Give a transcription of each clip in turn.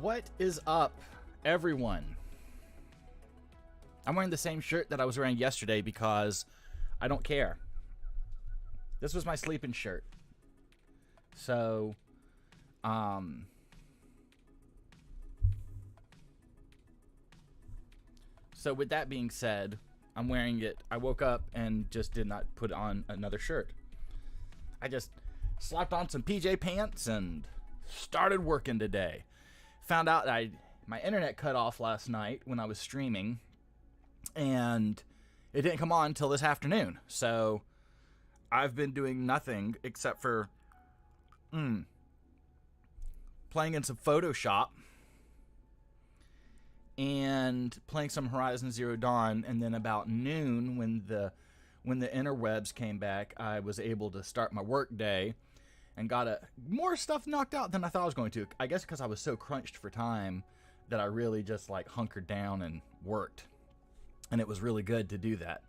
What is up, everyone? I'm wearing the same shirt that I was wearing yesterday because I don't care. This was my sleeping shirt. So, with that being said, I'm wearing it. I woke up and just did not put on another shirt. I just slapped on some PJ pants and started working today. Found out my internet cut off last night when I was streaming, and it didn't come on until this afternoon. So I've been doing nothing except for playing in some Photoshop and playing some Horizon Zero Dawn. And then about noon, when the interwebs came back, I was able to start my work day and got more stuff knocked out than I thought I was going to. I guess because I was so crunched for time that I really just like hunkered down and worked. And it was really good to do that.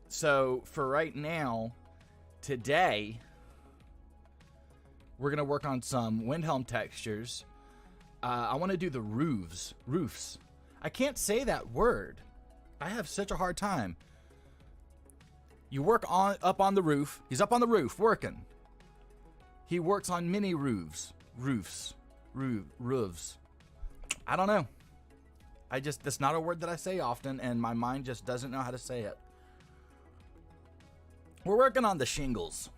So for right now, today, we're going to work on some Windhelm textures. I want to do the roofs. I can't say that word. I have such a hard time. You work up on the roof. He's up on the roof working. He works on mini roofs. Roofs. I don't know. That's not a word that I say often, and my mind just doesn't know how to say it. We're working on the shingles.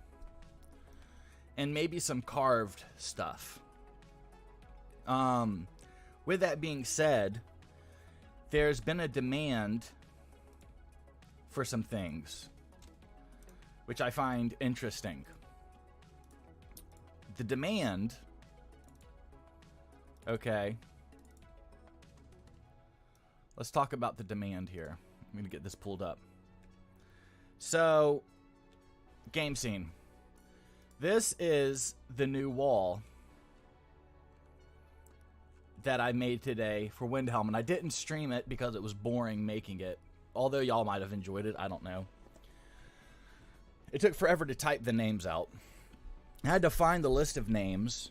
And maybe some carved stuff. With that being said, there's been a demand for some things, which I find interesting. The demand, okay. Let's talk about the demand here. I'm going to get this pulled up. So, game scene. This is the new wall that I made today for Windhelm, and I didn't stream it because it was boring making it. Although y'all might have enjoyed it, I don't know. It took forever to type the names out. I had to find the list of names.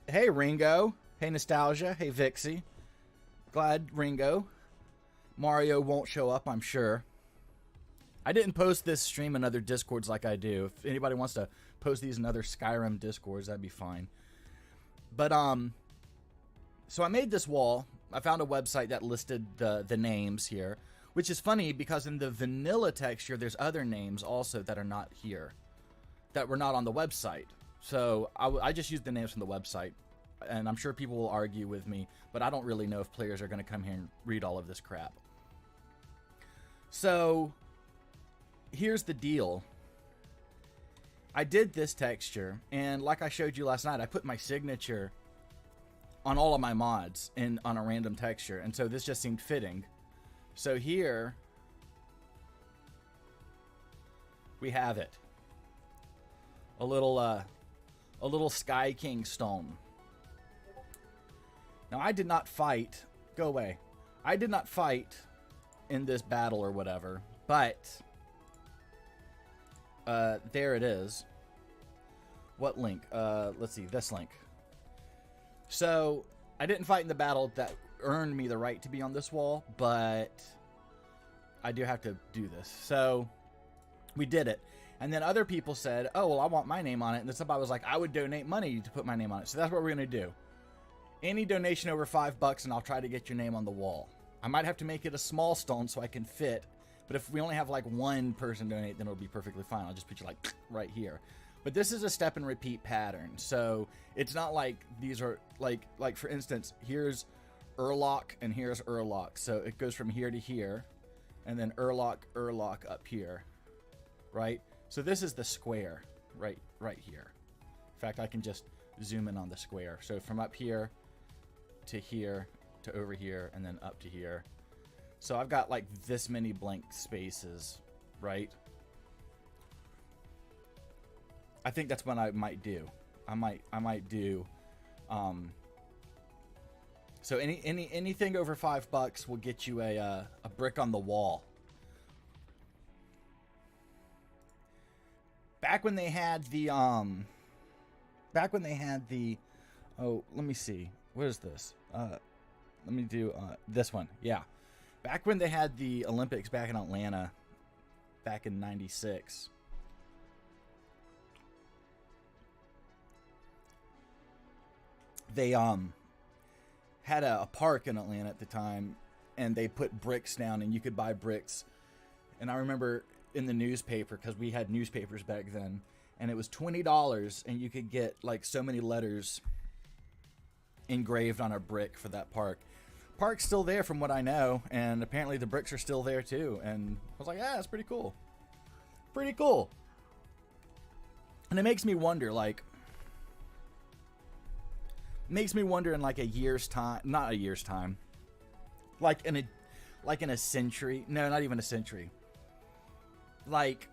Hey, Ringo. Hey, Nostalgia. Hey, Vixie. Glad Ringo. Mario won't show up, I'm sure. I didn't post this stream in other Discords like I do. If anybody wants to post these in other Skyrim Discords, that'd be fine. But, so I made this wall. I found a website that listed the names here, which is funny because in the vanilla texture, there's other names also that are not here, that were not on the website. So I just used the names from the website, and I'm sure people will argue with me, but I don't really know if players are going to come here and read all of this crap. So here's the deal. I did this texture, and like I showed you last night, I put my signature on all of my mods on a random texture, and so this just seemed fitting. So here we have it. A little Sky King stone. Now I did not fight. Go away. I did not fight in this battle or whatever, but there it is. What link? Let's see, this link. So, I didn't fight in the battle that earned me the right to be on this wall, but I do have to do this. So, we did it. And then other people said, oh, well, I want my name on it. And then somebody was like, I would donate money to put my name on it. So that's what we're going to do. Any donation over $5 and I'll try to get your name on the wall. I might have to make it a small stone so I can fit. But if we only have like one person donate, then it'll be perfectly fine. I'll just put you like right here. But this is a step and repeat pattern. So it's not like these are like for instance, here's Urlock and here's Urlock. So it goes from here to here and then Urlock up here, right? So this is the square right here. In fact, I can just zoom in on the square. So from up here to over here and then up to here. So I've got like this many blank spaces, right? I think that's what I might do. I might do. So anything over $5 will get you a brick on the wall. Back when they had the back when they had the, oh, let me see. What is this? Let me do this one. Yeah. Back when they had the Olympics back in Atlanta back in 96. They had a park in Atlanta at the time, and they put bricks down, and you could buy bricks. And I remember in the newspaper, because we had newspapers back then, and it was $20, and you could get like so many letters engraved on a brick for that park. Park's still there from what I know, and apparently the bricks are still there too. And I was like, yeah, that's pretty cool. Pretty cool. And it makes me wonder, like, in like a year's time, not a year's time, like in a century. No, not even a century. Like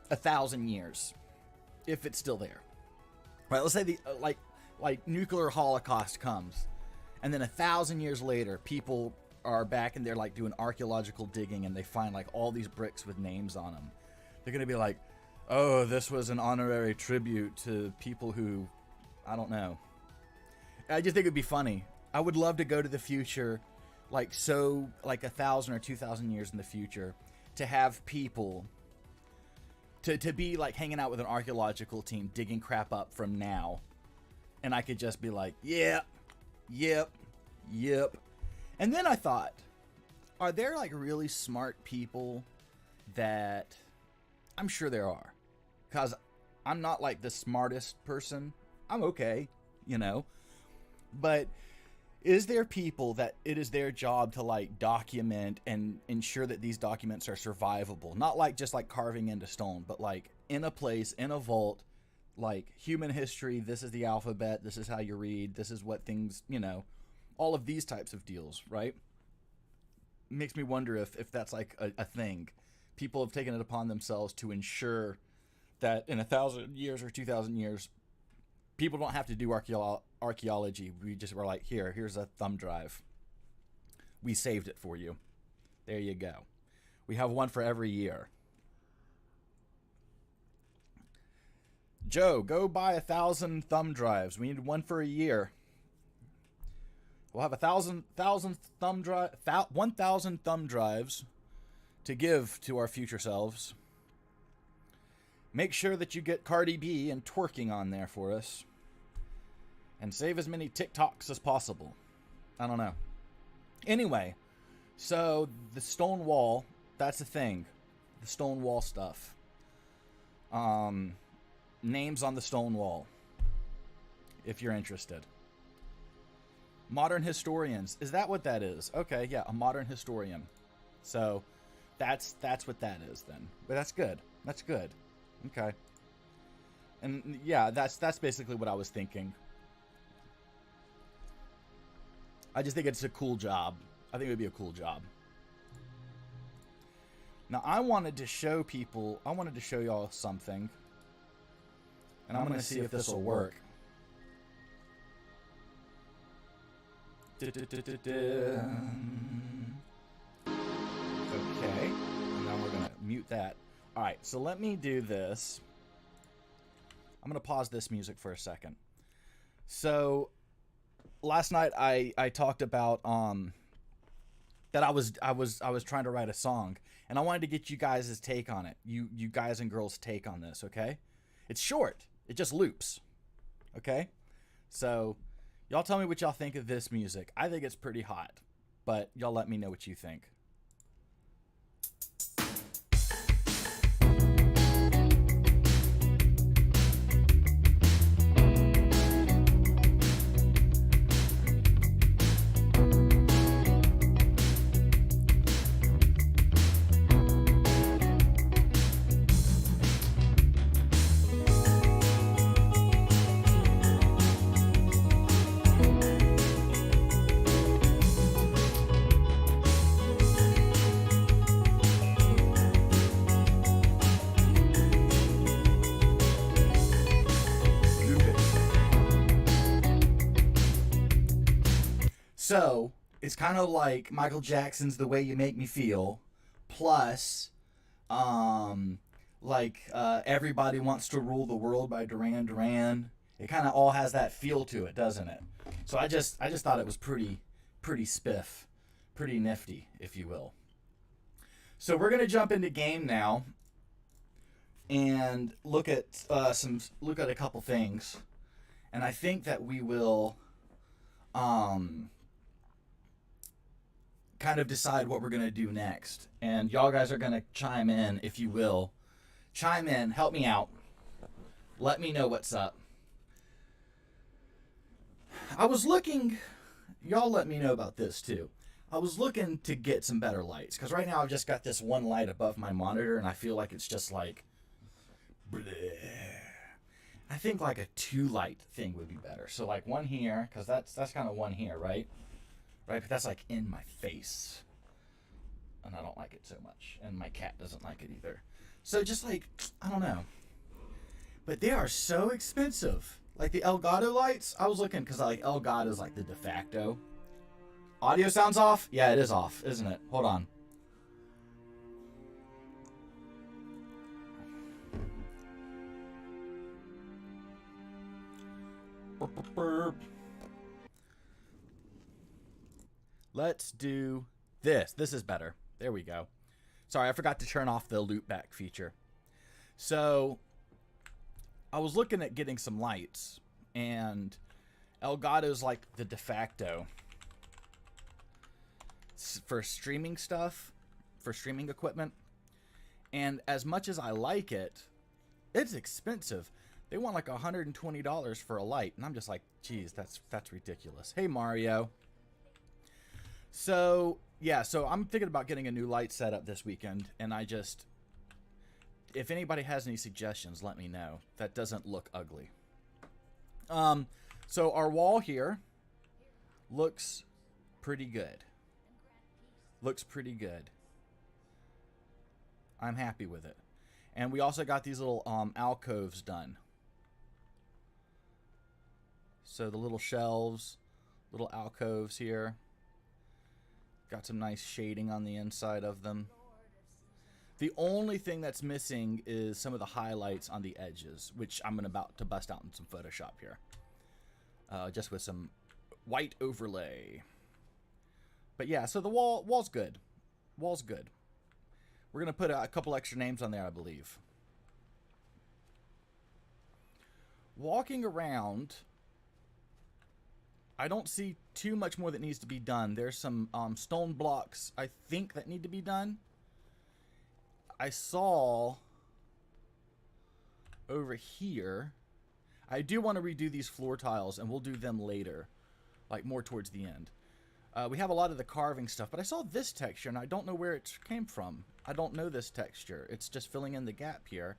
1,000 years, if it's still there. Right? Let's say the like nuclear holocaust comes, and then 1,000 years later, people are back and they're like doing archaeological digging, and they find like all these bricks with names on them. They're gonna be like, oh, this was an honorary tribute to people who, I don't know. I just think it'd be funny. I would love to go to the future, like 1,000 or 2,000 years in the future, to have people to be like hanging out with an archaeological team digging crap up from now, and I could just be like, yep. And then I thought, are there like really smart people that, I'm sure there are, because I'm not like the smartest person. I'm okay, you know. But is there people that it is their job to like document and ensure that these documents are survivable? Not like just like carving into stone, but like in a place, in a vault, like human history. This is the alphabet. This is how you read. This is what things, you know, all of these types of deals, right? Makes me wonder if that's like a thing. People have taken it upon themselves to ensure that in 1,000 years or 2,000 years, people don't have to do archaeology. We just were like, here's a thumb drive. We saved it for you. There you go. We have one for every year. Joe, go buy 1,000 thumb drives. We need one for a year. We'll have 1,000 thumb drives to give to our future selves. Make sure that you get Cardi B and twerking on there for us. And save as many TikToks as possible. I don't know. Anyway, so the stone wall, that's the thing. The stone wall stuff. Names on the stone wall, if you're interested. Modern historians. Is that what that is? Okay, yeah, a modern historian. So that's what that is then. But that's good. That's good. Okay. And yeah, that's basically what I was thinking. I just think it's a cool job. I think it would be a cool job. Now, I wanted to show y'all something. And I'm going to see if this will work. Okay. And now we're going to mute that. All right, so let me do this. I'm going to pause this music for a second. So last night I talked about that I was trying to write a song, and I wanted to get you guys' take on it. You guys and girls' take on this, okay? It's short. It just loops. Okay? So y'all tell me what y'all think of this music. I think it's pretty hot, but y'all let me know what you think. So, it's kind of like Michael Jackson's The Way You Make Me Feel, plus, Everybody Wants to Rule the World by Duran Duran. It kind of all has that feel to it, doesn't it? So I just thought it was pretty spiff, pretty nifty, if you will. So we're gonna jump into game now and look at a couple things, and I think that we will kind of decide what we're gonna do next. And y'all guys are gonna chime in, if you will. Chime in, help me out. Let me know what's up. I was looking, y'all let me know about this too. I was looking to get some better lights, because right now I've just got this one light above my monitor, and I feel like it's just like, bleh. I think like a 2-light thing would be better. So like one here, because that's kind of one here, right? Right, but that's like in my face, and I don't like it so much, and my cat doesn't like it either. So just like, I don't know. But they are so expensive. Like the Elgato lights, I was looking because like Elgato is like the de facto. Audio sounds off? Yeah, it is off, isn't it? Hold on. Let's do this. This is better. There we go. Sorry, I forgot to turn off the loop back feature. So I was looking at getting some lights, and Elgato's like the de facto for streaming stuff, for streaming equipment. And as much as I like it, it's expensive. They want like $120 for a light, and I'm just like, geez, that's ridiculous. Hey, Mario. So yeah, so I'm thinking about getting a new light setup this weekend, and if anybody has any suggestions, let me know. That doesn't look ugly. So our wall here looks pretty good. Looks pretty good. I'm happy with it. And we also got these little alcoves done. So the little shelves, little alcoves here. Got some nice shading on the inside of them. The only thing that's missing is some of the highlights on the edges, which I'm about to bust out in some Photoshop here. Just with some white overlay. But yeah, so the wall's good. Wall's good. We're going to put a couple extra names on there, I believe. Walking around, I don't see too much more that needs to be done. There's some stone blocks, I think, that need to be done. I saw over here, I do want to redo these floor tiles, and we'll do them later, like more towards the end. We have a lot of the carving stuff, but I saw this texture, and I don't know where it came from. I don't know this texture. It's just filling in the gap here.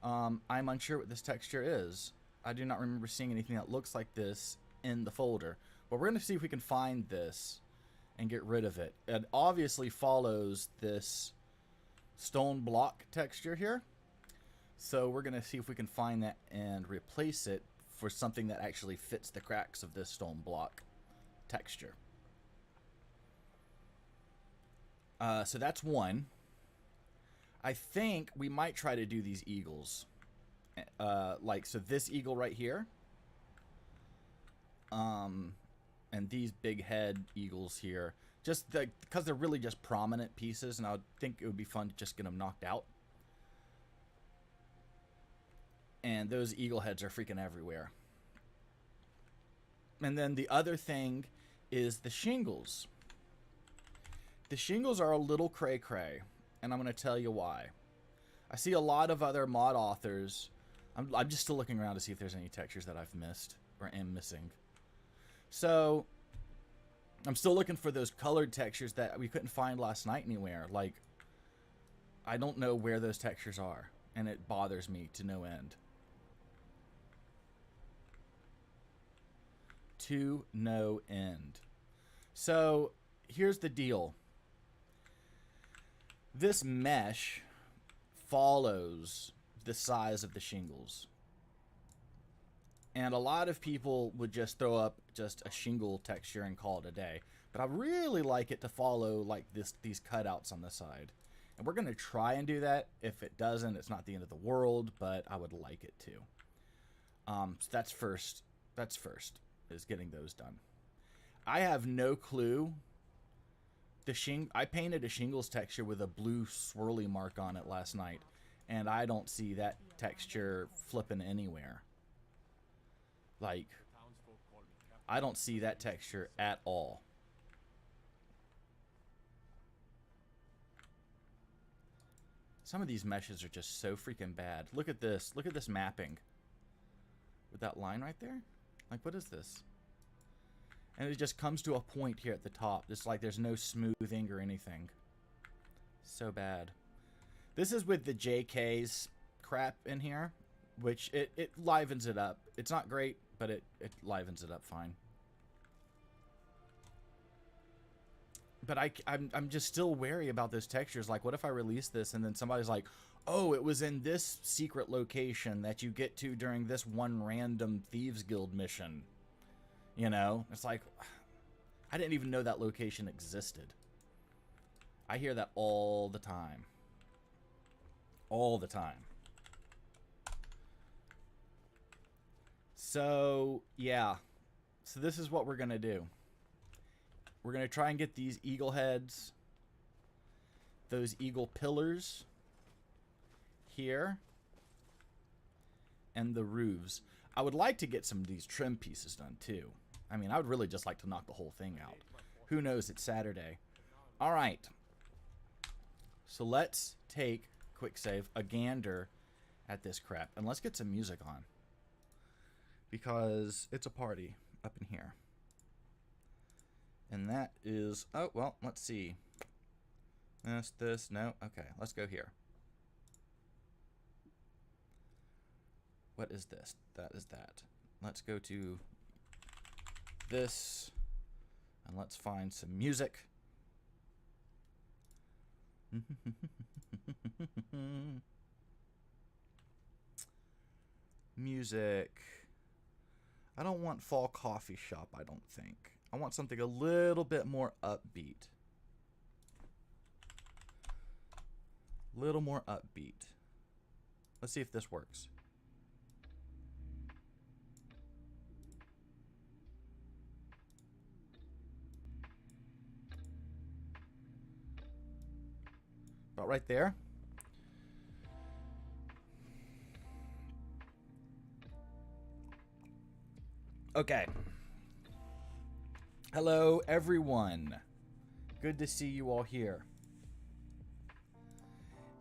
I'm unsure what this texture is. I do not remember seeing anything that looks like this in the folder. But we're going to see if we can find this and get rid of it. It obviously follows this stone block texture here. So we're going to see if we can find that and replace it for something that actually fits the cracks of this stone block texture. So that's one. I think we might try to do these eagles. So this eagle right here. And these big head eagles here. Just because they're really just prominent pieces, and I would think it would be fun to just get them knocked out. And those eagle heads are freaking everywhere. And then the other thing is the shingles. The shingles are a little cray-cray, and I'm going to tell you why. I see a lot of other mod authors. I'm just still looking around to see if there's any textures that I've missed or am missing. So I'm still looking for those colored textures that we couldn't find last night anywhere. Like, I don't know where those textures are, and it bothers me to no end. To no end. So here's the deal. This mesh follows the size of the shingles. And a lot of people would just throw up just a shingle texture and call it a day. But I really like it to follow like these cutouts on the side. And we're going to try and do that. If it doesn't, it's not the end of the world, but I would like it to. So that's first. That's first, is getting those done. I have no clue. I painted a shingles texture with a blue swirly mark on it last night, and I don't see that texture flipping anywhere. Like, I don't see that texture at all. Some of these meshes are just so freaking bad. Look at this. Look at this mapping. With that line right there? Like, what is this? And it just comes to a point here at the top. It's like there's no smoothing or anything. So bad. This is with the JK's crap in here, which it livens it up. It's not great, but it livens it up fine. But I'm just still wary about those textures. Like, what if I release this and then somebody's like, oh, it was in this secret location that you get to during this one random Thieves Guild mission. You know? It's like, I didn't even know that location existed. I hear that all the time. All the time. So, yeah. So this is what we're going to do. We're going to try and get these eagle heads, those eagle pillars here, and the roofs. I would like to get some of these trim pieces done too. I mean, I would really just like to knock the whole thing out. Who knows, it's Saturday. All right. So let's take, quick save, a gander at this crap. And let's get some music on. Because it's a party up in here. And that is, oh, well, let's see. This, no, okay, let's go here. What is this? That is that. Let's go to this, and let's find some music. Music. I don't want fall coffee shop, I don't think. I want something a little bit more upbeat. Little more upbeat. Let's see if this works. About right there. Okay. Hello, everyone. Good to see you all here.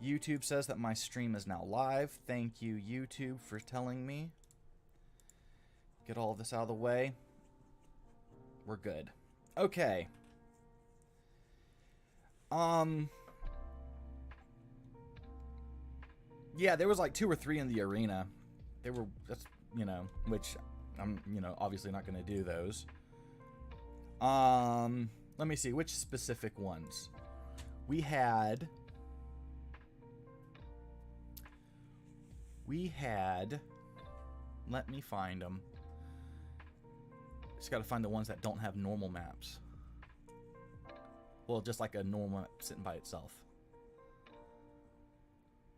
YouTube says that my stream is now live. Thank you, YouTube, for telling me. Get all this out of the way. We're good. Okay. Yeah, there was like 2 or 3 in the arena. They were, that's, you know, which I'm, you know, obviously not going to do those. Let me see, which specific ones? We had, let me find them. Just got to find the ones that don't have normal maps. Well, just like a normal map sitting by itself.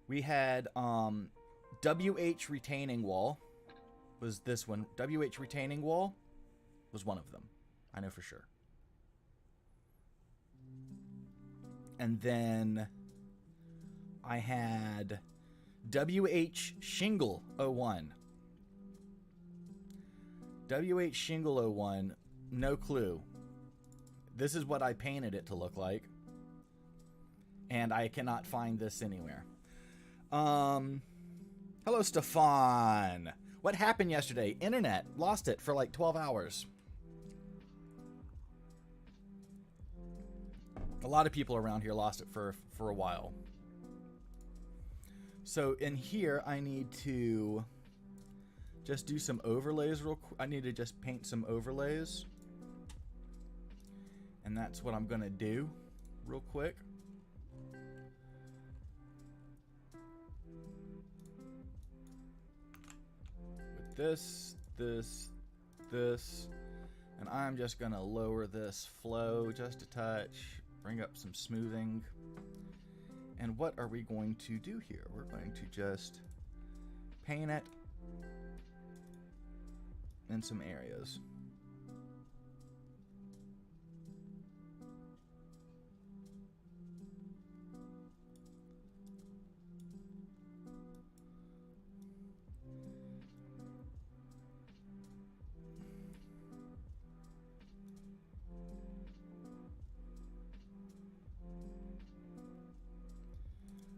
We had, WH Retaining Wall was this one. WH Retaining Wall was one of them. I know for sure. And then I had WH Shingle 01. WH Shingle 01, no clue. This is what I painted it to look like. And I cannot find this anywhere. Hello, Stefan. What happened yesterday? Internet. Lost it for like 12 hours. A lot of people around here lost it for a while. So in here, I need to just do some overlays real quick. I need to just paint some overlays. And that's what I'm going to do real quick. With this, and I'm just going to lower this flow just a touch. Bring up some smoothing. And what are we going to do here? We're going to just paint it. in some areas.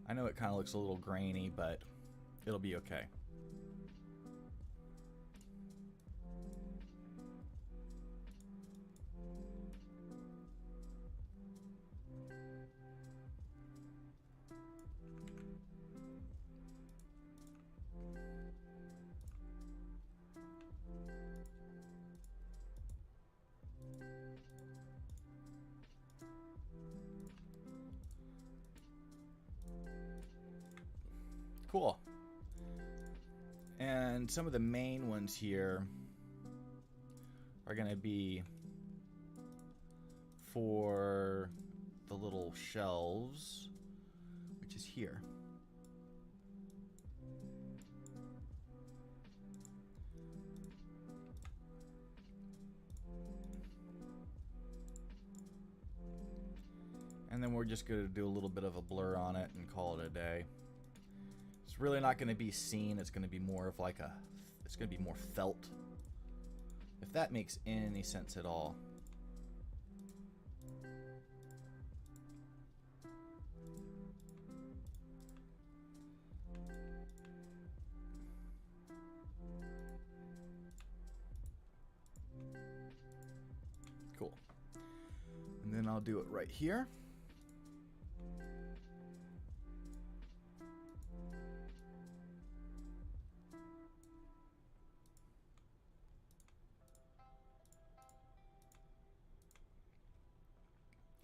I know it kind of looks a little grainy, but it'll be okay. Cool. And some of the main ones here are going to be for the little shelves, which is here. And then we're just going to do a little bit of a blur on it and call it a day. It's really not going to be seen. It's going to be more of like it's going to be more felt. If that makes any sense at all. Cool. And then I'll do it right here.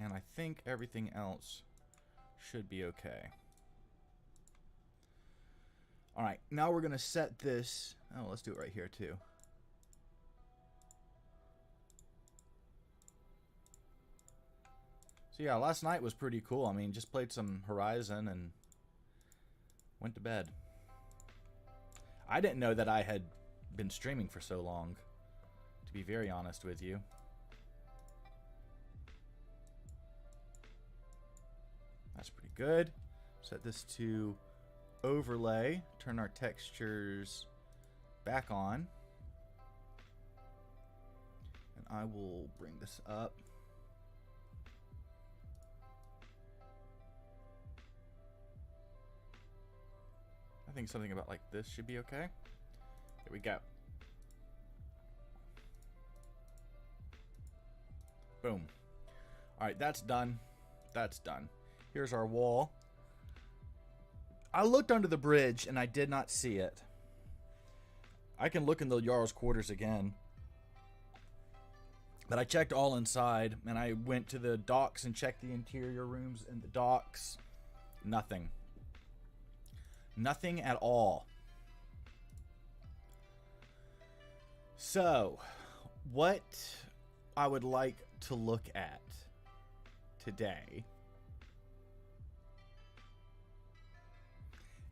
And I think everything else should be okay. All right, now we're going to set this. Oh, let's do it right here too. So yeah, last night was pretty cool. I mean, just played some Horizon and went to bed. I didn't know that I had been streaming for so long, to be very honest with you. That's pretty good. Set this to overlay. Turn our textures back on. And I will bring this up. I think something about like this should be okay. Here we go. Boom. All right, that's done. That's done. Here's our wall. I looked under the bridge and I did not see it. I can look in the Jarl's quarters again. But I checked all inside and I went to the docks and checked the interior rooms and the docks. Nothing. Nothing at all. So, what I would like to look at today.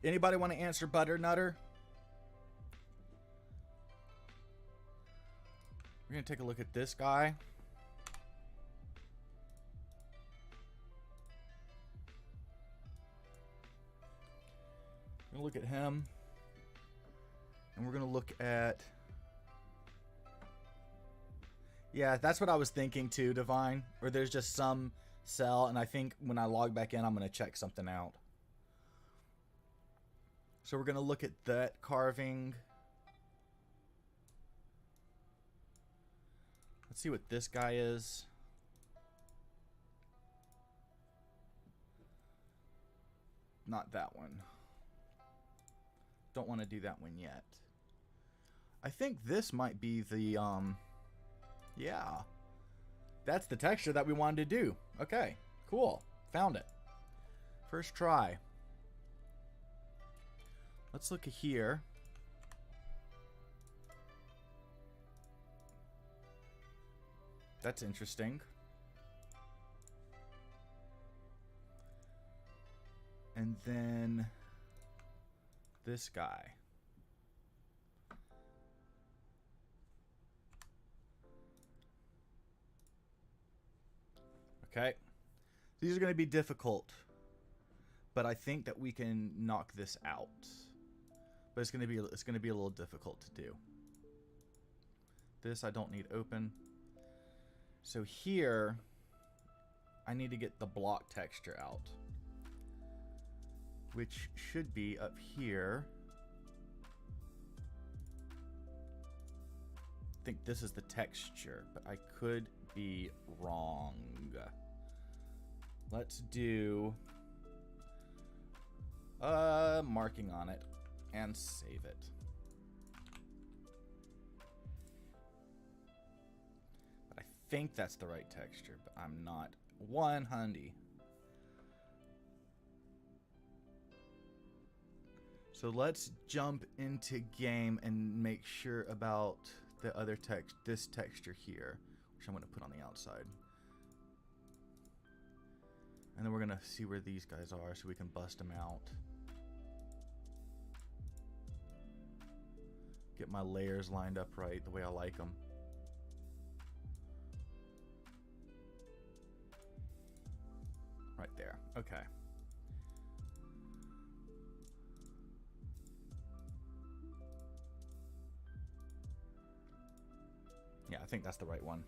Anybody want to answer Butternutter? We're going to take a look at this guy. We're going to look at him. And we're going to look at... Yeah, that's what I was thinking too, Divine. Or there's just some cell, and I think when I log back in, I'm going to check something out. So we're going to look at that carving. Let's see what this guy is. Not that one. Don't want to do that one yet. I think this might be the, yeah. That's the texture that we wanted to do. Okay, cool. Found it. First try. Let's look at here. That's interesting. And then this guy. Okay. These are going to be difficult, but I think that we can knock this out. But it's going to be a little difficult to do. This I don't need open. So here I need to get the block texture out, which should be up here. I think this is the texture, but I could be wrong. Let's do marking on it and save it. But I think that's the right texture, but I'm not 100. So let's jump into game and make sure about the other this texture here, which I'm going to put on the outside. And then we're going to see where these guys are so we can bust them out. Get my layers lined up right the way I like them. Right there. Okay. Yeah, I think that's the right one.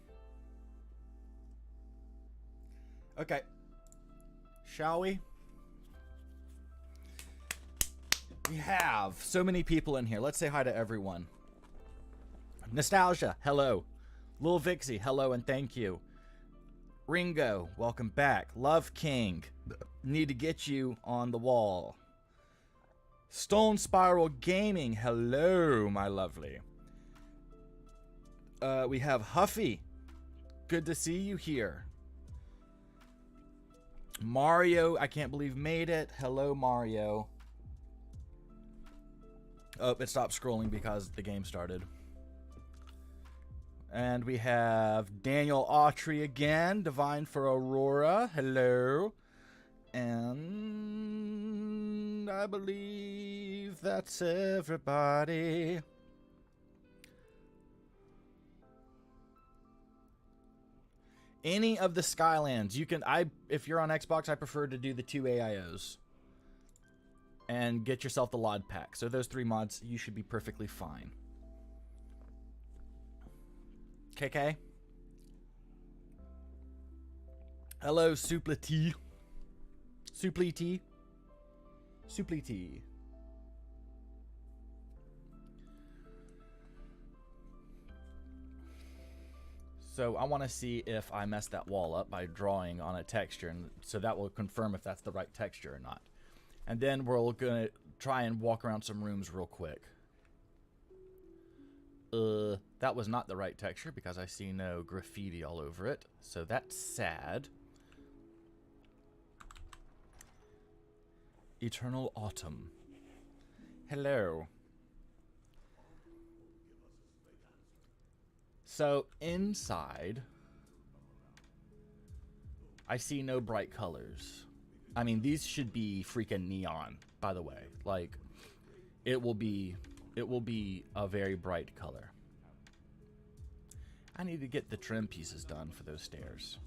Okay. Shall we? We have so many people in here. Let's say hi to everyone. Nostalgia, hello. Lil Vixie, hello and thank you. Ringo, welcome back. Love King, need to get you on the wall. Stone Spiral Gaming, hello, my lovely. We have Huffy, good to see you here. Mario, I can't believe made it. Hello, Mario. Oh, it stopped scrolling because the game started. And we have Daniel Autry again. Divine for Aurora. Hello. And I believe that's everybody. Any of the Skylands, you can. If you're on Xbox, I prefer to do the 2 AIOs and get yourself the LOD pack. So those 3 mods, you should be perfectly fine. KK. Hello, Suplety. Suplety. Suplety. So I want to see if I messed that wall up by drawing on a texture, and so that will confirm if that's the right texture or not. And then we're gonna try and walk around some rooms real quick. That was not the right texture because I see no graffiti all over it, so that's sad. Eternal Autumn. Hello. So inside, I see no bright colors. I mean, these should be freaking neon, by the way. Like, it will be a very bright color. I need to get the trim pieces done for those stairs.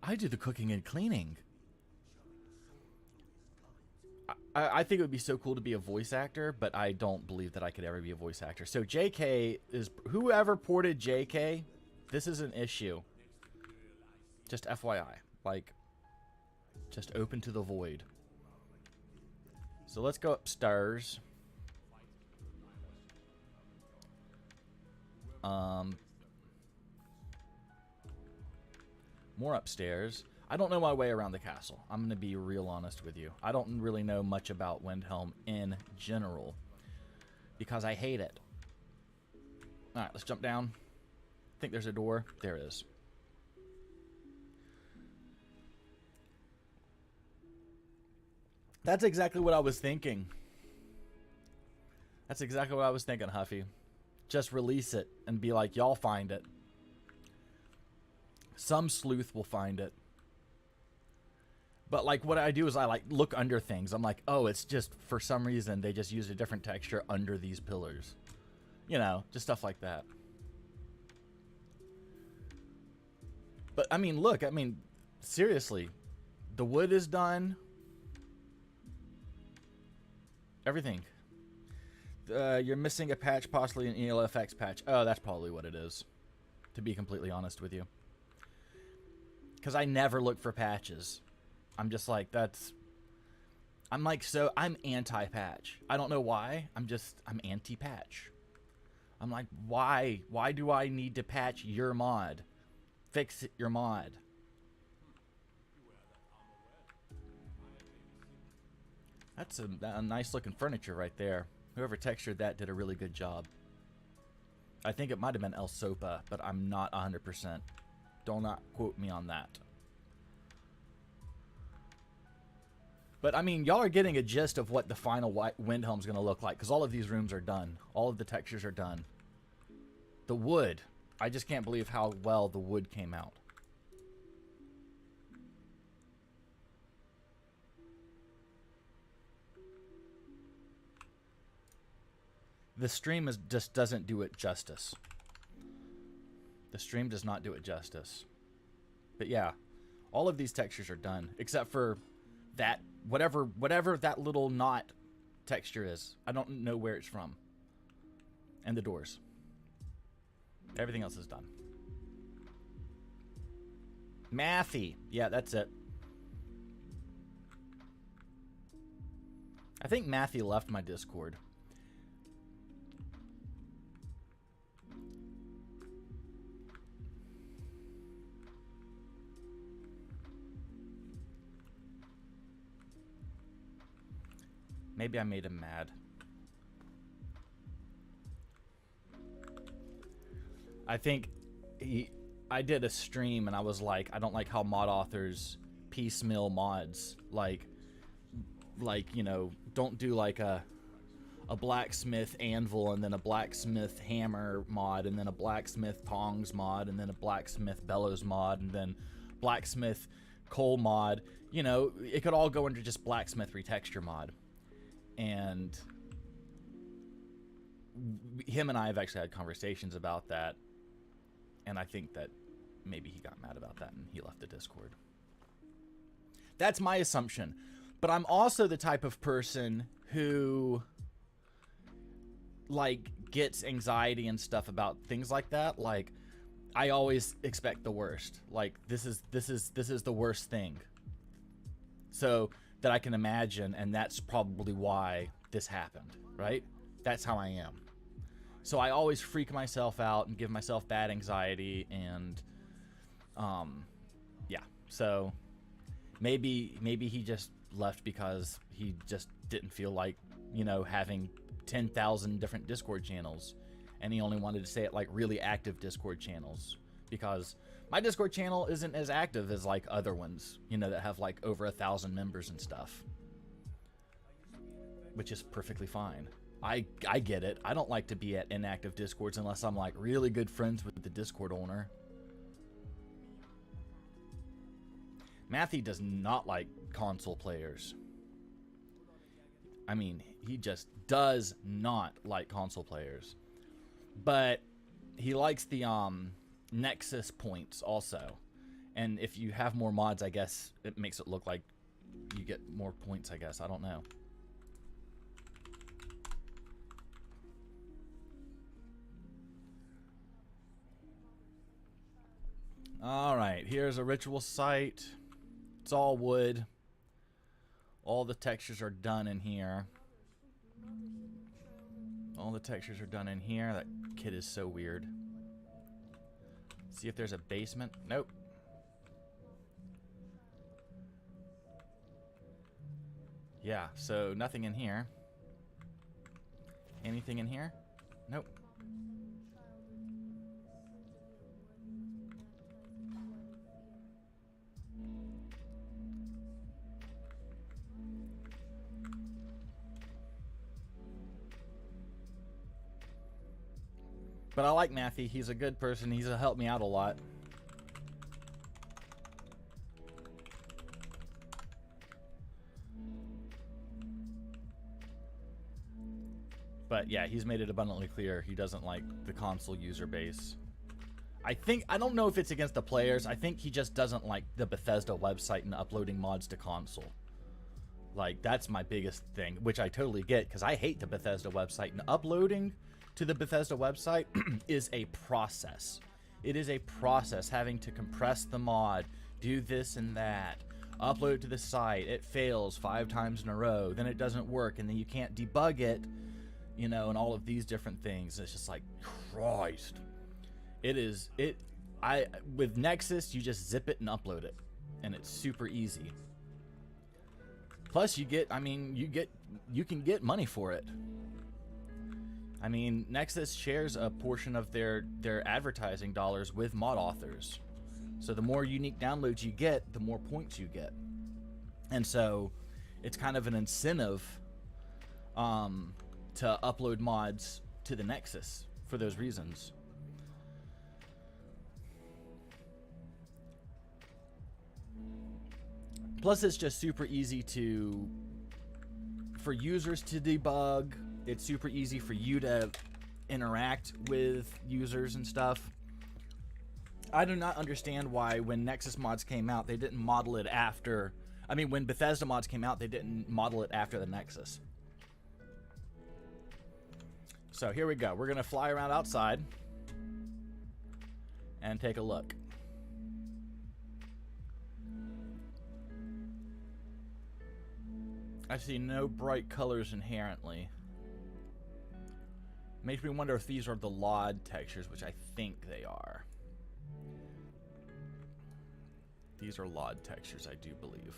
I do the cooking and cleaning. I think it would be so cool to be a voice actor, but I don't believe that I could ever be a voice actor. So JK is... Whoever ported JK, this is an issue. Just FYI. Like, just open to the void. So let's go upstairs. More upstairs. I don't know my way around the castle. I'm going to be real honest with you. I don't really know much about Windhelm in general because I hate it. All right, let's jump down. I think there's a door. There it is. That's exactly what I was thinking. That's exactly what I was thinking, Huffy. Just release it and be like, y'all find it. Some sleuth will find it. But like what I do is I like look under things. I'm like, oh, it's just for some reason they just used a different texture under these pillars. You know, just stuff like that. But I mean, look, I mean, seriously, the wood is done. Everything. You're missing a patch, possibly an ELFX patch. Oh, that's probably what it is, to be completely honest with you. Because I never look for patches. I'm just like, I'm anti-patch. I don't know why. I'm anti-patch. I'm like, why? Why do I need to patch your mod? Fix your mod. That's a nice looking furniture right there. Whoever textured that did a really good job. I think it might have been El Sopa, but I'm not 100%. Do not quote me on that. But I mean, y'all are getting a gist of what the final Windhelm's going to look like, because all of these rooms are done. All of the textures are done. The wood. I just can't believe how well the wood came out. The stream just doesn't do it justice. The stream does not do it justice. But yeah, all of these textures are done, except for that, whatever that little knot texture is. I don't know where it's from. And the doors. Everything else is done. Mathy. Yeah, that's it. I think Mathy left my Discord. Maybe I made him mad. I think I did a stream and I was like, I don't like how mod authors piecemeal mods. Like, you know, don't do like a blacksmith anvil and then a blacksmith hammer mod and then a blacksmith tongs mod and then a blacksmith bellows mod and then blacksmith coal mod. You know, it could all go under just blacksmith retexture mod. And him and I have actually had conversations about that. And I think that maybe he got mad about that and he left the Discord. That's my assumption. But I'm also the type of person who, like, gets anxiety and stuff about things like that. Like, I always expect the worst. Like, this is the worst thing. So that I can imagine, and that's probably why this happened, right? That's how I am. So I always freak myself out and give myself bad anxiety, and yeah. So maybe he just left because he just didn't feel like, you know, having 10,000 different Discord channels, and he only wanted to stay at like really active Discord channels, because my Discord channel isn't as active as like other ones, you know, that have like over 1,000 members and stuff, which is perfectly fine. I get it. I don't like to be at inactive Discords unless I'm like really good friends with the Discord owner. Matthew does not like console players. I mean, he just does not like console players. But he likes the Nexus points also. And if you have more mods, I guess it makes it look like you get more points, I guess. I don't know. Alright, here's a ritual site. It's all wood. All the textures are done in here. All the textures are done in here. That kid is so weird. See if there's a basement. Nope. Yeah, so nothing in here. Anything in here? Nope. But I like Matthew. He's a good person. He's helped me out a lot. But yeah, he's made it abundantly clear he doesn't like the console user base. I don't know if it's against the players. I think he just doesn't like the Bethesda website and uploading mods to console. Like, that's my biggest thing, which I totally get, because I hate the Bethesda website. And uploading to the Bethesda website is a process. It is a process, having to compress the mod, do this and that, upload it to the site. It fails 5 times in a row, then it doesn't work, and then you can't debug it, you know, and all of these different things. It's just like, Christ. With Nexus, you just zip it and upload it, and it's super easy. Plus, you can get money for it. I mean, Nexus shares a portion of their advertising dollars with mod authors. So the more unique downloads you get, the more points you get. And so it's kind of an incentive to upload mods to the Nexus for those reasons. Plus, it's just super easy for users to debug. It's super easy for you to interact with users and stuff. I do not understand why when Nexus mods came out, they didn't model it after... I mean, when Bethesda mods came out, they didn't model it after the Nexus. So here we go. We're going to fly around outside and take a look. I see no bright colors inherently. Makes me wonder if these are the LOD textures, which I think they are. These are LOD textures, I do believe.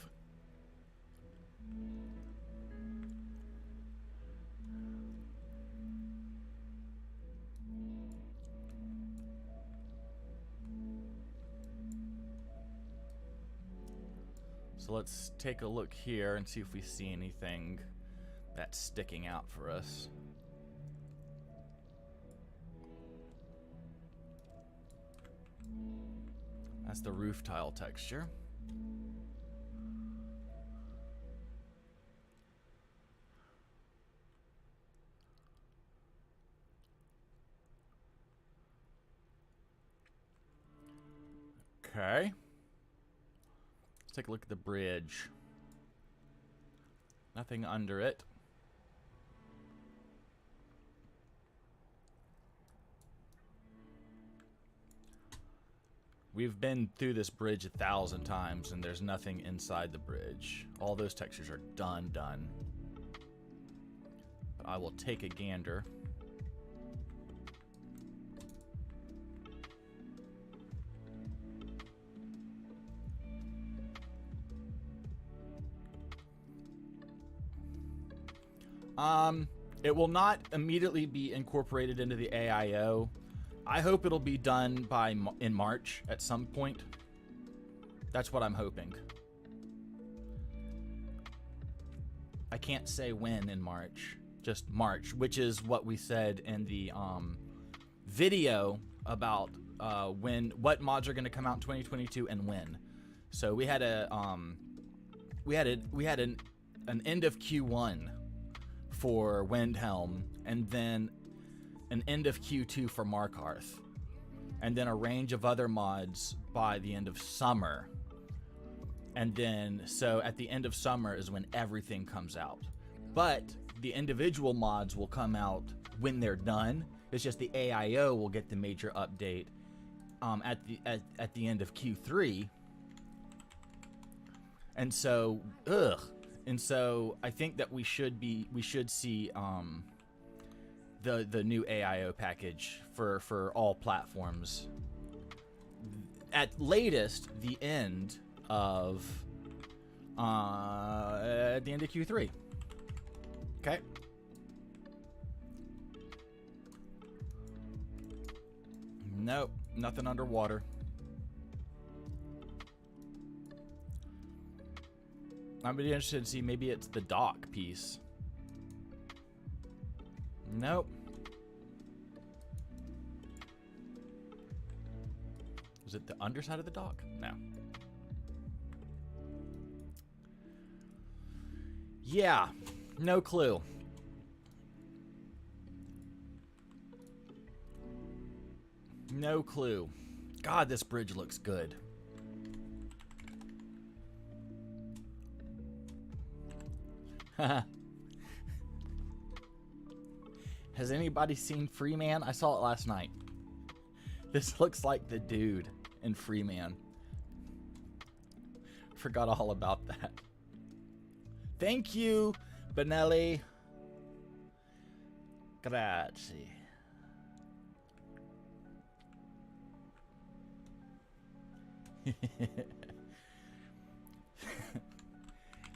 So let's take a look here and see if we see anything that's sticking out for us. That's the roof tile texture. Okay. Let's take a look at the bridge. Nothing under it. We've been through this bridge 1,000 times, and there's nothing inside the bridge. All those textures are done. But I will take a gander. It will not immediately be incorporated into the AIO. I hope it'll be done in March at some point. That's what I'm hoping. I can't say when in March, just March, which is what we said in the video about what mods are going to come out in 2022 and when. So we had an end of Q1 for Windhelm, and then an end of Q2 for Markarth, and then a range of other mods by the end of summer. And then, so at the end of summer is when everything comes out. But the individual mods will come out when they're done. It's just the AIO will get the major update at the end of Q3. And so, And so I think that we should see the new AIO package for all platforms at latest the end of at the end of Q3. Okay. Nope, nothing underwater. I'm really interested to see, maybe it's the dock piece. Nope. Is it the underside of the dock? No. Yeah, no clue. No clue. God, this bridge looks good. Has anybody seen Freeman? I saw it last night. This looks like the dude in Freeman. Forgot all about that. Thank you, Benelli. Grazie.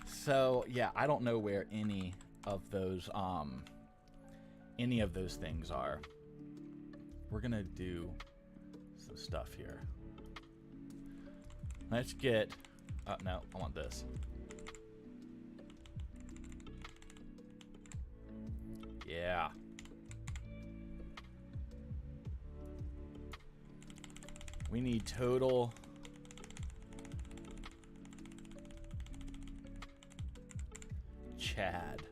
So yeah, I don't know where any of those things are. We're gonna do some stuff here. Let's get no, I want this. Yeah. We need total Chad.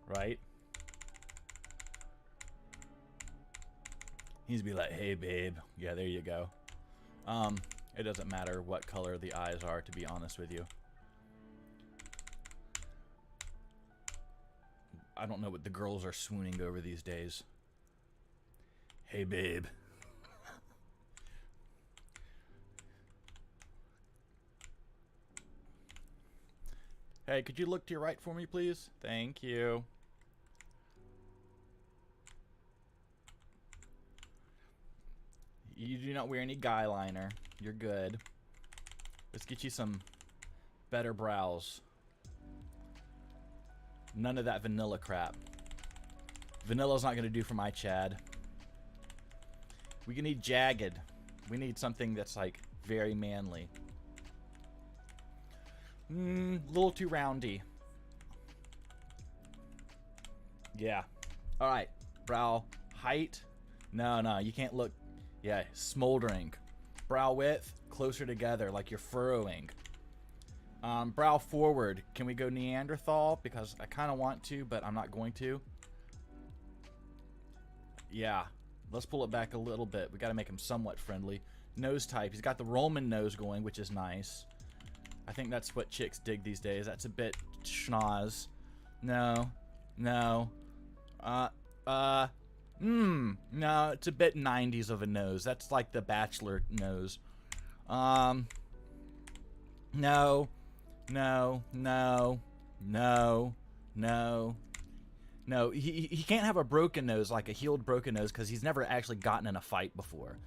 Right? He's be like, hey babe. Yeah, there you go. It doesn't matter what color the eyes are, to be honest with you. I don't know what the girls are swooning over these days. Hey babe. Hey, could you look to your right for me, please? Thank you. You do not wear any guy liner. You're good. Let's get you some better brows. None of that vanilla crap. Vanilla's not going to do for my Chad. We need jagged. We need something that's like very manly. Little too roundy. Yeah. All right. Brow height. No, you can't look. Yeah, smoldering. Brow width, closer together, like you're furrowing. Brow forward. Can we go Neanderthal? Because I kind of want to, but I'm not going to. Yeah. Let's pull it back a little bit. We got to make him somewhat friendly. Nose type. He's got the Roman nose going, which is nice. I think that's what chicks dig these days. That's a bit schnoz. No. No, it's a bit 90s of a nose. That's like the Bachelor nose. No. He can't have a broken nose, like a healed broken nose, because he's never actually gotten in a fight before.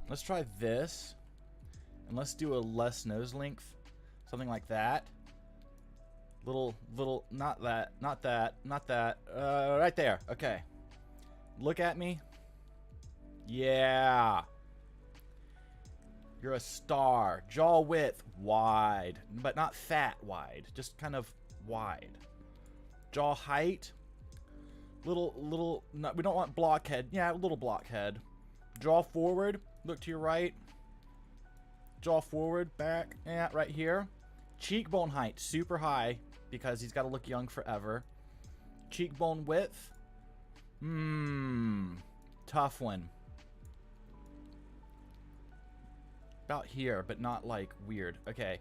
Let's try this. And let's do a less nose length. Something like that. Little, not that. Right there. Okay. Look at me. Yeah. You're a star. Jaw width, wide. But not fat wide. Just kind of wide. Jaw height. Little, no, we don't want blockhead. Yeah, little blockhead. Jaw forward. Look to your right. Jaw forward, back. Yeah, right here. Cheekbone height, super high. Because he's got to look young forever. Cheekbone width. Tough one. About here, but not like weird. Okay.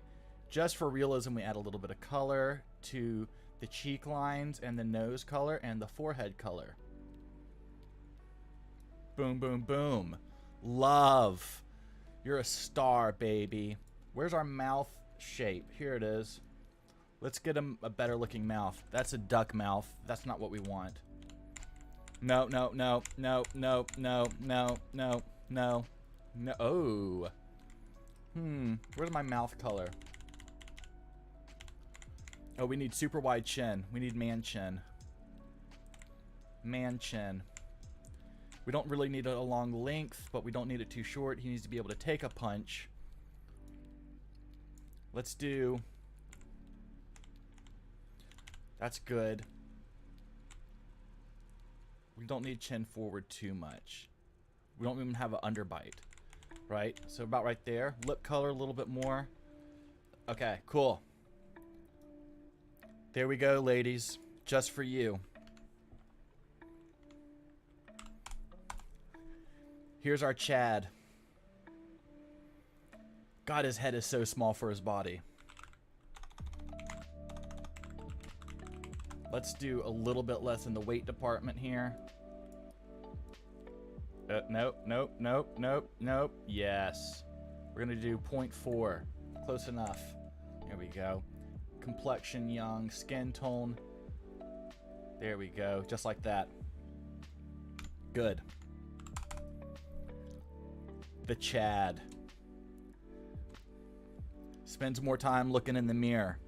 Just for realism, we add a little bit of color to the cheek lines and the nose color and the forehead color. Boom, boom, boom. Love. You're a star, baby. Where's our mouth shape? Here it is. Let's get him a better looking mouth. That's a duck mouth. That's not what we want. No. Oh. Where's my mouth color? Oh, we need super wide chin. We need man chin. Man chin. We don't really need a long length, but we don't need it too short. He needs to be able to take a punch. Let's do... That's good. We don't need chin forward too much. We don't even have an underbite. Right? So about right there. Lip color a little bit more. Okay, cool. There we go, ladies. Just for you. Here's our Chad. God, his head is so small for his body. Let's do a little bit less in the weight department here. Nope, nope, nope, nope, nope. Yes. We're going to do 0.4. Close enough. There we go. Complexion young. Skin tone. There we go. Just like that. Good. The Chad. Spends more time looking in the mirror.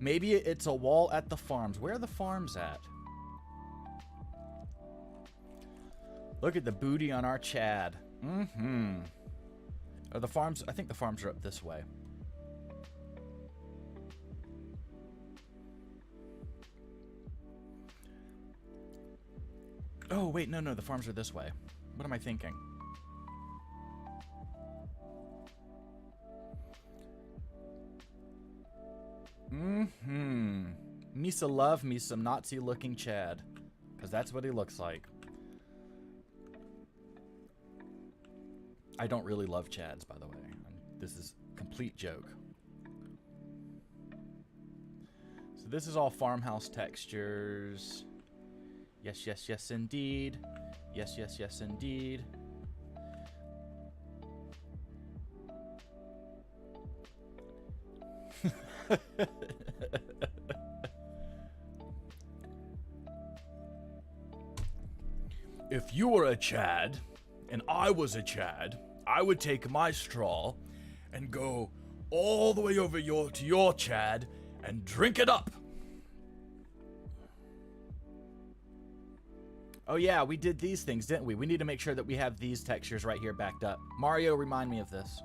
Maybe it's a wall at the farms. Where are the farms at? Look at the booty on our Chad. Mm-hmm. Are the farms? I think the farms are up this way. Oh, wait, no, the farms are this way. What am I thinking? Mm-hmm. Misa love me some Nazi-looking Chad. Because that's what he looks like. I don't really love Chads, by the way. This is a complete joke. So this is all farmhouse textures. Yes, yes, yes, indeed. Yes, yes, yes, indeed. If you were a Chad, and I was a Chad, I would take my straw and go all the way over to your Chad and drink it up. Oh yeah, we did these things, didn't we? We need to make sure that we have these textures right here backed up. Mario, remind me of this.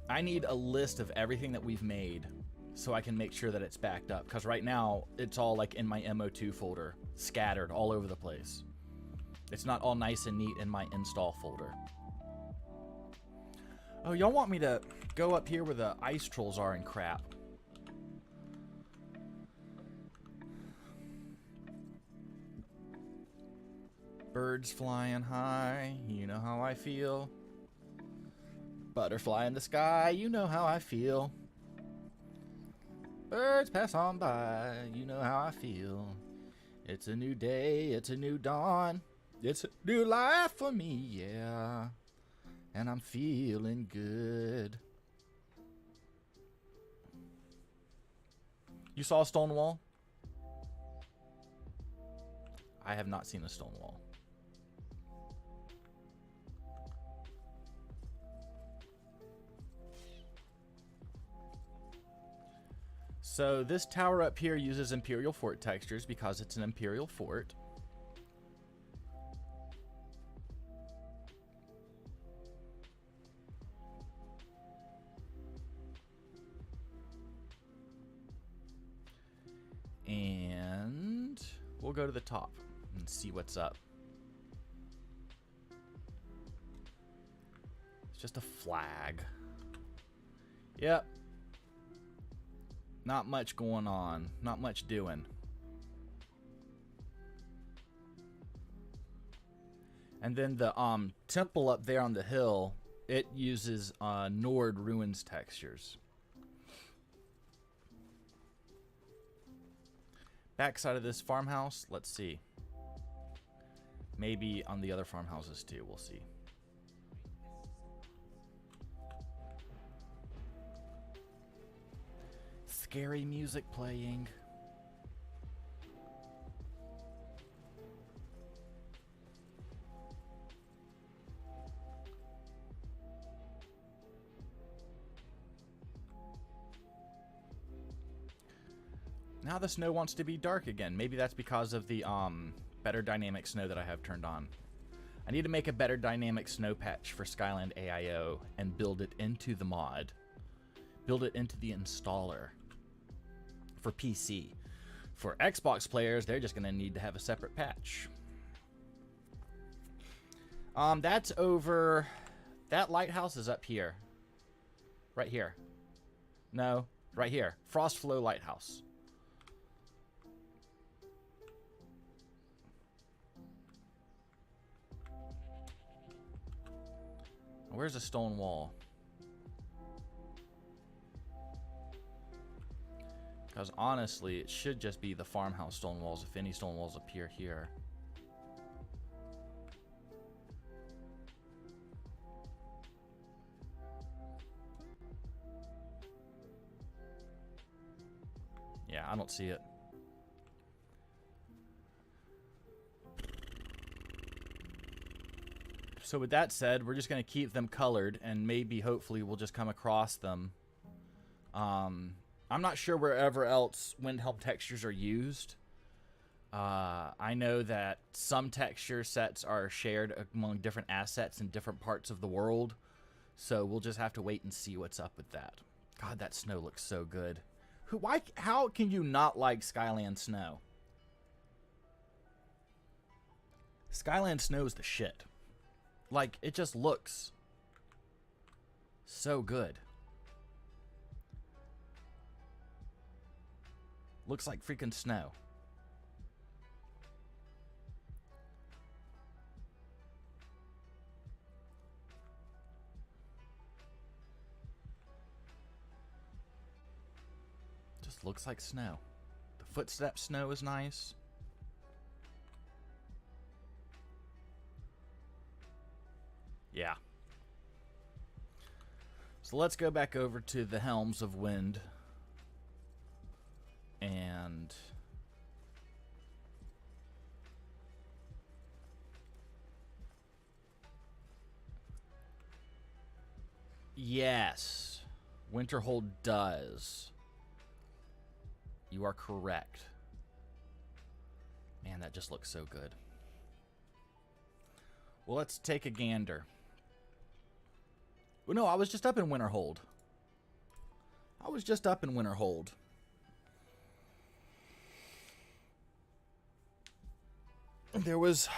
I need a list of everything that we've made so I can make sure that it's backed up. Because right now, it's all like in my MO2 folder, scattered all over the place. It's not all nice and neat in my install folder. Oh, y'all want me to go up here where the ice trolls are and crap. Birds flying high, you know how I feel. Butterfly in the sky, you know how I feel. Birds pass on by, you know how I feel. It's a new day, it's a new dawn. It's a new life for me, yeah. And I'm feeling good. You saw a stone wall? I have not seen a stone wall. So this tower up here uses Imperial Fort textures because it's an Imperial Fort. And we'll go to the top and see what's up. It's just a flag. Yep. Not much going on. Not much doing. And then the temple up there on the hill, it uses Nord ruins textures. Backside of this farmhouse, let's see. Maybe on the other farmhouses too, we'll see. Scary music playing. Now the snow wants to be dark again. Maybe that's because of the better dynamic snow that I have turned on. I need to make a better dynamic snow patch for Skyland AIO and build it into the mod. Build it into the installer for PC. For Xbox players, they're just going to need to have a separate patch. That's over That lighthouse is up here. Right here. No, right here. Frost Flow Lighthouse. Where's the stone wall? Because honestly, it should just be the farmhouse stone walls, if any stone walls appear here. Yeah, I don't see it. So with that said, we're just going to keep them colored, and maybe, hopefully, we'll just come across them. I'm not sure wherever else Windhelm textures are used. I know that some texture sets are shared among different assets in different parts of the world. So we'll just have to wait and see what's up with that. God, that snow looks so good. How can you not like Skyland snow? Skyland snow is the shit. Like, it just looks so good. Looks like freaking snow. Just looks like snow. The footstep snow is nice. Yeah. So let's go back over to the Helms of Wind. And yes, Winterhold does. You are correct. Man, that just looks so good. Well, let's take a gander. Well, no, I was just up in Winterhold. There was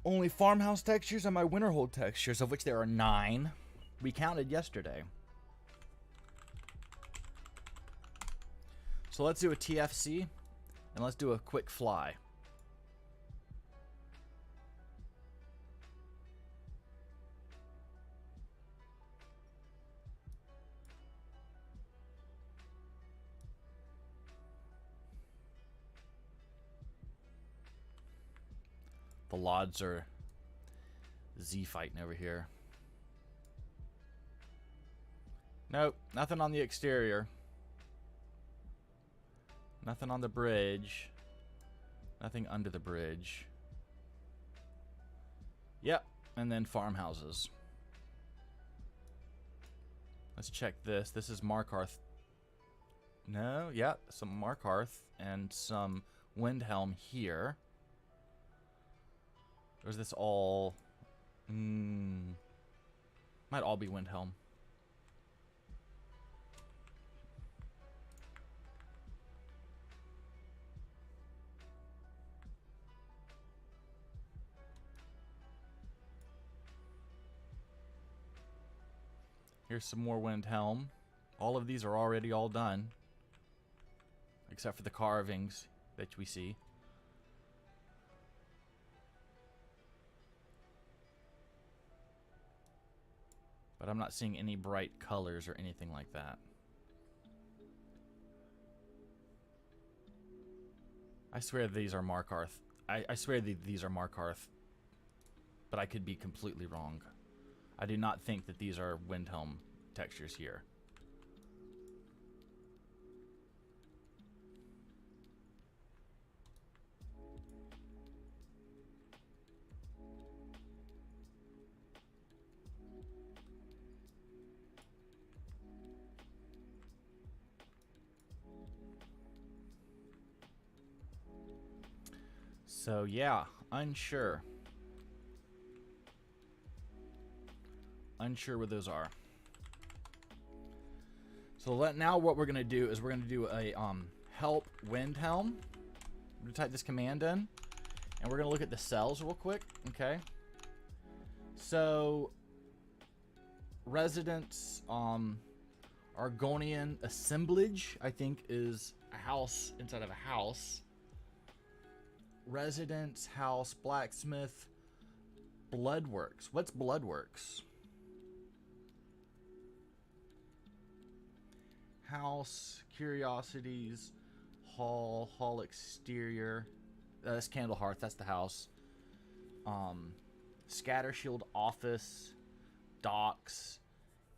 only farmhouse textures and my Winterhold textures, of which there are 9. We counted yesterday. So let's do a TFC, and let's do a quick fly. The Lods are Z fighting over here. Nope, nothing on the exterior. Nothing on the bridge. Nothing under the bridge. Yep, and then farmhouses. Let's check this. This is Markarth. No, yeah, some Markarth and some Windhelm here. Or is this all... might all be Windhelm. Here's some more Windhelm. All of these are already all done. Except for the carvings that we see. But I'm not seeing any bright colors or anything like that. I swear these are Markarth. I swear these are Markarth. But I could be completely wrong. I do not think that these are Windhelm textures here. So yeah, unsure. Unsure what those are. So now what we're gonna do is we're gonna do a help Windhelm. I'm gonna type this command in, and we're gonna look at the cells real quick. Okay. So Residence, Argonian Assemblage, I think, is a house inside of a house. Residence, house, blacksmith, Bloodworks. What's Bloodworks? House, curiosities, hall exterior. That's Candle Hearth, that's the house. Scatter Shield office, docks,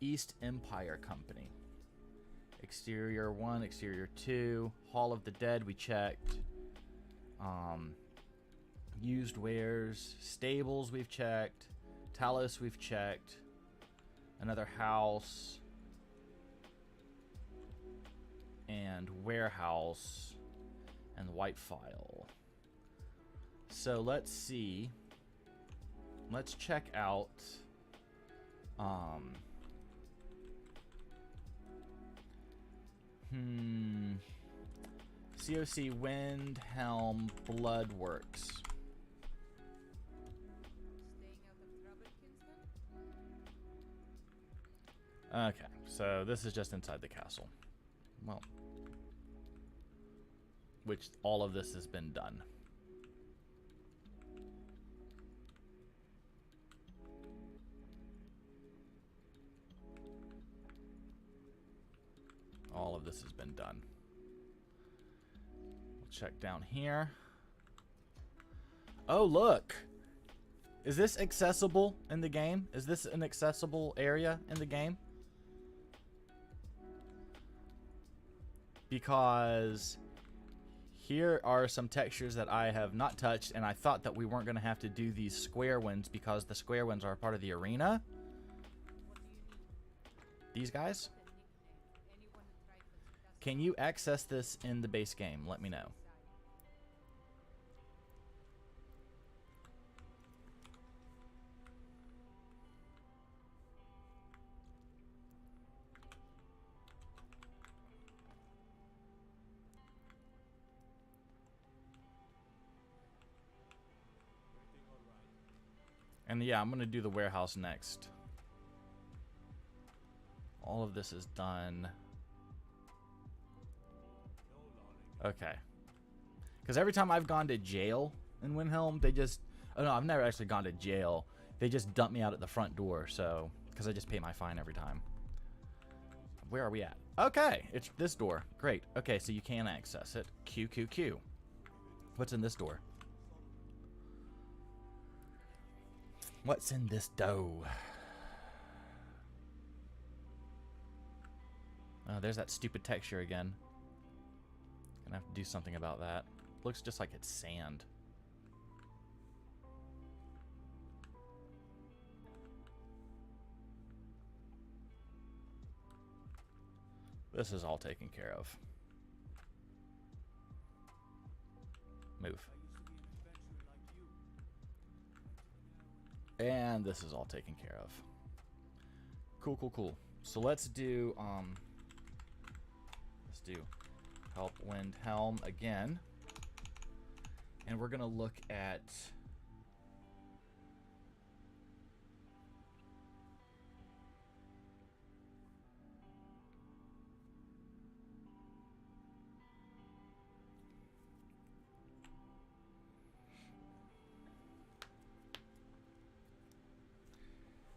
East Empire Company. Exterior 1, exterior 2, Hall of the Dead we checked. Used wares, stables we've checked, Talos we've checked, another house, and warehouse, and white file. So let's see. Let's check out COC Windhelm Bloodworks. Okay, so this is just inside the castle. Well, which all of this has been done. All of this has been done. We'll check down here. Oh, look. Is this accessible in the game? Is this an accessible area in the game? Because here are some textures that I have not touched, and I thought that we weren't going to have to do these square ones because the square ones are a part of the arena. These guys? Can you access this in the base game? Let me know. And yeah, I'm going to do the warehouse next. All of this is done. Okay. Because every time I've gone to jail in Windhelm, they just... Oh, no, I've never actually gone to jail. They just dump me out at the front door, so... Because I just pay my fine every time. Where are we at? Okay, it's this door. Great. Okay, so you can access it. Q, Q, Q. What's in this door? What's in this dough? Oh, there's that stupid texture again. Gonna have to do something about that. Looks just like it's sand. This is all taken care of. Move. And this is all taken care of. Cool, cool, cool. So let's do help Windhelm again. And we're gonna look at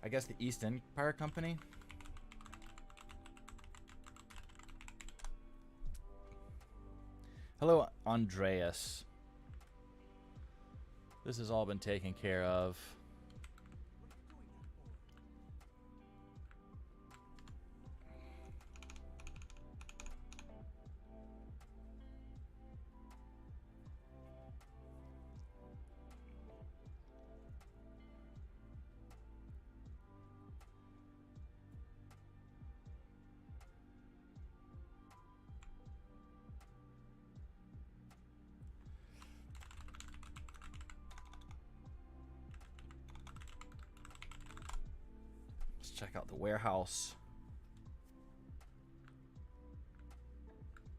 I guess the East Empire Company. Hello, Andreas. This has all been taken care of. Check out the warehouse.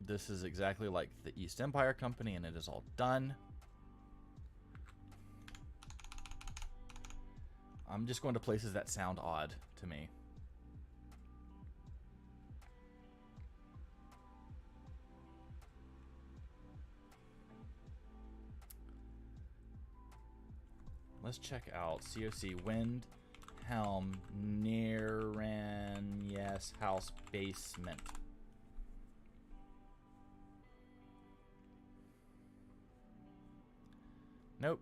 This is exactly like the East Empire Company, and it is all done. I'm just going to places that sound odd to me. Let's check out COC Windhelm Yes house basement. Nope.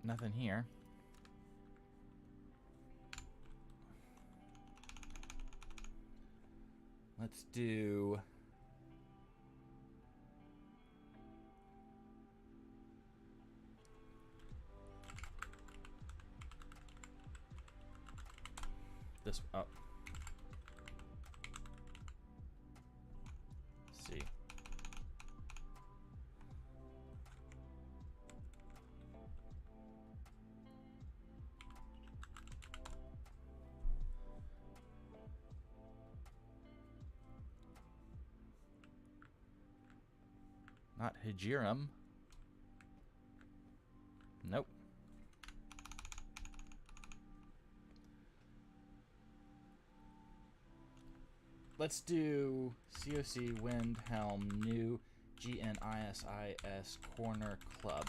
Nothing here. Let's do... this up. Let's see. Not Hijiram. Nope. Let's do COC Windhelm New GNISIS Corner Club.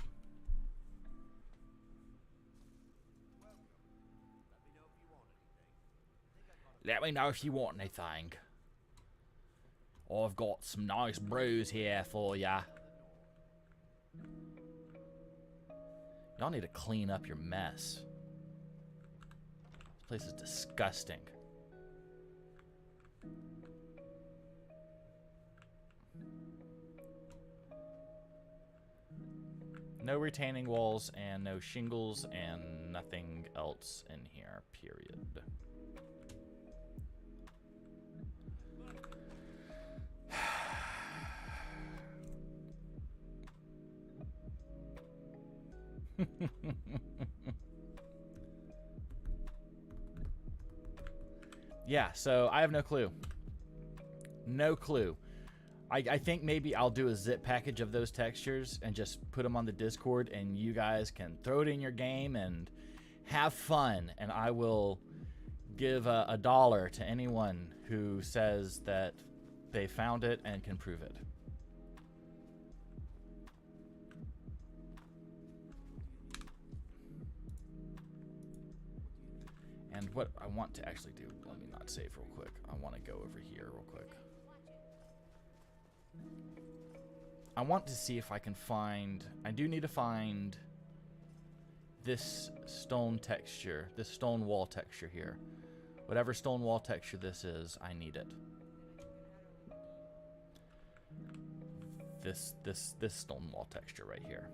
Let me know if you want anything. I've got some nice brews here for ya. Y'all need to clean up your mess. This place is disgusting. No retaining walls and no shingles and nothing else in here, period. Yeah, so I have no clue. No clue. I think maybe I'll do a zip package of those textures and just put them on the Discord, and you guys can throw it in your game and have fun. And I will give a dollar to anyone who says that they found it and can prove it. And what I want to actually do, let me not save real quick. I want to go over here real quick. I want to see if I can find, I do need to find this stone texture, this stone wall texture here. Whatever stone wall texture this is, I need it. This stone wall texture right here.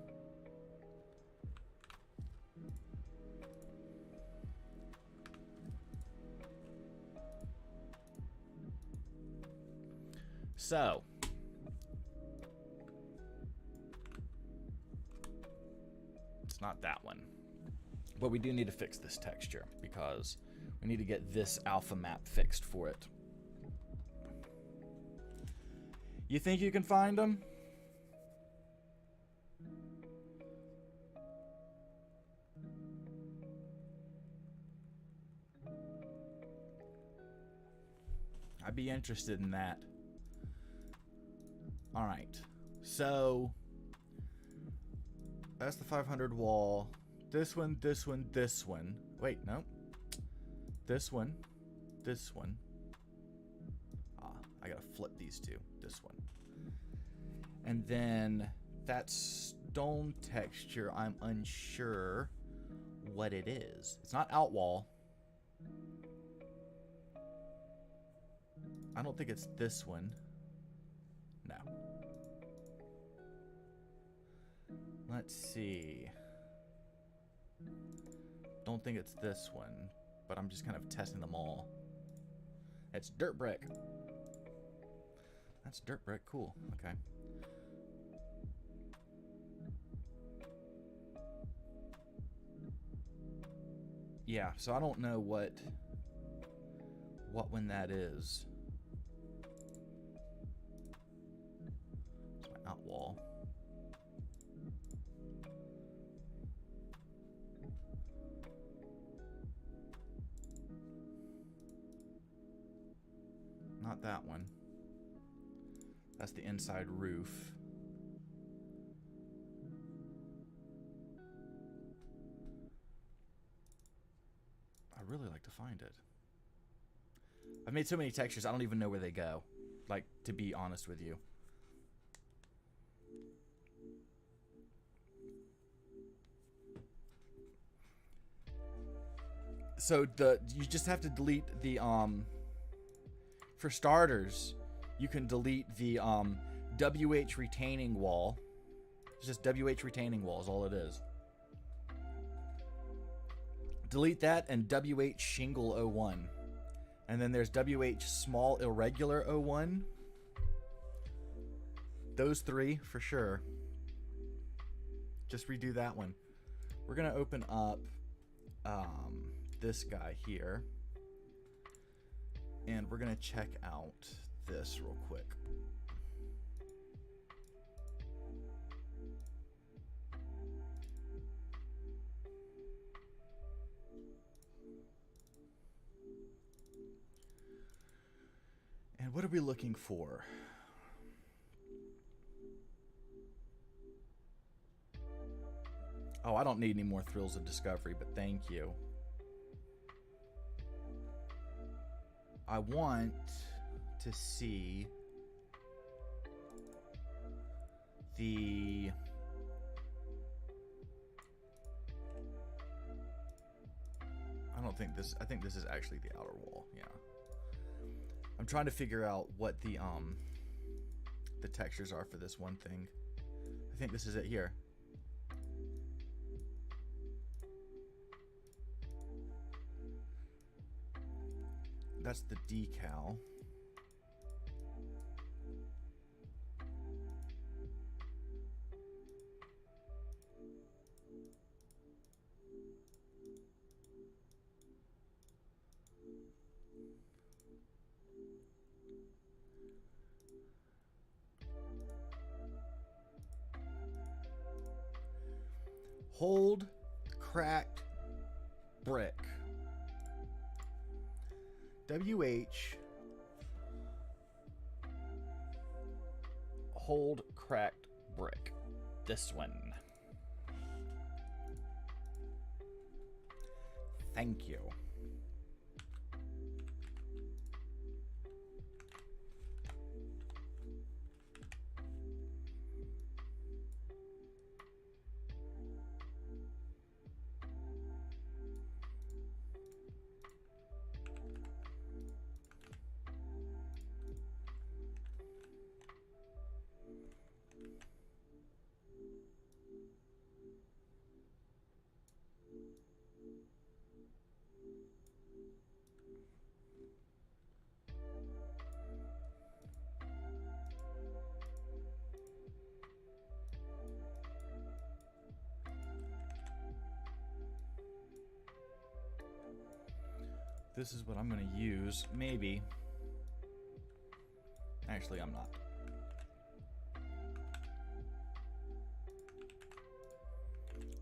So, it's not that one. But we do need to fix this texture because we need to get this alpha map fixed for it. You think you can find them? I'd be interested in that. All right, so that's the 500 wall. This one, this one, this one. Wait, no. This one, this one. Ah, I gotta flip these two. This one. And then that stone texture, I'm unsure what it is. It's not outwall. I don't think it's this one. No. Let's see. Don't think it's this one, but I'm just kind of testing them all. It's dirt brick. That's dirt brick. Cool. Okay. Yeah, so I don't know what one that is. It's my outwall. Not that one. That's the inside roof. find it. I've made so many textures, I don't even know where they go. Like, to be honest with you. So you just have to delete the for starters, you can delete the WH retaining wall. It's just WH retaining wall is all it is. Delete that and WH shingle 01. And then there's WH small irregular 01. Those three for sure. Just redo that one. We're gonna open up this guy here, and we're gonna check out this real quick. And what are we looking for? Oh, I don't need any more thrills of discovery, but thank you. I want to see the... I think this is actually the outer wall, yeah. I'm trying to figure out what the textures are for this one thing. I think this is it here. That's the decal. Hold cracked brick. WH hold cracked brick. This one. Thank you. This is what I'm going to use, maybe. Actually, I'm not.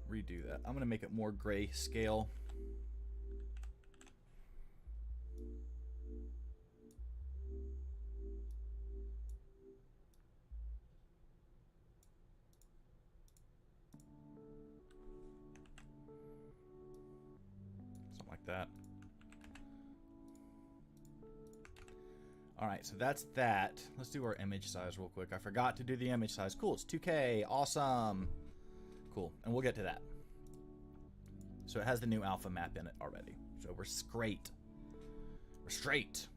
Redo that. I'm going to make it more gray scale. Something like that. Alright, so that's that. Let's do our image size real quick. I forgot to do the image size. Cool, it's 2K. Awesome. Cool, and we'll get to that. So it has the new alpha map in it already. So we're straight. We're straight.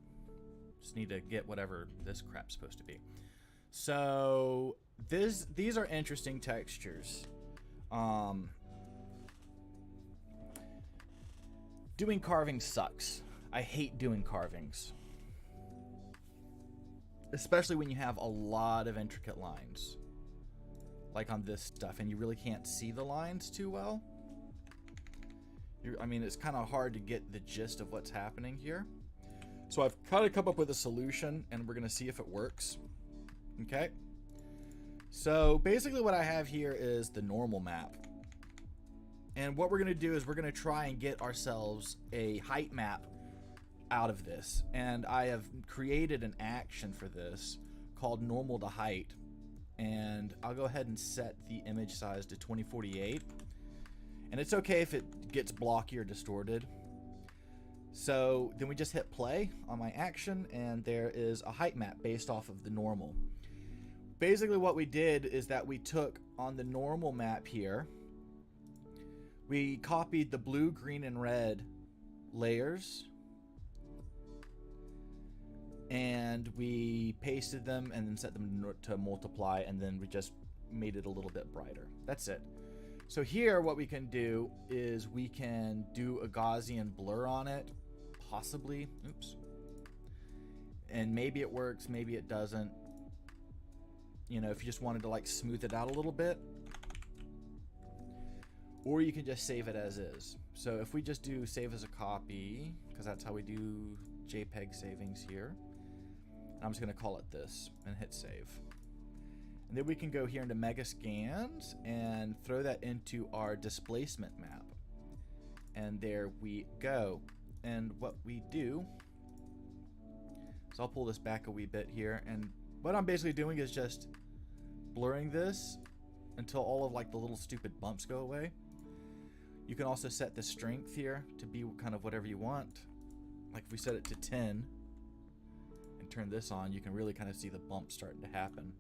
Just need to get whatever this crap's supposed to be. So these are interesting textures. Doing carving sucks. I hate doing carvings. Especially when you have a lot of intricate lines. Like on this stuff, and you really can't see the lines too well. I mean, it's kind of hard to get the gist of what's happening here. So I've kind of come up with a solution, and we're going to see if it works. Okay? So basically what I have here is the normal map. And what we're going to do is we're going to try and get ourselves a height map out of this, and I have created an action for this called normal to height, and I'll go ahead and set the image size to 2048, and it's okay if it gets blocky or distorted. So then we just hit play on my action, and there is a height map based off of the normal. Basically what we did is that we took on the normal map here, we copied the blue, green, and red layers, and we pasted them and then set them to multiply, and then we just made it a little bit brighter. That's it. So here what we can do is we can do a Gaussian blur on it, possibly. Oops. And maybe it works, maybe it doesn't. You know, if you just wanted to like smooth it out a little bit. Or you can just save it as is. So if we just do save as a copy, because that's how we do JPEG savings here. I'm just going to call it this and hit save. And then we can go here into Megascans and throw that into our displacement map. And there we go. And what we do, so I'll pull this back a wee bit here, and what I'm basically doing is just blurring this until all of like the little stupid bumps go away. You can also set the strength here to be kind of whatever you want. Like if we set it to 10 and turn this on, you can really kind of see the bumps starting to happen.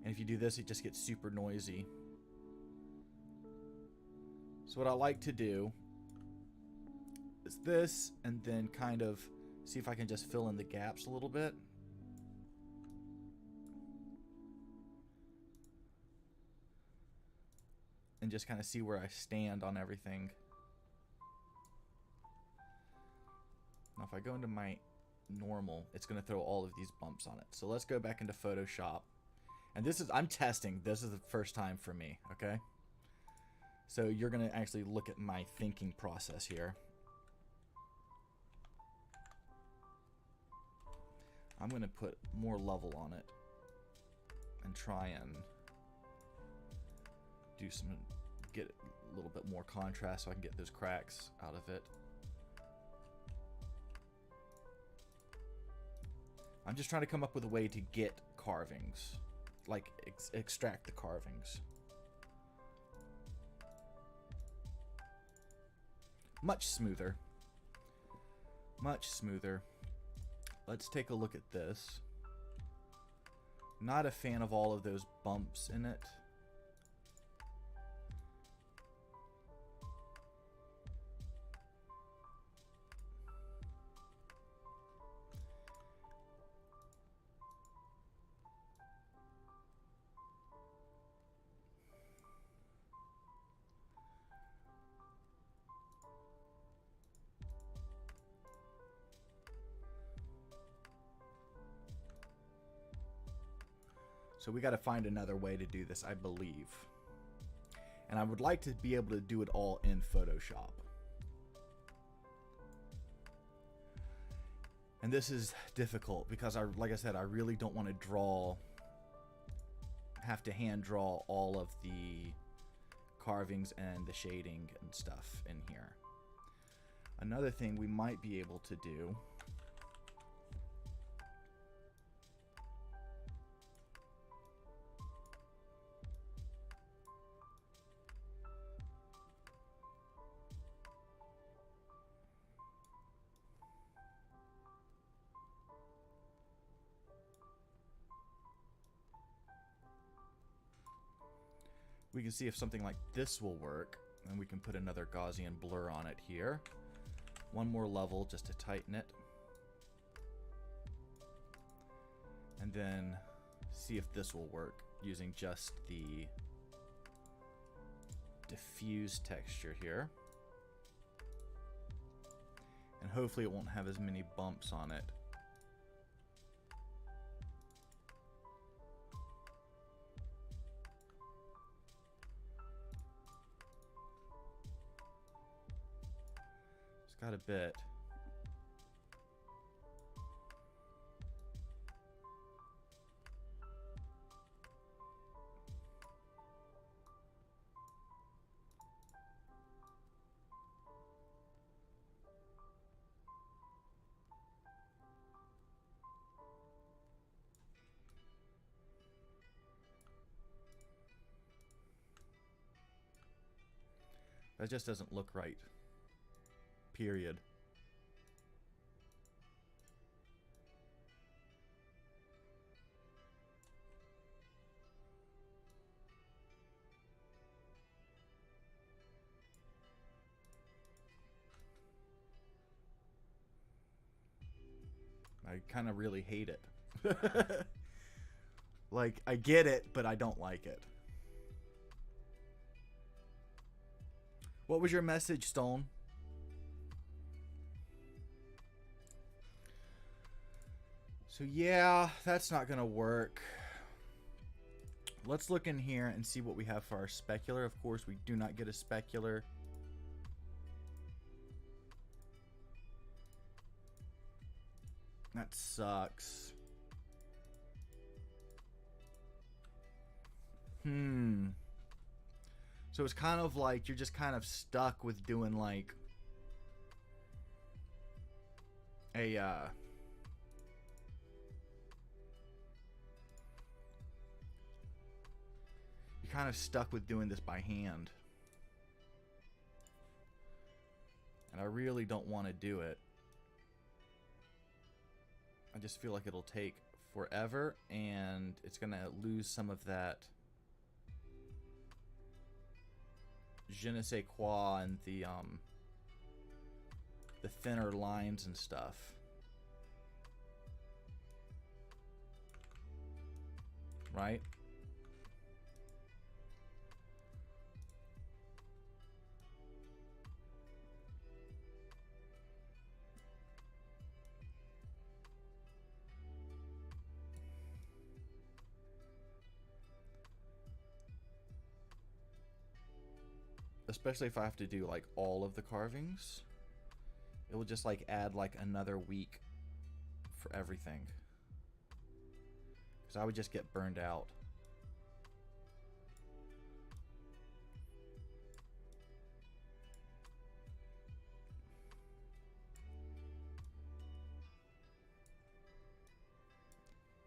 And if you do this, it just gets super noisy. So what I like to do is this, and then kind of see if I can just fill in the gaps a little bit. And just kind of see where I stand on everything. Now if I go into my normal, it's going to throw all of these bumps on it. So let's go back into Photoshop. And this is, I'm testing. This is the first time for me, okay? So you're going to actually look at my thinking process here. I'm going to put more level on it and try and do some, get a little bit more contrast so I can get those cracks out of it. I'm just trying to come up with a way to get carvings, like extract the carvings. Much smoother. Much smoother. Let's take a look at this. Not a fan of all of those bumps in it. So we got to find another way to do this, I believe. And I would like to be able to do it all in Photoshop. And this is difficult because like I said, I really don't want to have to hand draw all of the carvings and the shading and stuff in here. Another thing we might be able to do we can see if something like this will work, and we can put another Gaussian blur on it here. One more level just to tighten it. And then see if this will work using just the diffuse texture here. And hopefully it won't have as many bumps on it. Got a bit. That just doesn't look right. Period. I kind of really hate it. Like, I get it, but I don't like it. What was your message, Stone? So yeah, that's not gonna work. Let's look in here and see what we have for our specular. Of course, we do not get a specular. That sucks. So it's kind of like you're just kind of stuck with doing like a you're kind of stuck with doing this by hand. And I really don't want to do it. I just feel like it'll take forever and it's going to lose some of that je ne sais quoi and the thinner lines and stuff. Right? Especially if I have to do like all of the carvings, it will just like add like another week for everything, because I would just get burned out.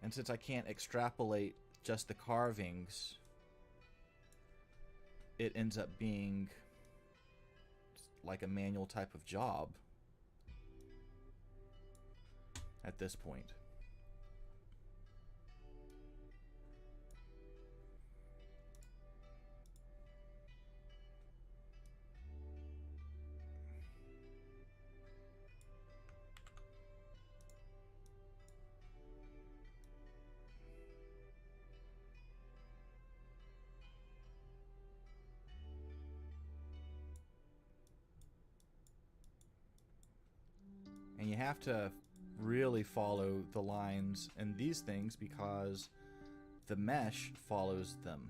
And since I can't extrapolate just the carvings, it ends up being like a manual type of job at this point. And you have to really follow the lines in these things because the mesh follows them.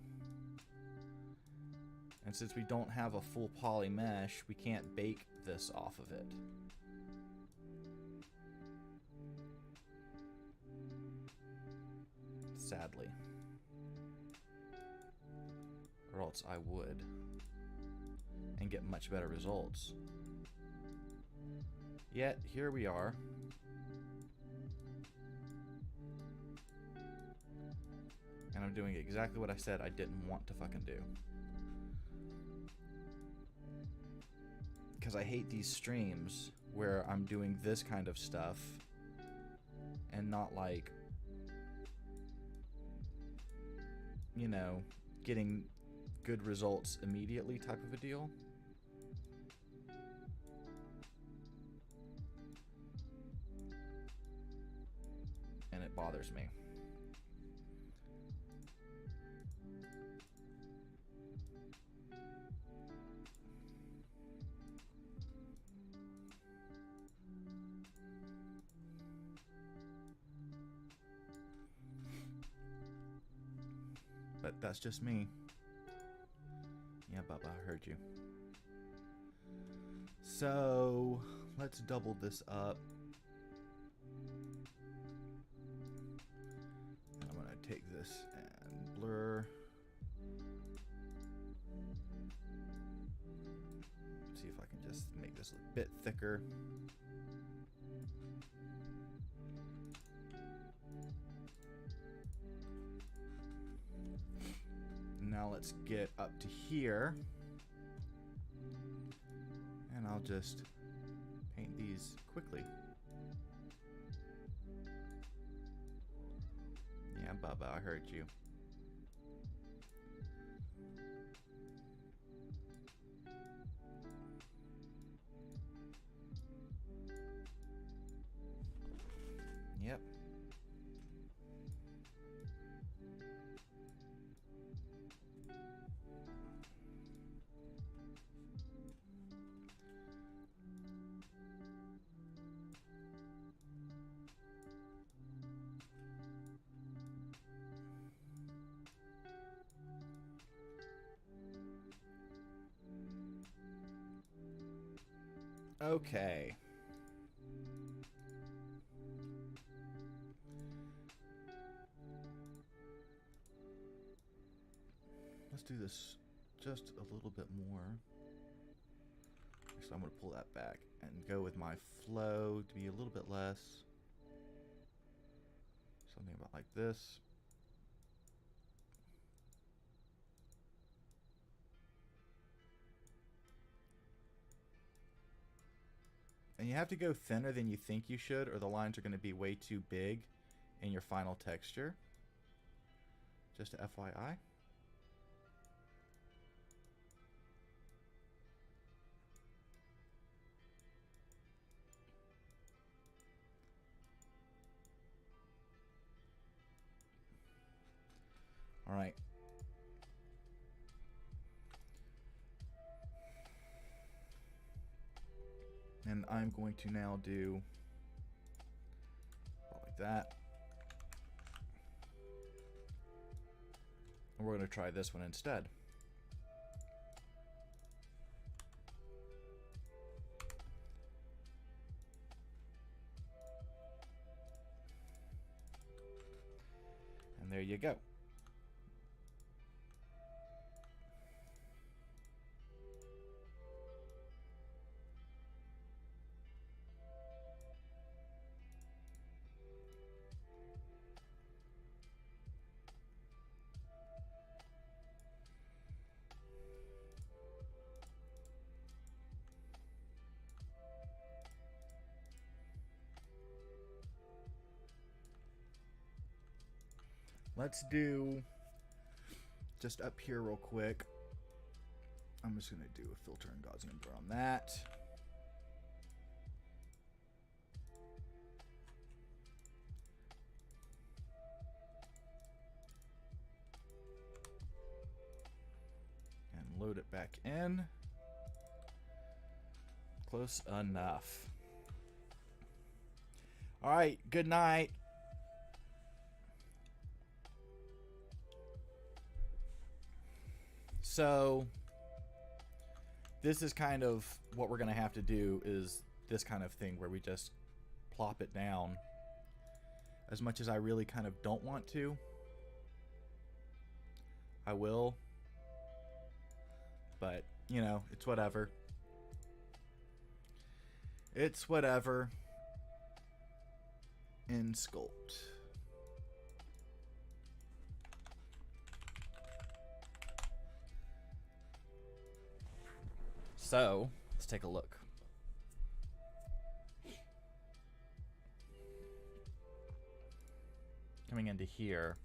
And since we don't have a full poly mesh, we can't bake this off of it. Sadly. Or else I would. And get much better results. Yet, here we are. And I'm doing exactly what I said I didn't want to fucking do. Because I hate these streams where I'm doing this kind of stuff and not like, you know, getting good results immediately type of a deal. And it bothers me. But that's just me. Yeah, Bubba, I heard you. So, let's double this up. I'm going to take this and blur. See if I can just make this a bit thicker. Now let's get up to here. And I'll just these quickly. Yeah, Bubba, I heard you. Yep. Okay. Let's do this just a little bit more. So I'm going to pull that back and go with my flow to be a little bit less. Something about like this. And you have to go thinner than you think you should, or the lines are going to be way too big in your final texture. Just a FYI. All right. And I'm going to now do like that. And we're going to try this one instead. And there you go. Let's do just up here real quick. I'm just going to do a filter and God's number on that. And load it back in. Close enough. All right, good night. So this is kind of what we're going to have to do, is this kind of thing where we just plop it down. As much as I really kind of don't want to, I will. But, you know, it's whatever. It's whatever. In sculpt. So, let's take a look. Coming into here.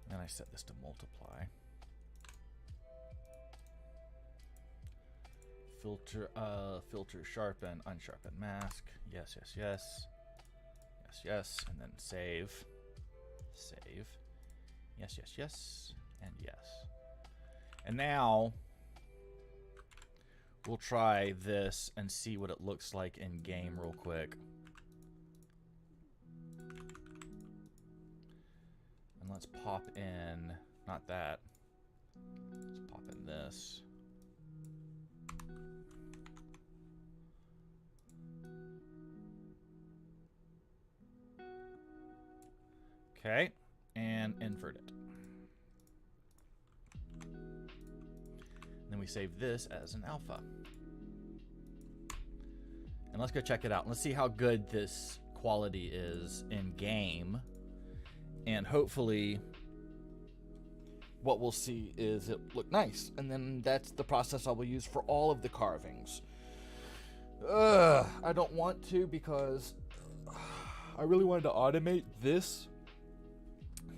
And I set this to multiply. Filter, sharpen, unsharpen mask. Yes, yes, yes. Yes, yes. And then save. Save. Yes, yes, yes. And yes. And now we'll try this and see what it looks like in game real quick. And let's pop in, not that. Let's pop in this. Okay, and invert it. Then we save this as an alpha. And let's go check it out. Let's see how good this quality is in game. And hopefully what we'll see is it look nice. And then that's the process I will use for all of the carvings. I don't want to because I really wanted to automate this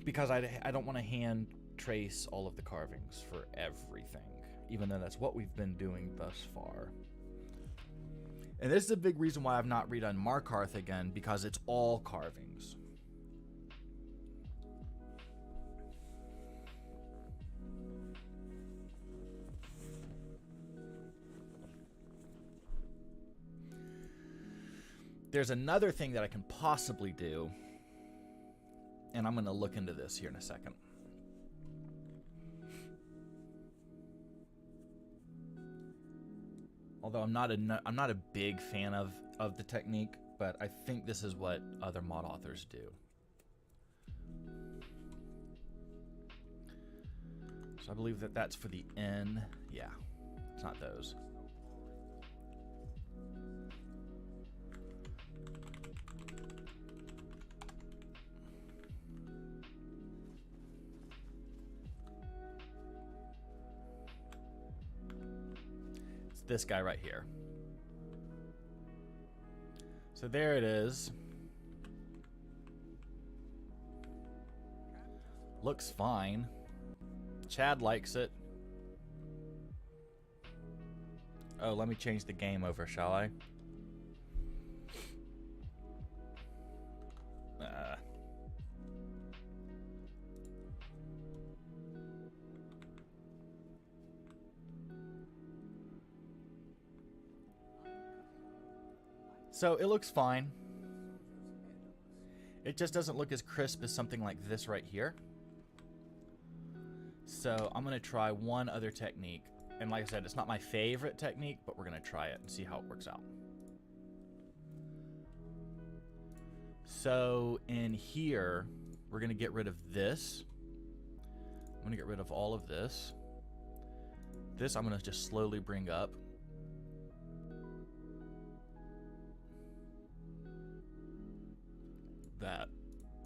because I don't want to hand trace all of the carvings for everything, even though that's what we've been doing thus far. And this is a big reason why I've not redone Markarth again, because it's all carvings. There's another thing that I can possibly do, and I'm going to look into this here in a second. Although I'm not a big fan of the technique, but I think this is what other mod authors do. So I believe that that's for the N. Yeah, it's not those. This guy right here. So there it is. Looks fine. Chad likes it. Oh, let me change the game over, shall I? So it looks fine. It just doesn't look as crisp as something like this right here. So I'm going to try one other technique. And like I said, it's not my favorite technique, but we're going to try it and see how it works out. So in here, we're going to get rid of this. I'm going to get rid of all of this. This I'm going to just slowly bring up. That,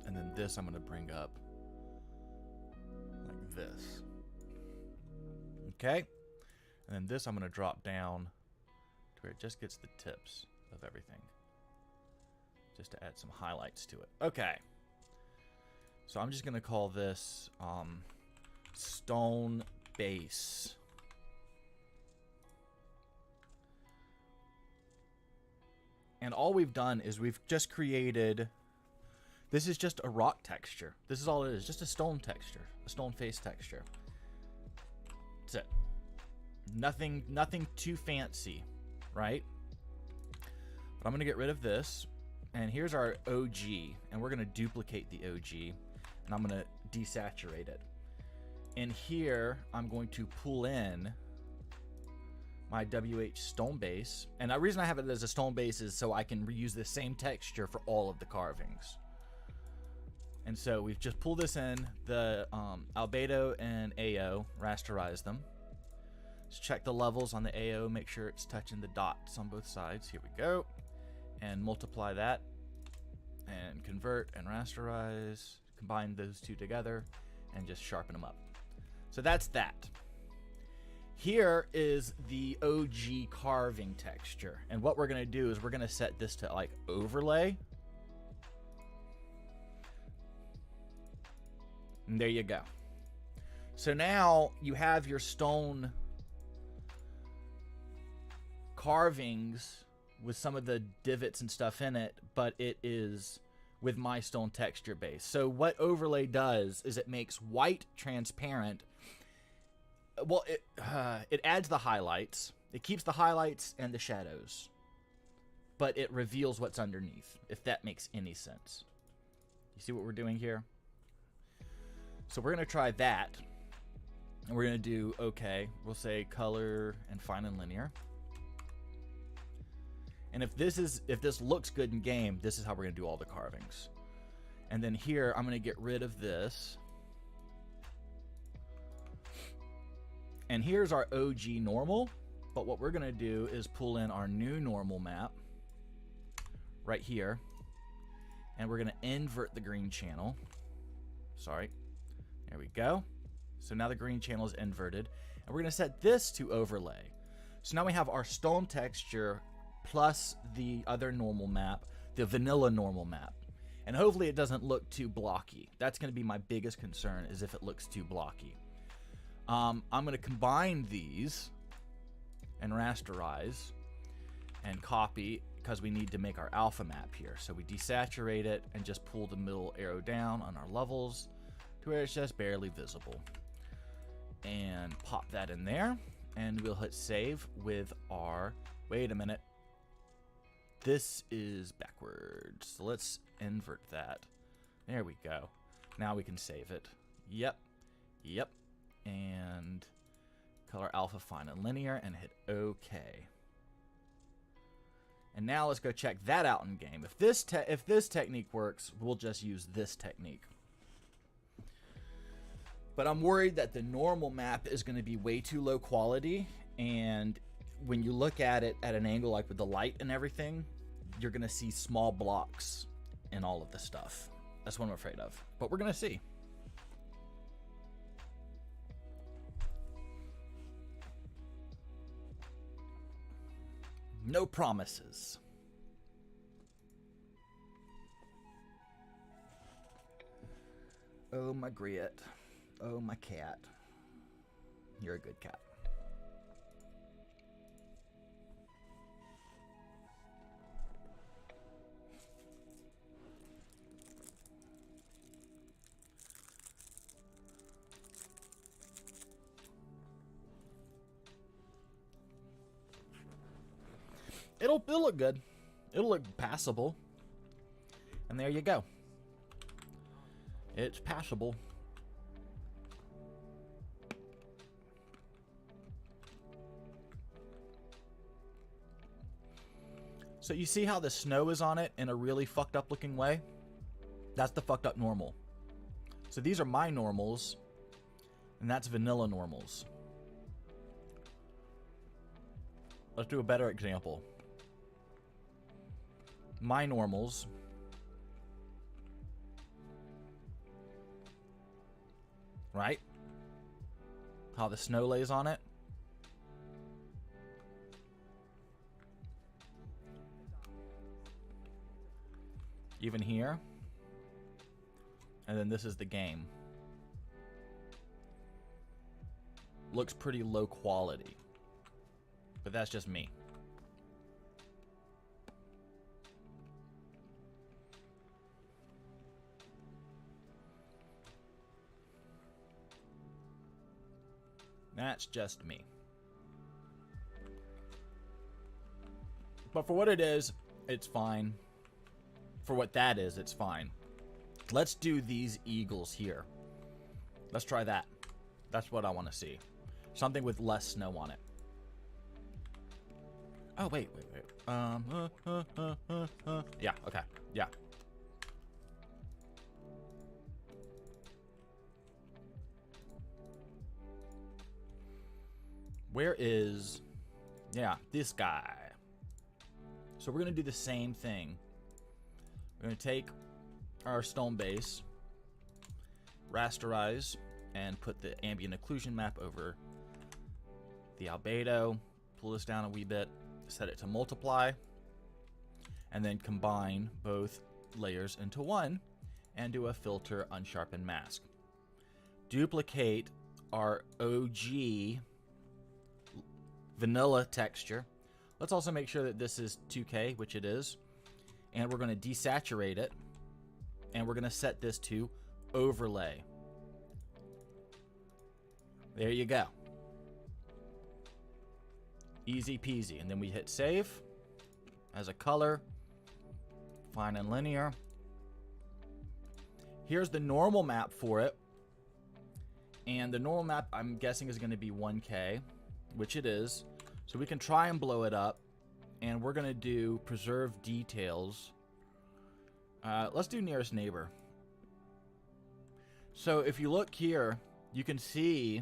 and then this I'm going to bring up like this. Okay, and then this I'm going to drop down to where it just gets the tips of everything, just to add some highlights to it. Okay, so I'm just going to call this stone base. And all we've done is we've just created. This is just a rock texture. This is all it is, just a stone texture, a stone face texture. That's it. Nothing too fancy, right? But I'm gonna get rid of this, and here's our OG, and we're gonna duplicate the OG, and I'm gonna desaturate it. And here, I'm going to pull in my WH stone base, and the reason I have it as a stone base is so I can reuse the same texture for all of the carvings. And so we've just pulled this in, the albedo and AO, rasterize them. Just check the levels on the AO, make sure it's touching the dots on both sides. Here we go. And multiply that, and convert and rasterize, combine those two together, and just sharpen them up. So that's that. Here is the OG carving texture. And what we're gonna do is we're gonna set this to like overlay. And there you go. So now you have your stone carvings with some of the divots and stuff in it, but it is with my stone texture base. So what overlay does is it makes white transparent. Well, it adds the highlights. It keeps the highlights and the shadows, but it reveals what's underneath, if that makes any sense. You see what we're doing here? So we're going to try that, and we're going to do okay. We'll say color and fine and linear. And if this looks good in game, this is how we're going to do all the carvings. And then here, I'm going to get rid of this. And here's our OG normal, but what we're going to do is pull in our new normal map right here, and we're going to invert the green channel. Sorry. There we go. So now the green channel is inverted. And we're going to set this to overlay. So now we have our stone texture plus the other normal map, the vanilla normal map. And hopefully it doesn't look too blocky. That's going to be my biggest concern, is if it looks too blocky. I'm going to combine these and rasterize and copy, because we need to make our alpha map here. So we desaturate it and just pull the middle arrow down on our levels to where it's just barely visible. And pop that in there, and we'll hit save with our, wait a minute, this is backwards. So let's invert that. There we go. Now we can save it. Yep. And color alpha fine and linear and hit OK. And now let's go check that out in game. If this technique works, we'll just use this technique. But I'm worried that the normal map is going to be way too low quality, and when you look at it at an angle like with the light and everything, you're going to see small blocks in all of the stuff. That's what I'm afraid of. But we're going to see. No promises. Oh, my grit. Oh, my cat. You're a good cat. It'll look good. It'll look passable. And there you go. It's passable. So you see how the snow is on it in a really fucked up looking way? That's the fucked up normal. So these are my normals, and that's vanilla normals. Let's do a better example. My normals. Right? How the snow lays on it. Even here. And then this is the game. Looks pretty low quality. But that's just me. That's just me. But for what it is, it's fine. For what that is, it's fine. Let's do these eagles here. Let's try that. That's what I want to see. Something with less snow on it. Oh, wait. Yeah, okay. Yeah. Where is... Yeah, this guy. So we're going to do the same thing. We're going to take our stone base, rasterize, and put the ambient occlusion map over the albedo. Pull this down a wee bit, set it to multiply, and then combine both layers into one and do a filter unsharpen mask. Duplicate our OG vanilla texture. Let's also make sure that this is 2K, which it is. And we're going to desaturate it. And we're going to set this to overlay. There you go. Easy peasy. And then we hit save as a color. Fine and linear. Here's the normal map for it. And the normal map, I'm guessing, is going to be 1K, which it is. So we can try and blow it up. And we're going to do preserve details. Let's do nearest neighbor. So if you look here, you can see...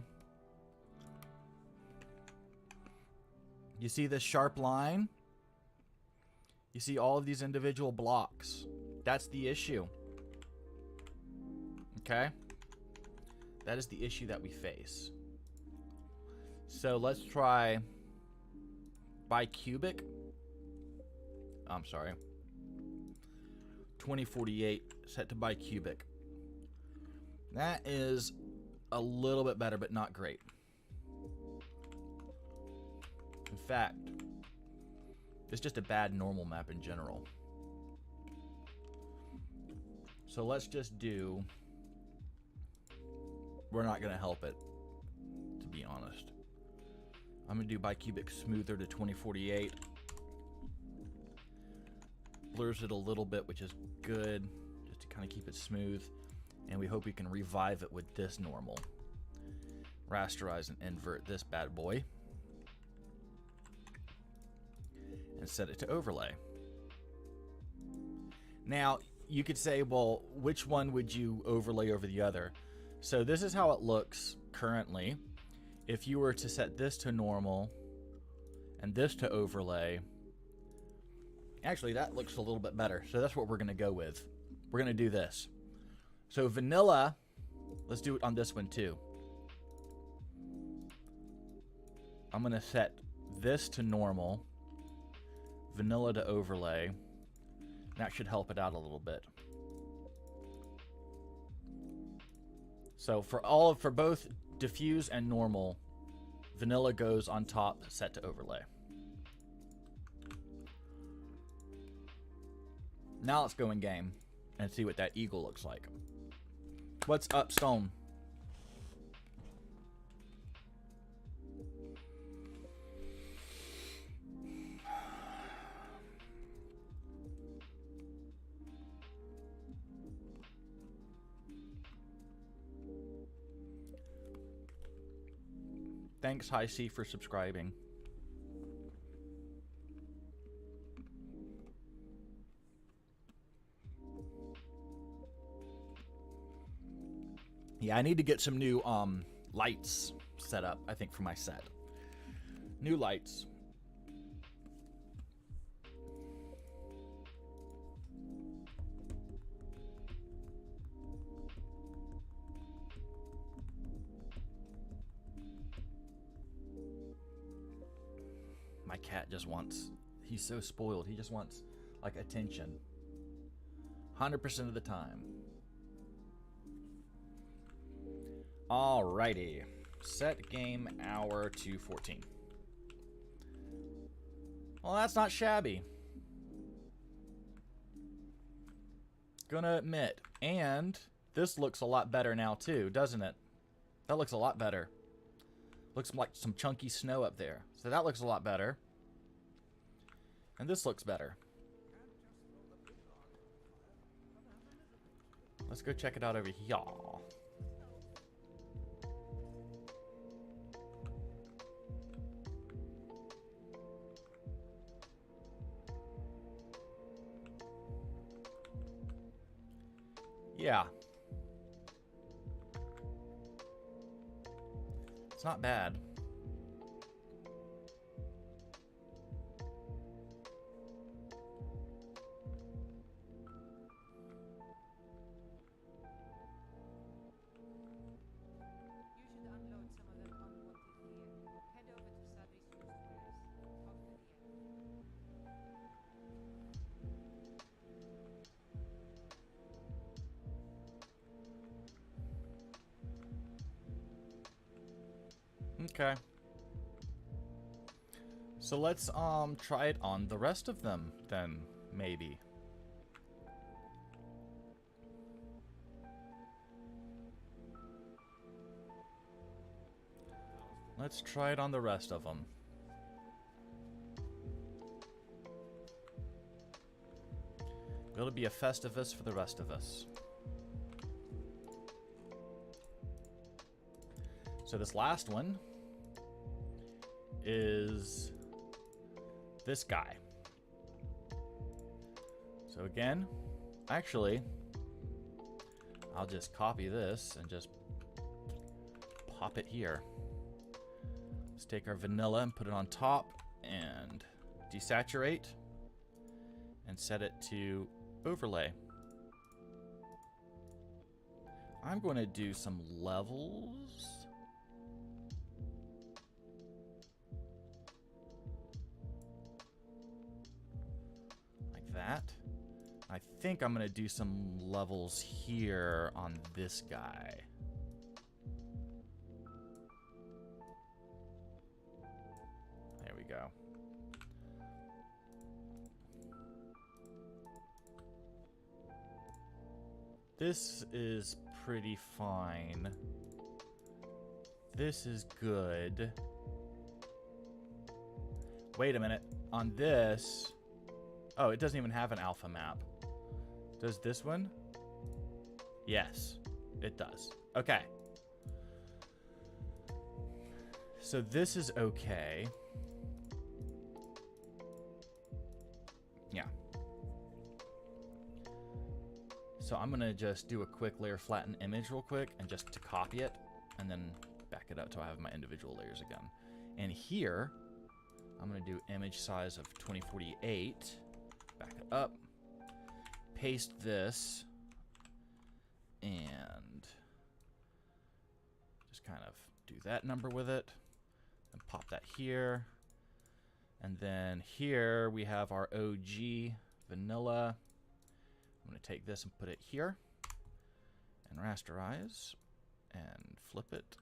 You see this sharp line? You see all of these individual blocks. That's the issue. Okay? That is the issue that we face. So let's try bicubic. I'm sorry. 2048 set to bicubic. That is a little bit better, but not great. In fact, it's just a bad normal map in general. So let's just do... We're not going to help it, to be honest. I'm going to do bicubic smoother to 2048. Blurs it a little bit, which is good, just to kind of keep it smooth. And we hope we can revive it with this normal. Rasterize and invert this bad boy. And set it to overlay. Now, you could say, well, which one would you overlay over the other? So this is how it looks currently. If you were to set this to normal and this to overlay, actually that looks a little bit better. So that's what we're going to go with. We're going to do this. So vanilla, let's do it on this one too. I'm going to set this to normal, vanilla to overlay. That should help it out a little bit. So for both diffuse and normal, vanilla goes on top, set to overlay. Now let's go in game and see what that eagle looks like. What's up, Stone? Thanks, High C, for subscribing. Yeah, I need to get some new lights set up, I think, for my set. New lights. My cat just wants, he's so spoiled, he just wants, like, attention. 100% of the time. Alrighty. Set game hour to 14. Well, that's not shabby. Gonna admit. And this looks a lot better now, too, doesn't it? That looks a lot better. Looks like some chunky snow up there. So that looks a lot better. And this looks better. Let's go check it out over here. Yeah. It's not bad. Okay. So let's try it on the rest of them then, maybe. Let's try it on the rest of them. It'll be a Festivus for the rest of us. So this last one is this guy. So again, actually, I'll just copy this and just pop it here. Let's take our vanilla and put it on top and desaturate and set it to overlay. I'm going to do some levels. Like that. I think I'm going to do some levels here on this guy. There we go. This is pretty fine. This is good. Wait a minute. On this... Oh, it doesn't even have an alpha map. Does this one? Yes, it does. Okay. So this is okay. Yeah. So I'm going to just do a quick layer flatten image real quick and just to copy it and then back it up till I have my individual layers again. And here, I'm going to do image size of 2048. Back it up. Paste this. And just kind of do that number with it. And pop that here. And then here we have our OG vanilla. I'm going to take this and put it here. And rasterize. And flip it.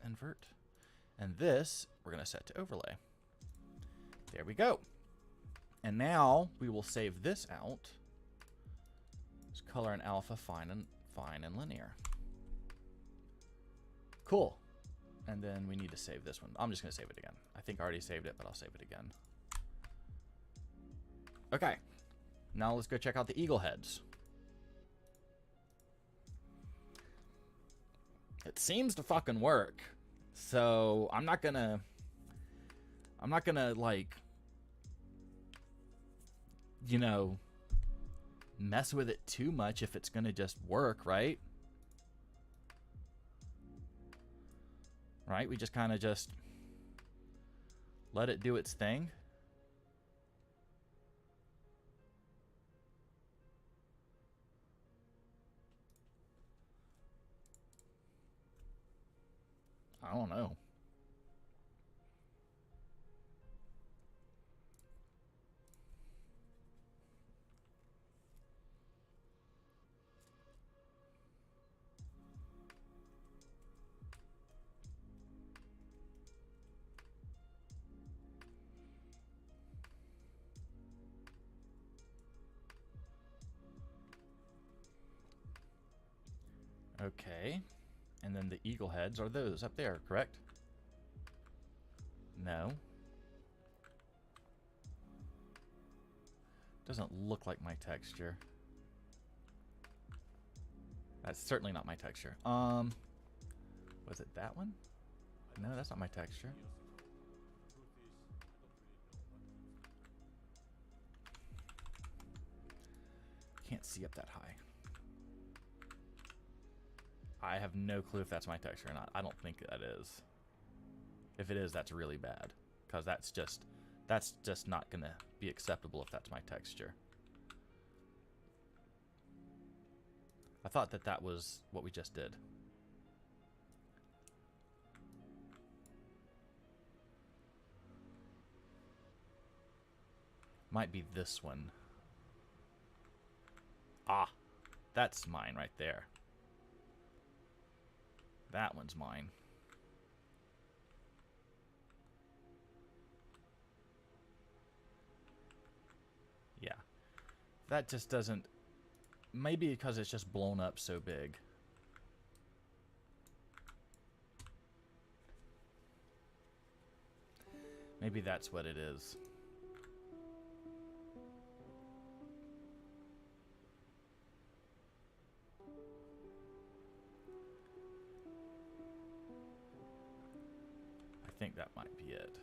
Invert. And this, we're going to set to overlay. There we go. And now we will save this out. It's color and alpha, fine and linear. Cool. And then we need to save this one. I'm just going to save it again. I think I already saved it, but I'll save it again. Okay. Now let's go check out the eagle heads. It seems to fucking work. So I'm not gonna like, you know, mess with it too much if it's gonna just work, right? Right? We just kind of just let it do its thing. I don't know. Okay. And then the eagle heads are those up there, correct? No. Doesn't look like my texture. That's certainly not my texture. Was it that one? No, that's not my texture. Can't see up that high. I have no clue if that's my texture or not. I don't think that is. If it is, that's really bad. Because that's just not going to be acceptable if that's my texture. I thought that that was what we just did. Might be this one. Ah, that's mine right there. That one's mine. Yeah. That just doesn't... Maybe because it's just blown up so big. Maybe that's what it is. I think that might be it.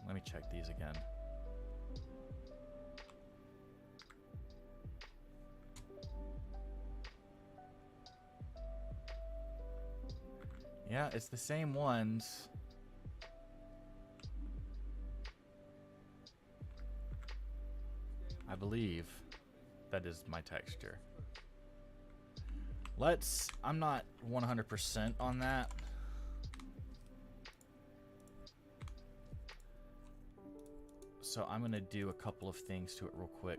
Let me check these again. Yeah, it's the same ones. I believe. that is my texture. I'm not 100% on that. So I'm going to do a couple of things to it real quick.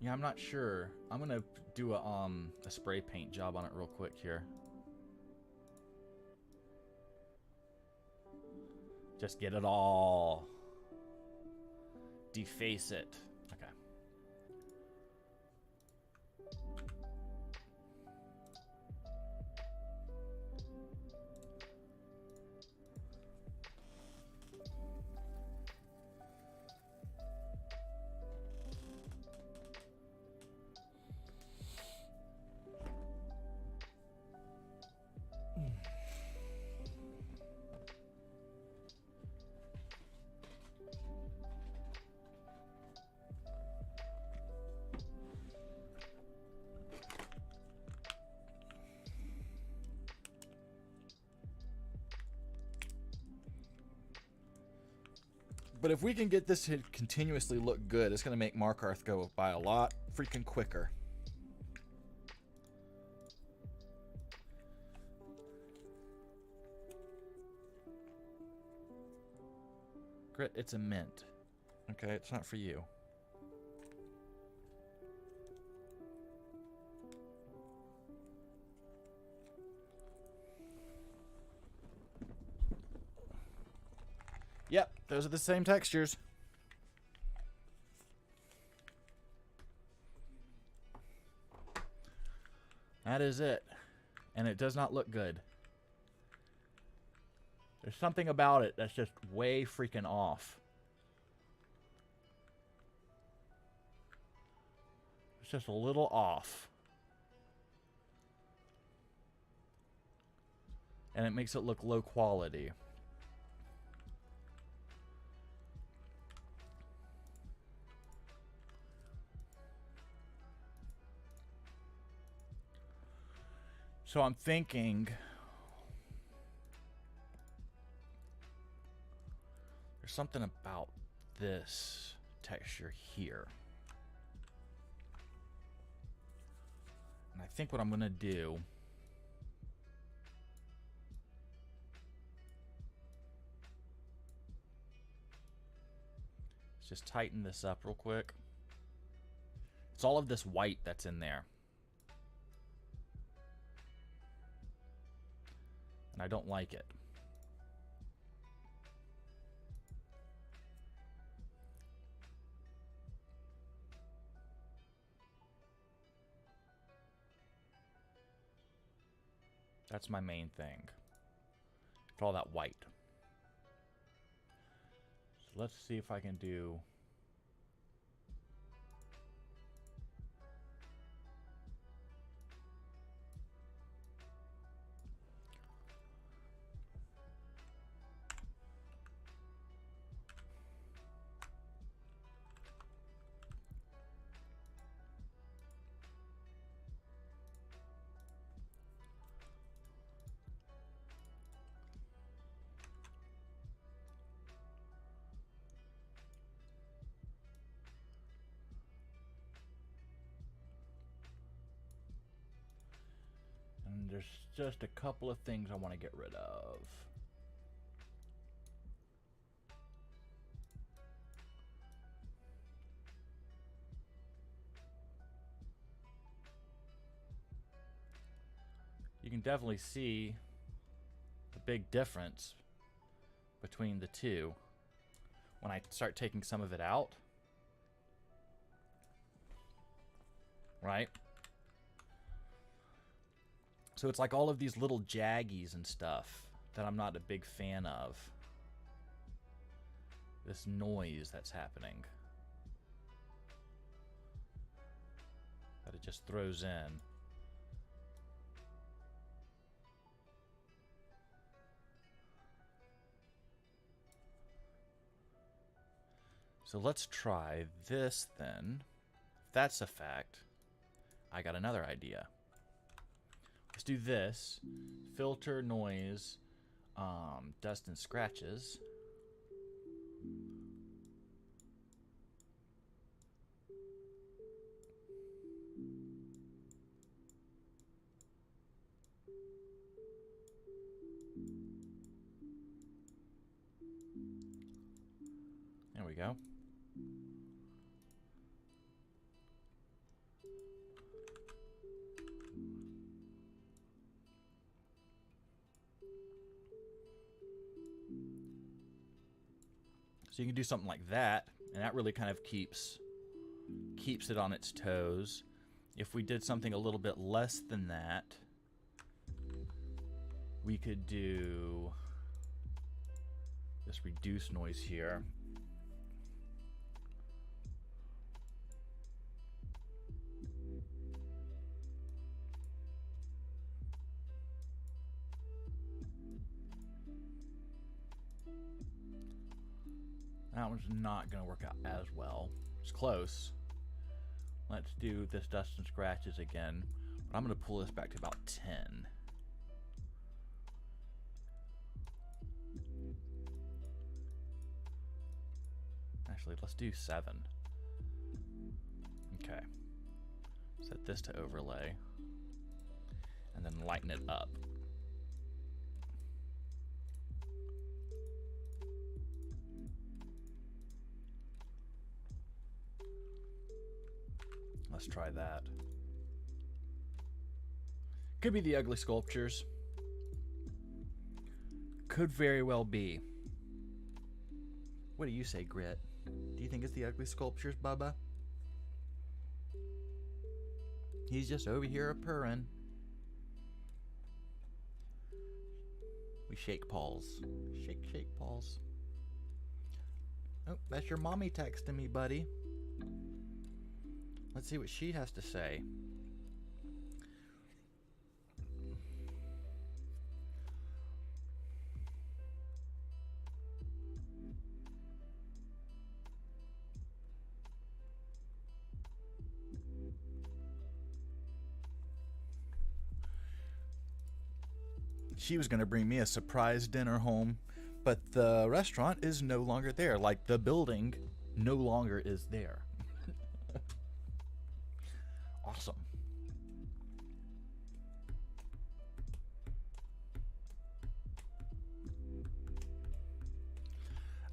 Yeah, I'm not sure. I'm gonna do a spray paint job on it real quick here. Just get it all. Deface it. Okay. But if we can get this to continuously look good, it's going to make Markarth go by a lot freaking quicker. Grit, it's a mint. Okay, it's not for you. Yep, those are the same textures. That is it. And it does not look good. There's something about it that's just way freaking off. It's just a little off. And it makes it look low quality. So I'm thinking there's something about this texture here. And I think what I'm going to do is just tighten this up real quick. It's all of this white that's in there. And I don't like it. That's my main thing. It's all that white. So let's see if I can do... And there's just a couple of things I want to get rid of. You can definitely see the big difference between the two when I start taking some of it out. right? So it's like all of these little jaggies and stuff that I'm not a big fan of. This noise that's happening. That it just throws in. So let's try this then. If that's a fact, I got another idea. Let's do this. Filter noise, dust and scratches. There we go. So you can do something like that, and that really kind of keeps it on its toes. If we did something a little bit less than that, we could do this reduce noise here. That one's not going to work out as well. It's close. Let's do this dust and scratches again. But I'm going to pull this back to about 10. Actually, let's do 7. Okay. Set this to overlay. And then lighten it up. Let's try that. Could be the ugly sculptures. Could very well be. What do you say, Grit? Do you think it's the ugly sculptures, Bubba? He's just over here a purring. We shake paws. Shake, shake paws. Oh, that's your mommy texting me, buddy. Let's see what she has to say. She was going to bring me a surprise dinner home, but the restaurant is no longer there. Like, the building no longer is there. Awesome.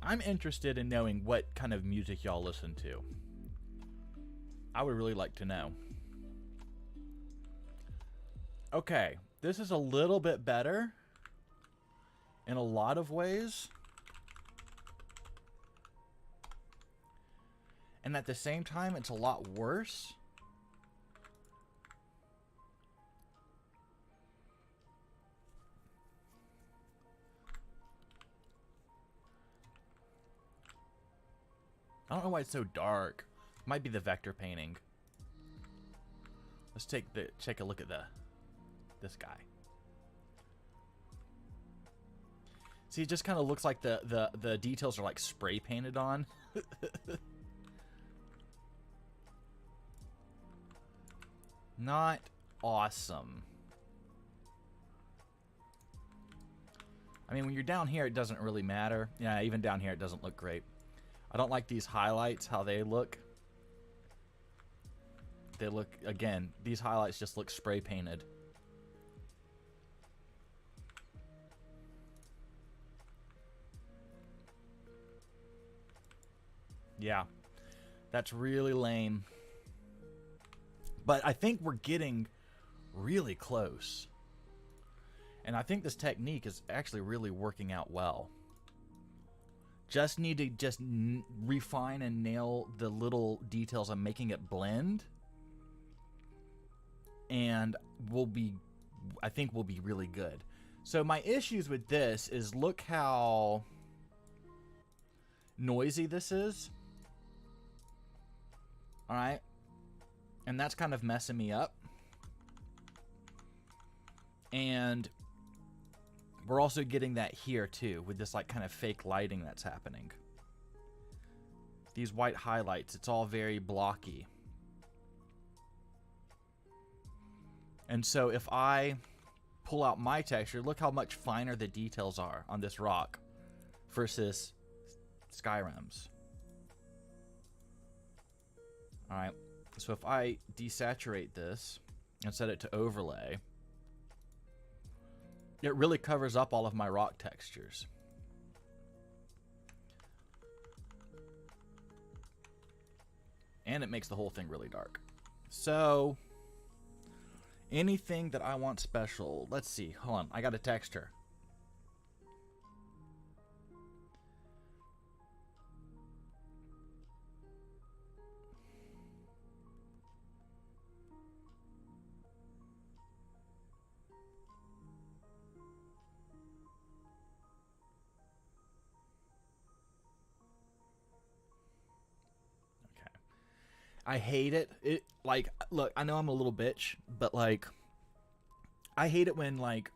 I'm interested in knowing what kind of music y'all listen to. I would really like to know. Okay, this is a little bit better in a lot of ways. And at the same time, it's a lot worse. I don't know why it's so dark. Might be the vector painting. Let's take a look at this guy. See, it just kind of looks like the details are like spray painted on. Not awesome. I mean, when you're down here, it doesn't really matter. Yeah, even down here, it doesn't look great. I don't like these highlights, how they look. They look, again, these highlights just look spray painted. Yeah, that's really lame. But I think we're getting really close. And I think this technique is actually really working out well. Just need to refine and nail the little details on making it blend. and I think we'll be really good. So my issues with this is look how noisy this is. All right. And that's kind of messing me up. And we're also getting that here too, with this like kind of fake lighting that's happening. These white highlights, it's all very blocky. And so if I pull out my texture, look how much finer the details are on this rock versus Skyrim's. All right, so if I desaturate this and set it to overlay, it really covers up all of my rock textures. And it makes the whole thing really dark. So anything that I want special, let's see, hold on, I got a texture. I hate it. It like, look, I know I'm a little bitch, but like, I hate it when like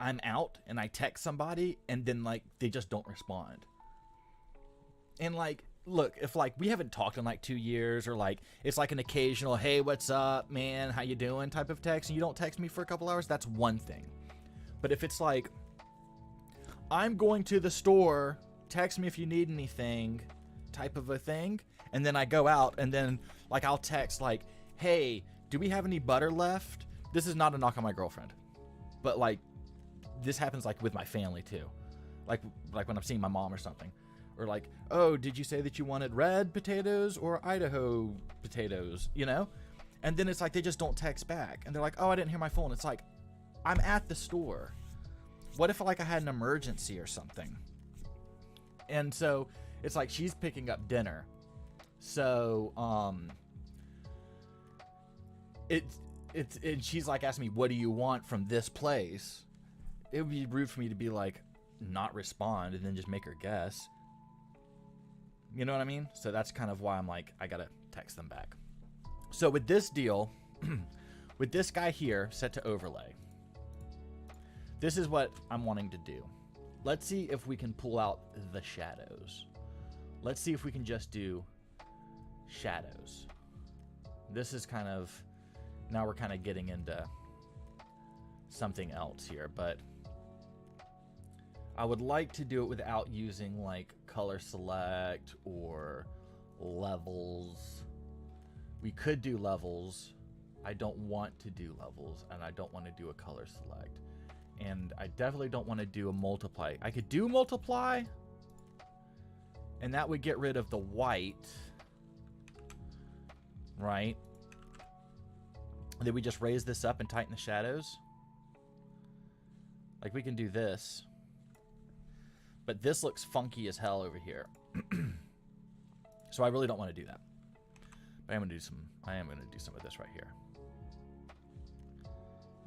I'm out and I text somebody and then like they just don't respond. And like, look, if like we haven't talked in like 2 years, or like it's like an occasional, hey, what's up, man, how you doing type of text, and you don't text me for a couple hours, that's one thing. But if it's like, I'm going to the store, text me if you need anything type of a thing, and then I go out and then like I'll text like, hey, do we have any butter left? This is not a knock on my girlfriend, but like this happens like with my family too, like when I'm seeing my mom or something, or like, oh, did you say that you wanted red potatoes or Idaho potatoes, you know? And then it's like they just don't text back, and they're like, oh, I didn't hear my phone. It's like, I'm at the store. What if like I had an emergency or something? And so it's like she's picking up dinner. So and she's like asking me, what do you want from this place? It would be rude for me to be like, not respond and then just make her guess. You know what I mean? So that's kind of why I'm like, I gotta text them back. So with this deal, with this guy here set to overlay, this is what I'm wanting to do. Let's see if we can pull out the shadows. Let's see if we can just do shadows. This is kind of, now we're kind of getting into something else here, but I would like to do it without using like color select or levels. We could do levels. I don't want to do levels, and I don't want to do a color select. And I definitely don't want to do a multiply. I could do multiply, and that would get rid of the white, right? And then we just raise this up and tighten the shadows. Like we can do this. But this looks funky as hell over here. So I really don't want to do that. But I am going to do some of this right here.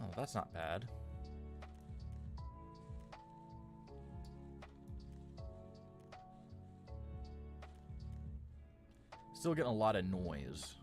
Oh, that's not bad. Still getting a lot of noise.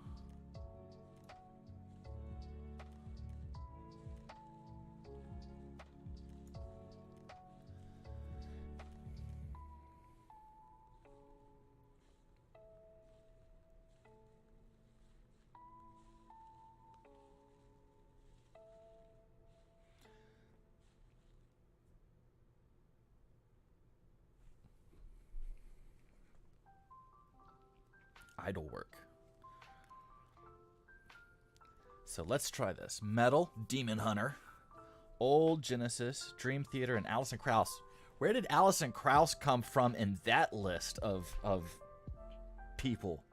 Idle work. So let's try this. Metal, Demon Hunter, Old Genesis, Dream Theater, and Alison Krauss. Where did Alison Krauss come from in that list of people?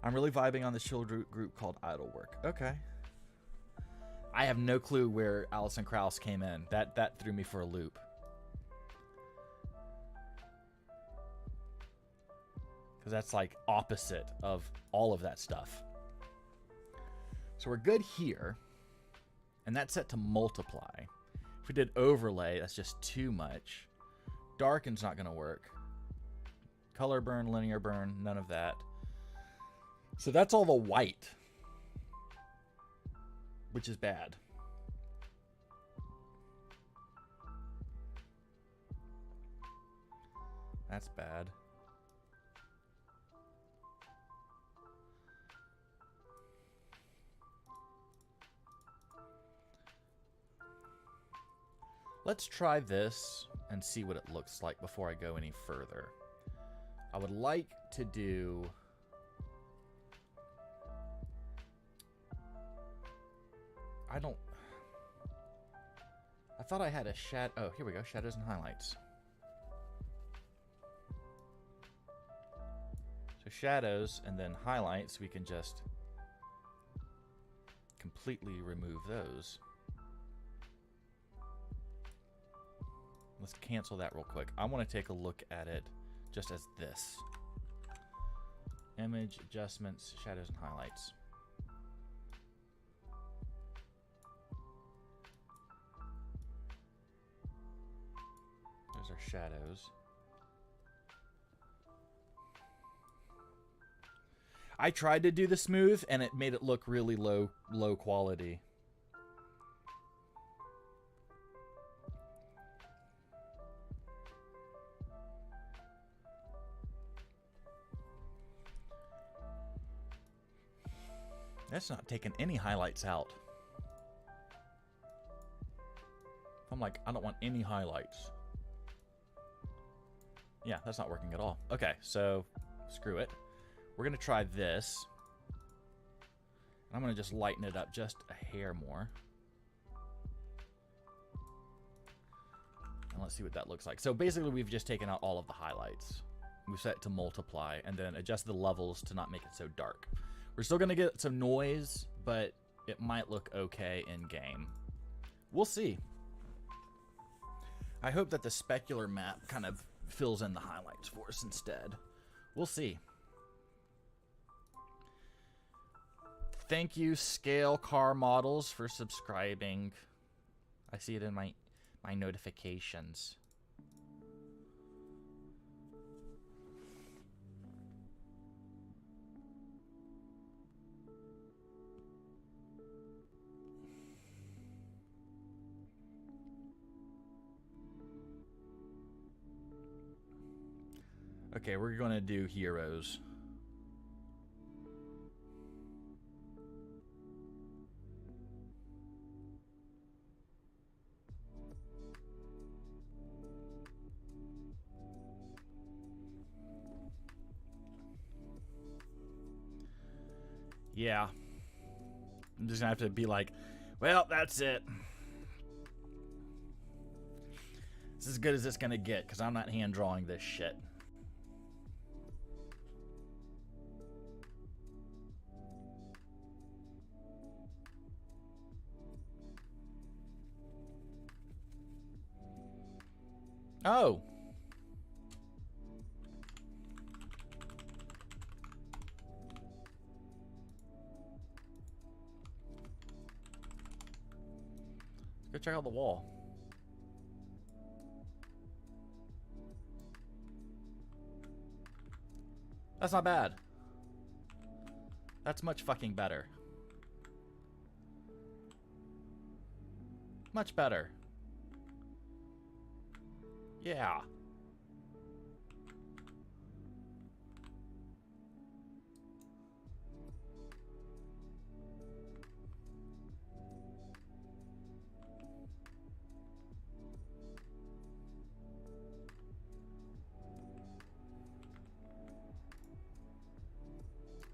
I'm really vibing on this chill group called Idle Work. Okay. I have no clue where Alison Krauss came in. That threw me for a loop. Because that's like opposite of all of that stuff. So we're good here. And that's set to multiply. If we did overlay, that's just too much. Darken's not going to work. Color burn, linear burn, none of that. So that's all the white, which is bad. That's bad. Let's try this and see what it looks like before I go any further. I would like to do... I thought I had a shadow... Oh, here we go. Shadows and highlights. So shadows and then highlights, we can just completely remove those. Let's cancel that real quick. I want to take a look at it just as this. Image, adjustments, shadows, and highlights. Those are shadows. I tried to do the smooth, and it made it look really low quality. That's not taking any highlights out. I'm like, I don't want any highlights. Yeah, that's not working at all. Okay, so screw it. We're going to try this. I'm going to just lighten it up just a hair more. And let's see what that looks like. So basically, we've just taken out all of the highlights. We've set it to multiply and then adjust the levels to not make it so dark. We're still going to get some noise, but it might look okay in game. We'll see. I hope that the specular map kind of fills in the highlights for us instead. We'll see. Thank you, Scale Car Models, for subscribing. I see it in my notifications. Okay, we're going to do heroes. Yeah. I'm just going to have to be like, well, that's it. It's as good as it's going to get because I'm not hand drawing this shit. Oh. Let's go check out the wall. That's not bad. That's much fucking better. Much better. Yeah.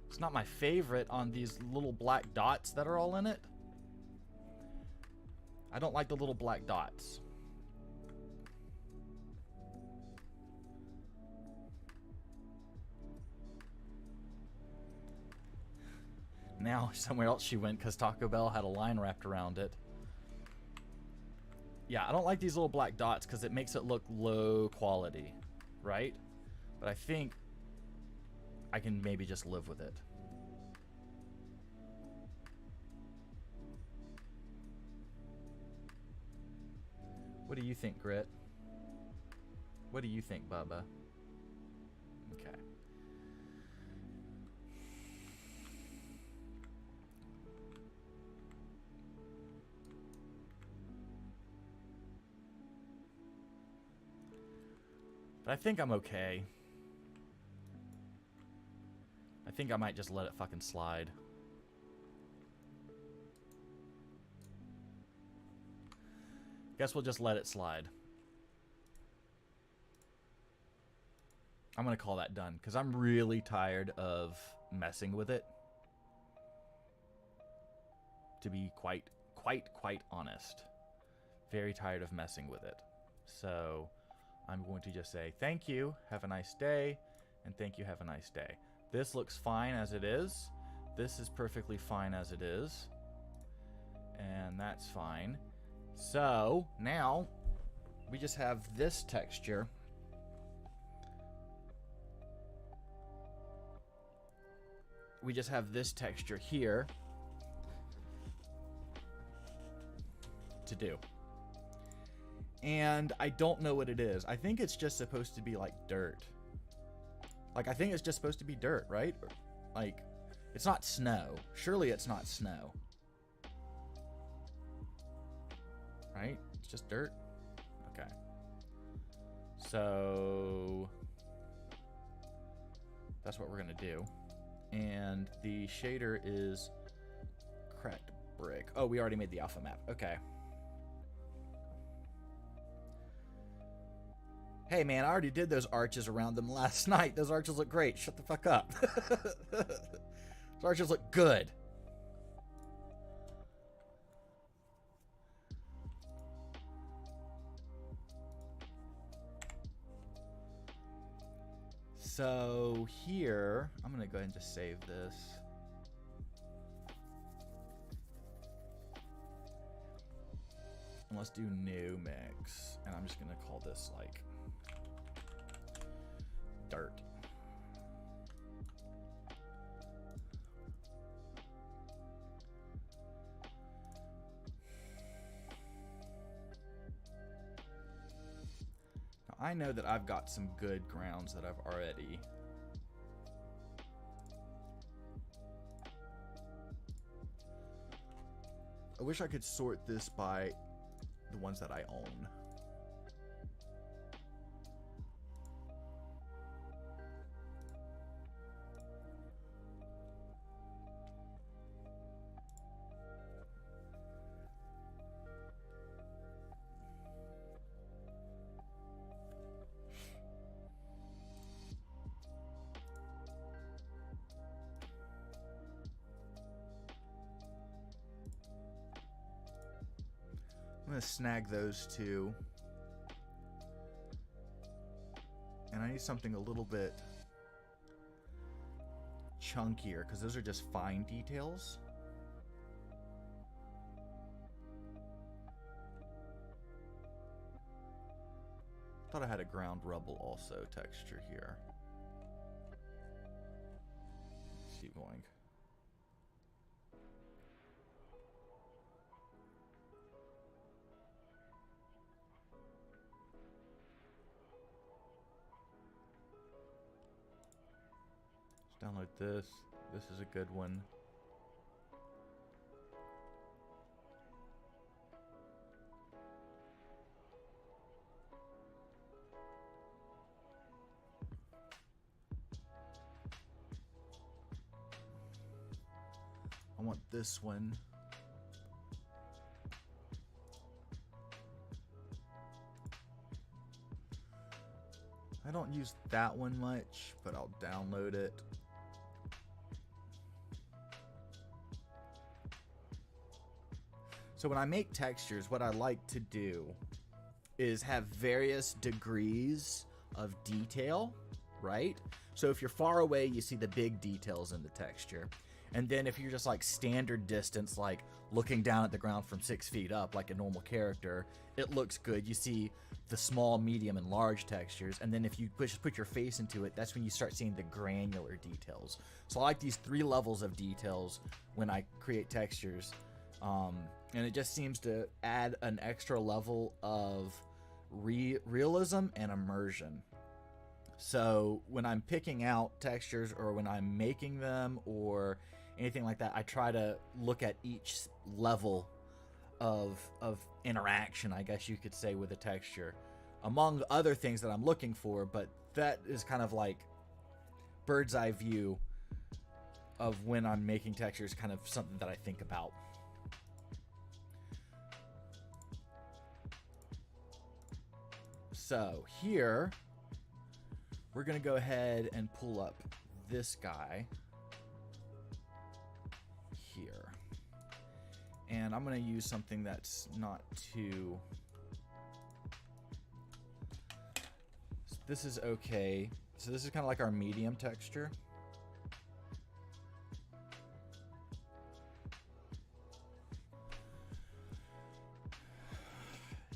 It's not my favorite on these little black dots that are all in it. I don't like the little black dots. Now somewhere else she went because Taco Bell had a line wrapped around it. Yeah, I don't like these little black dots because it makes it look low quality, right? But I think I can maybe just live with it. What do you think, Grit? What do you think, Bubba? Okay. But I think I'm okay. I think I might just let it fucking slide. Guess we'll just let it slide. I'm gonna call that done because I'm really tired of messing with it. To be quite honest. Very tired of messing with it. So I'm going to just say thank you, have a nice day, and thank you, have a nice day. This looks fine as it is. This is perfectly fine as it is. And that's fine. So now we just have this texture. We just have this texture here to do. And I don't know what it is. I think it's just supposed to be like dirt. Like, I think it's just supposed to be dirt, right? Like, it's not snow. Surely it's not snow. Right? It's just dirt. Okay. So that's what we're gonna do. And the shader is cracked brick. Oh, we already made the alpha map. Okay. Hey man, I already did those arches around them last night. Those arches look great. Shut the fuck up. Those arches look good. So here, I'm going to go ahead and just save this. And let's do new mix. And I'm just going to call this like dirt. I know that I've got some good grounds that I've already I wish I could sort this by the ones that I own. I'm going to snag those two. And I need something a little bit chunkier, because those are just fine details. Thought I had a ground rubble also texture here. Let's keep going. Download this. This is a good one. I want this one. I don't use that one much, but I'll download it. So when I make textures, what I like to do is have various degrees of detail, right? So if you're far away, you see the big details in the texture. And then if you're just like standard distance, like looking down at the ground from 6 feet up, like a normal character, it looks good. You see the small, medium, and large textures. And then if you put your face into it, that's when you start seeing the granular details. So I like these 3 levels of details when I create textures. And it just seems to add an extra level of realism and immersion. So when I'm picking out textures or when I'm making them or anything like that, I try to look at each level of interaction, I guess you could say, with a texture, among other things that I'm looking for. But that is kind of like bird's eye view of when I'm making textures, kind of something that I think about. So here, we're going to go ahead and pull up this guy here. And I'm going to use something that's not too... So this is okay. So this is kind of like our medium texture.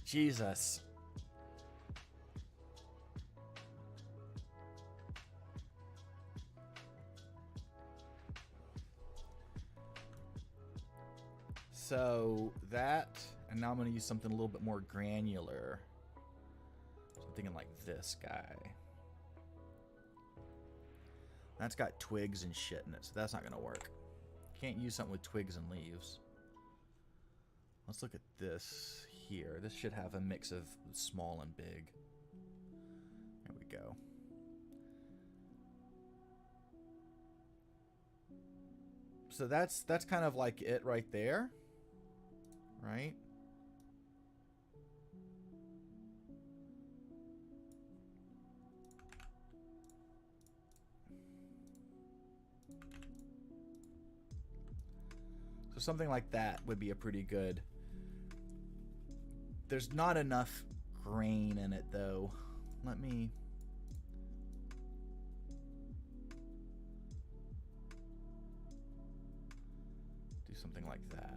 Jesus. So that, and now I'm going to use something a little bit more granular. So I'm thinking like this guy. That's got twigs and shit in it, so that's not going to work. Can't use something with twigs and leaves. Let's look at this here. This should have a mix of small and big. There we go. So that's kind of like it right there. Right? So something like that would be a pretty good... There's not enough grain in it, though. Let me... do something like that.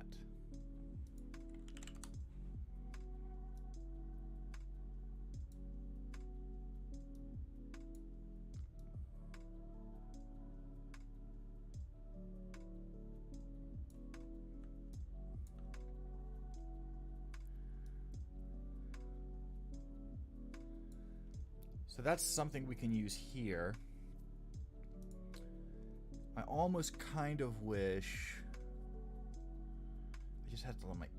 So that's something we can use here. I almost kind of wish... I just have to like...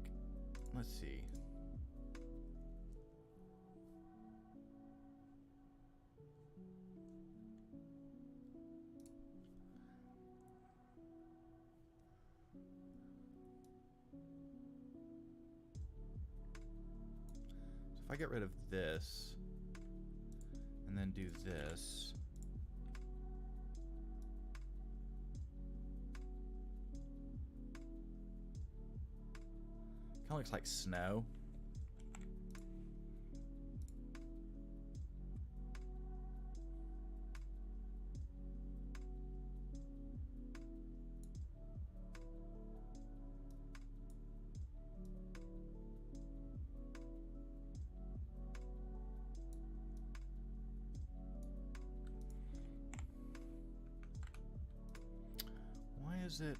Let's see. So if I get rid of this... and then do this. Kind of looks like snow. Why is it?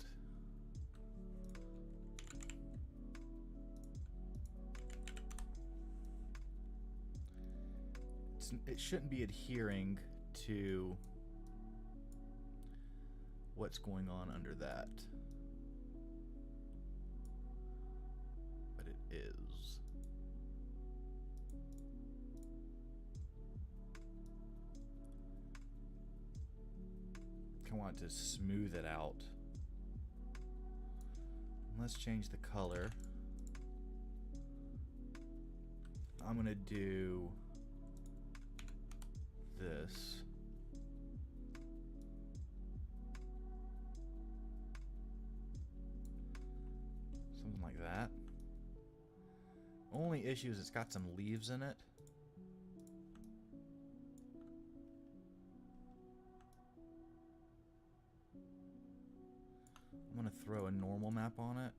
It shouldn't be adhering to what's going on under that. But it is. I want to smooth it out. Let's change the color. I'm going to do this. Something like that. Only issue is it's got some leaves in it. I'm going to throw a normal map on it.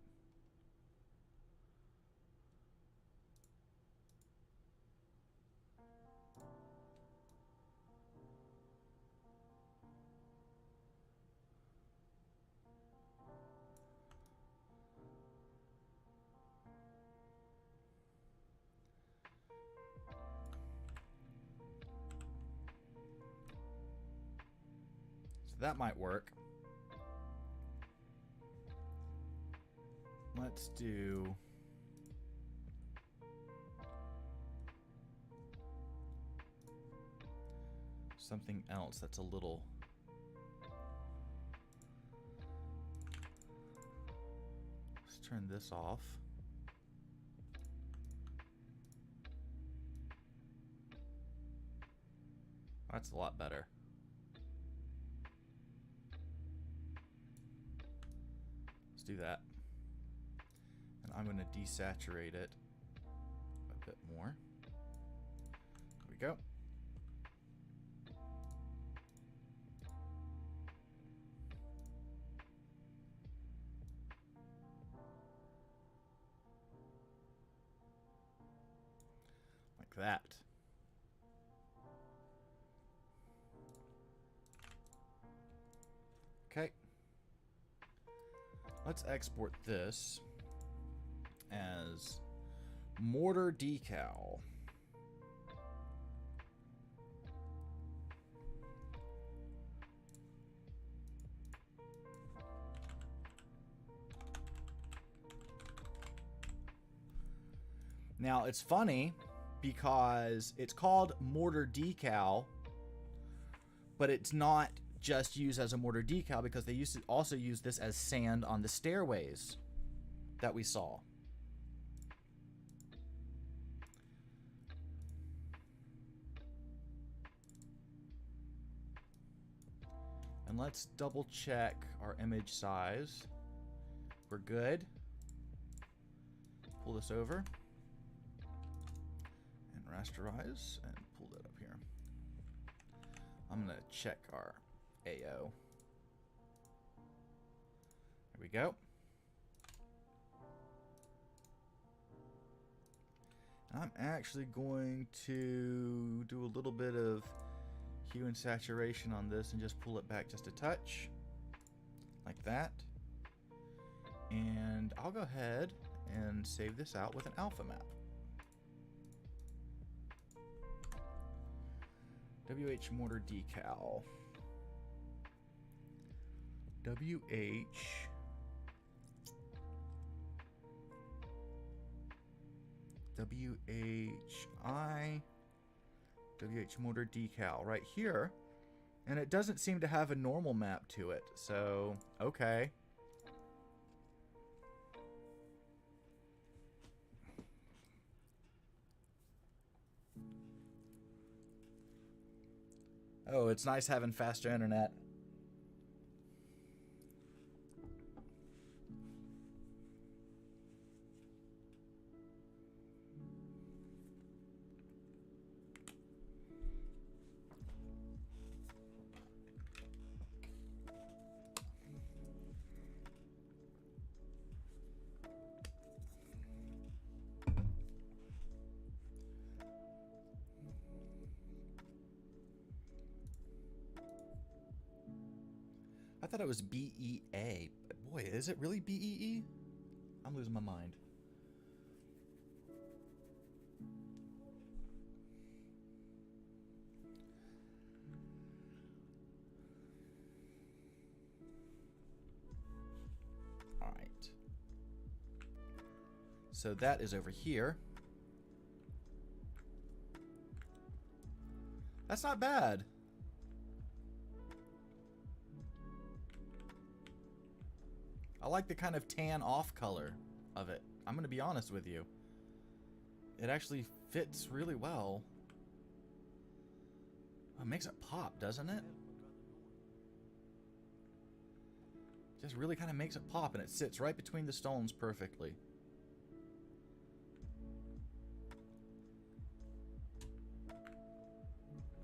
So that might work. Let's do... something else that's a little... Let's turn this off. That's a lot better. Let's do that. And I'm going to desaturate it a bit more. There we go. Like that. Okay. Let's export this as mortar decal. Now it's funny because it's called mortar decal, but it's not just used as a mortar decal because they used to also use this as sand on the stairways that we saw. And let's double check our image size. We're good. Pull this over and rasterize and pull that up here. I'm gonna check our AO. There we go. I'm actually going to do a little bit of hue and saturation on this and just pull it back just a touch like that. And I'll go ahead and save this out with an alpha map. WH mortar decal. WH mortar decal right here, and it doesn't seem to have a normal map to it, so okay. Oh, it's nice having faster internet. I thought it was BEA. Boy, is it really BEE? I'm losing my mind. All right. So that is over here. That's not bad. I like the kind of tan off color of it. I'm going to be honest with you. It actually fits really well. Oh, it makes it pop, doesn't it? Just really kind of makes it pop, and it sits right between the stones perfectly.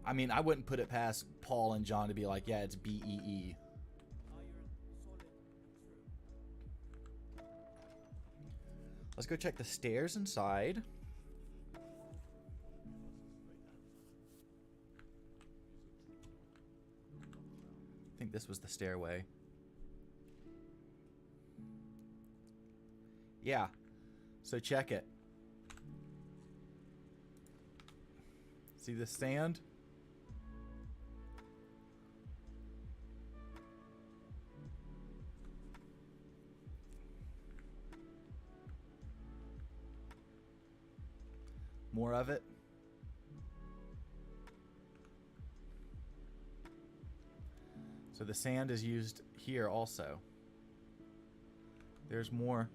I mean, I wouldn't put it past Paul and John to be like, yeah, it's BEE. Let's go check the stairs inside. I think this was the stairway. Yeah. So check it. See the sand? more of it. So the sand is used here also. There's more.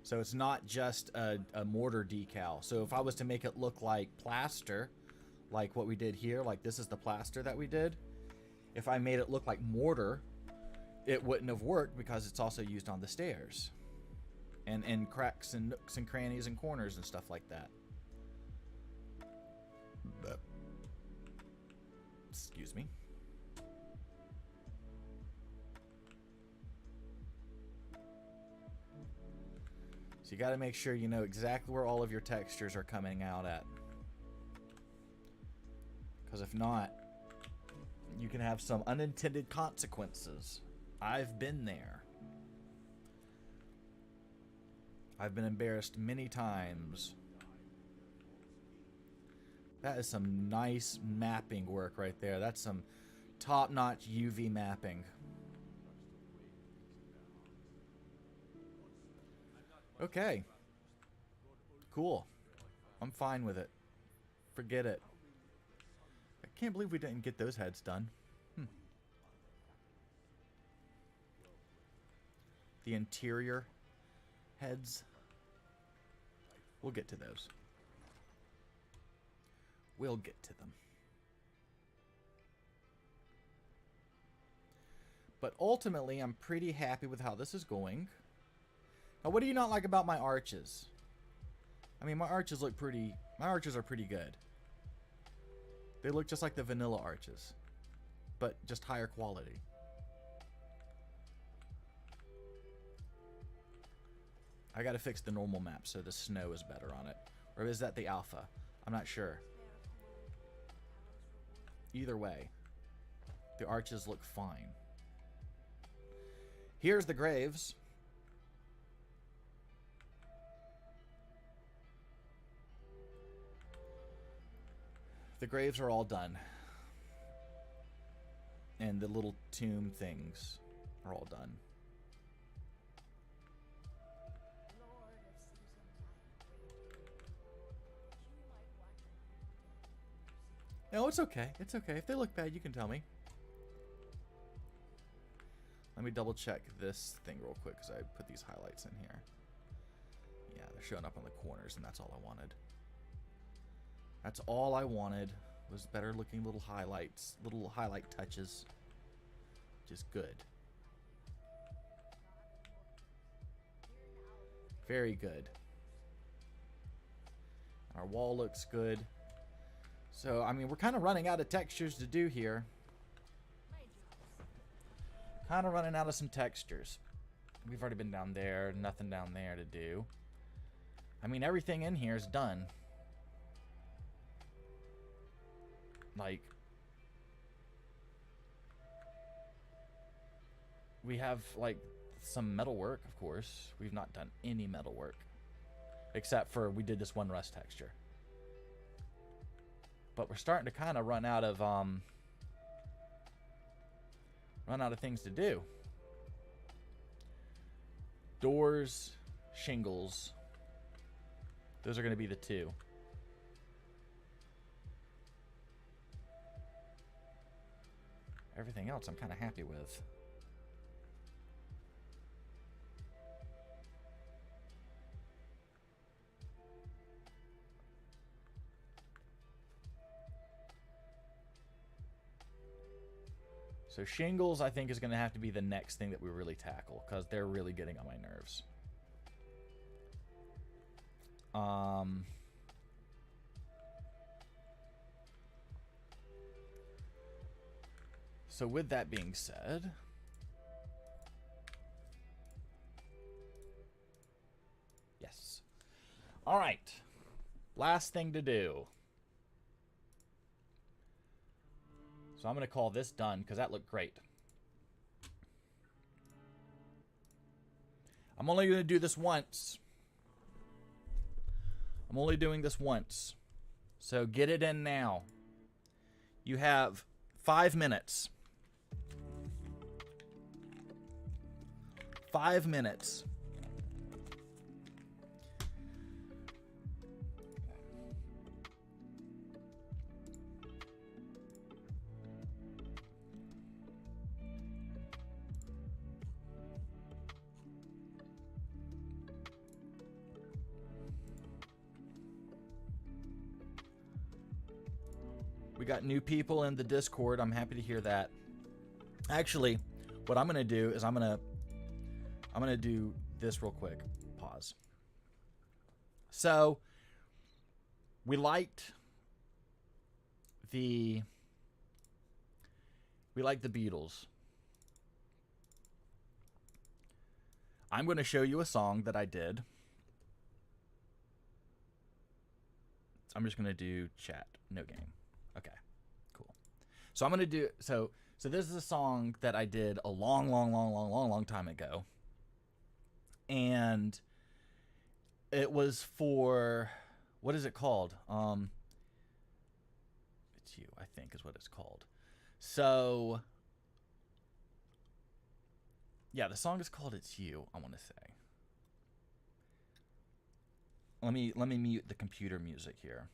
So it's not just a mortar decal. So if I was to make it look like plaster, like what we did here, like this is the plaster that we did, if I made it look like mortar, it wouldn't have worked because it's also used on the stairs. And in cracks and nooks and crannies and corners and stuff like that. Excuse me. So you got to make sure you know exactly where all of your textures are coming out at. Because if not, you can have some unintended consequences. I've been there. I've been embarrassed many times. That is some nice mapping work right there. That's some top-notch UV mapping. Okay. Cool. I'm fine with it. Forget it. I can't believe we didn't get those heads done. The interior heads. We'll get to those. We'll get to them. But ultimately, I'm pretty happy with how this is going. Now, what do you not like about my arches? I mean, my arches look pretty... My arches are pretty good. They look just like the vanilla arches. But just higher quality. I gotta fix the normal map so the snow is better on it. Or is that the alpha? I'm not sure. Either way, the arches look fine. Here's the graves. The graves are all done. And the little tomb things are all done. No, it's okay. It's okay. If they look bad, you can tell me. Let me double check this thing real quick because I put these highlights in here. Yeah, they're showing up on the corners, and that's all I wanted. That's all I wanted was better looking little highlights, little highlight touches. Just good. Very good. Our wall looks good. So, I mean, we're kind of running out of textures to do here. Kind of running out of some textures. We've already been down there. Nothing down there to do. I mean, everything in here is done. Like, we have, like, some metal work, of course. We've not done any metal work. Except for we did this one rust texture. But we're starting to kind of run out of things to do. Doors, shingles. Those are going to be the two. Everything else I'm kind of happy with. So shingles, I think, is going to have to be the next thing that we really tackle, because they're really getting on my nerves. So with that being said, yes. All right. Last thing to do. So I'm going to call this done because that looked great. I'm only going to do this once. I'm only doing this once. So get it in now. You have 5 minutes. 5 minutes. We got new people in the Discord. I'm happy to hear that. Actually, what I'm gonna do is I'm gonna do this real quick. Pause. So we liked the Beatles. I'm going to show you a song that I did. I'm just going to do chat, no game. Okay, cool. So I'm going to do so this is a song that I did a long time ago. And it was for, what is it called? It's You, I think is what it's called. So yeah, the song is called It's You, I want to say. Let me mute the computer music here.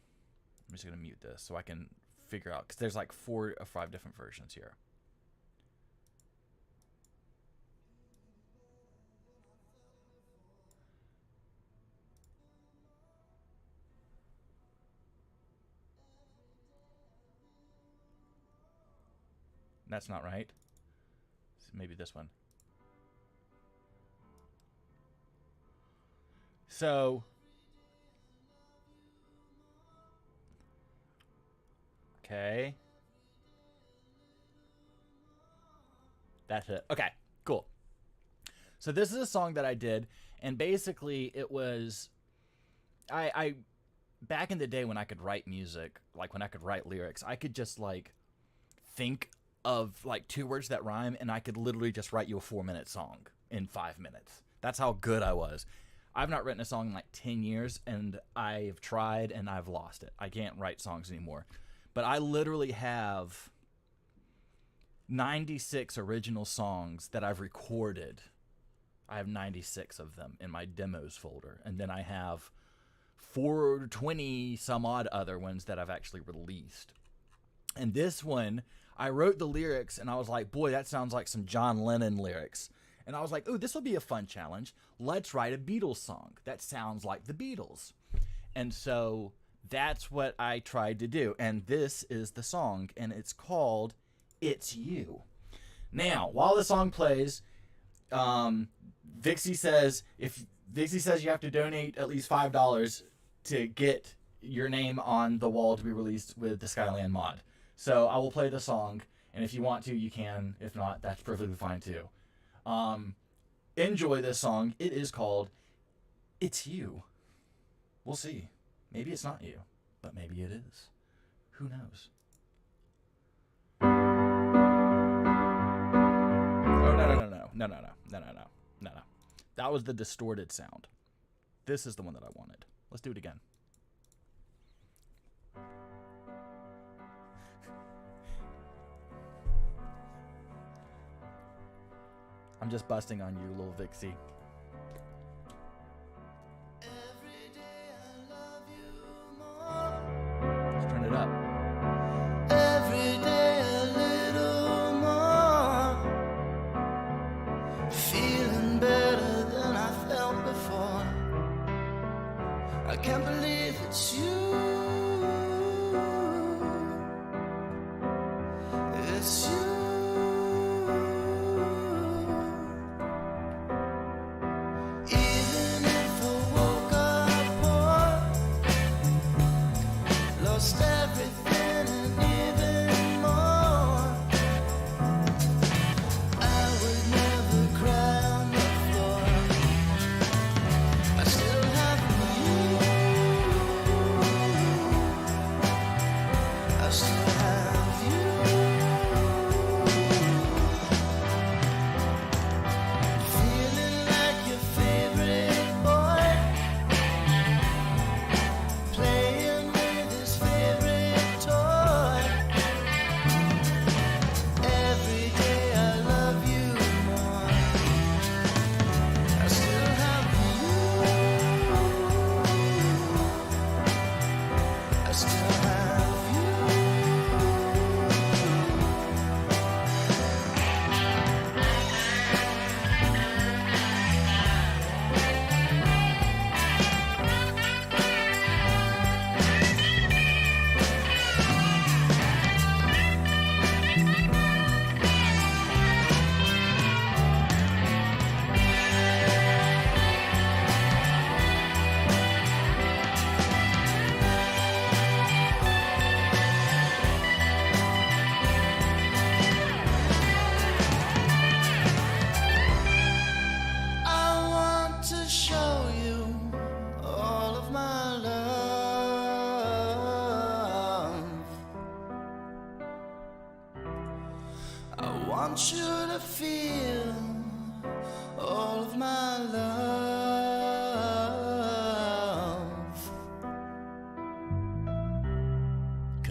I'm just going to mute this so I can figure out, because there's like 4 or 5 different versions here. That's not right. So maybe this one. So okay. That's it. Okay, cool. So this is a song that I did, and basically it was I back in the day when I could write music, like when I could write lyrics, I could just like think of like 2 words that rhyme, and I could literally just write you a 4-minute song in 5 minutes. That's how good I was. I've not written a song in like 10 years, and I've tried and I've lost it. I can't write songs anymore. But I literally have 96 original songs that I've recorded. I have 96 of them in my demos folder. And then I have 420 some odd other ones that I've actually released. And this one, I wrote the lyrics and I was like, boy, that sounds like some John Lennon lyrics. And I was like, ooh, this will be a fun challenge. Let's write a Beatles song that sounds like the Beatles. And so that's what I tried to do. And this is the song, and it's called It's You. Now, while the song plays, Vixie says you have to donate at least $5 to get your name on the wall to be released with the Skyland mod. So I will play the song, and if you want to, you can. If not, that's perfectly fine too. Enjoy this song. It is called It's You. We'll see. Maybe it's not you, but maybe it is. Who knows? Oh, no. That was the distorted sound. This is the one that I wanted. Let's do it again. I'm just busting on you, little Vixie. Let's turn it up. Every day a little more, feeling better than I felt before. I can't believe it's you. It's you. Even if I woke up poor, lost everything and even more, I would never cry on the floor. I still have you. I still have you.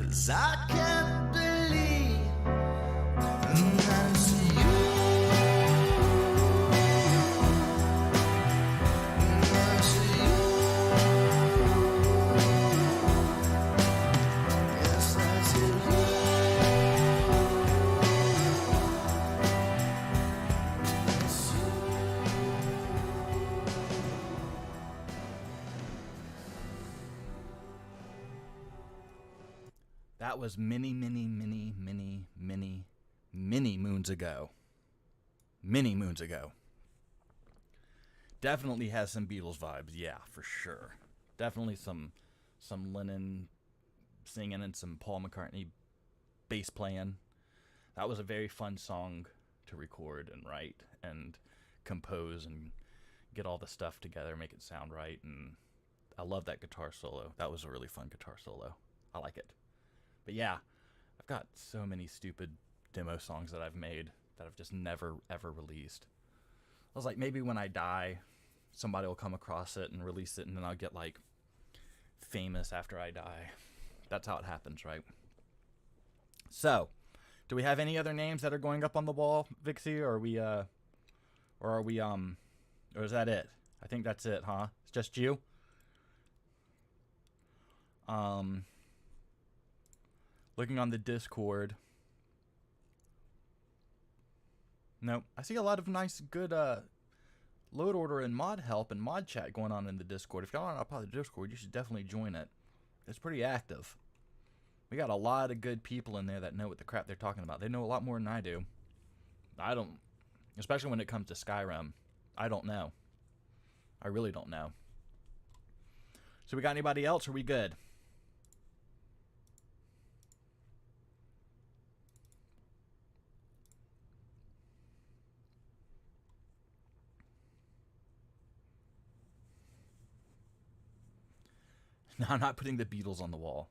'cause I can't believe that it's you. It's you. Yes, that's you. It's you. That was many, many, many, many, many, many moons ago. Many moons ago. Definitely has some Beatles vibes, yeah, for sure. Definitely some Lennon singing and some Paul McCartney bass playing. That was a very fun song to record and write and compose and get all the stuff together, make it sound right. And I love that guitar solo. That was a really fun guitar solo. I like it. But yeah, I've got so many stupid demo songs that I've made that I've just never, ever released. I was like, maybe when I die, somebody will come across it and release it, and then I'll get, like, famous after I die. That's how it happens, right? So, do we have any other names that are going up on the wall, Vixie, or or is that it? I think that's it, huh? It's just you? Looking on the Discord. No, I see a lot of nice, good load order and mod help and mod chat going on in the Discord. If y'all aren't part of the Discord, you should definitely join it. It's pretty active. We got a lot of good people in there that know what the crap they're talking about. They know a lot more than I do. I don't, especially when it comes to Skyrim. I don't know. I really don't know. So we got anybody else, or are we good? No, I'm not putting the Beatles on the wall.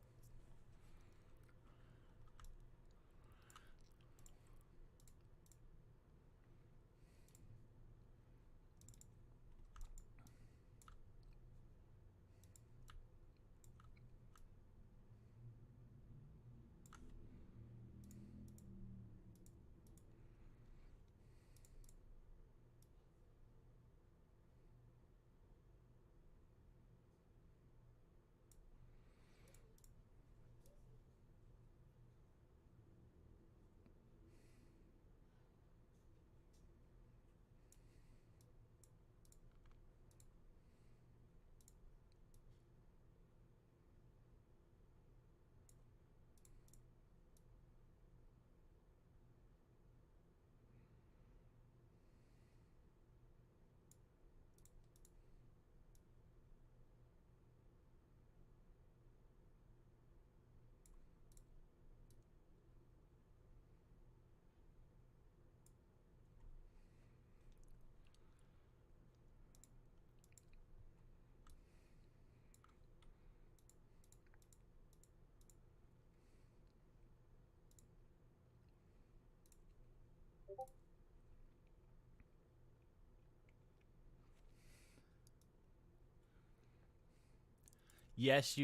Yes.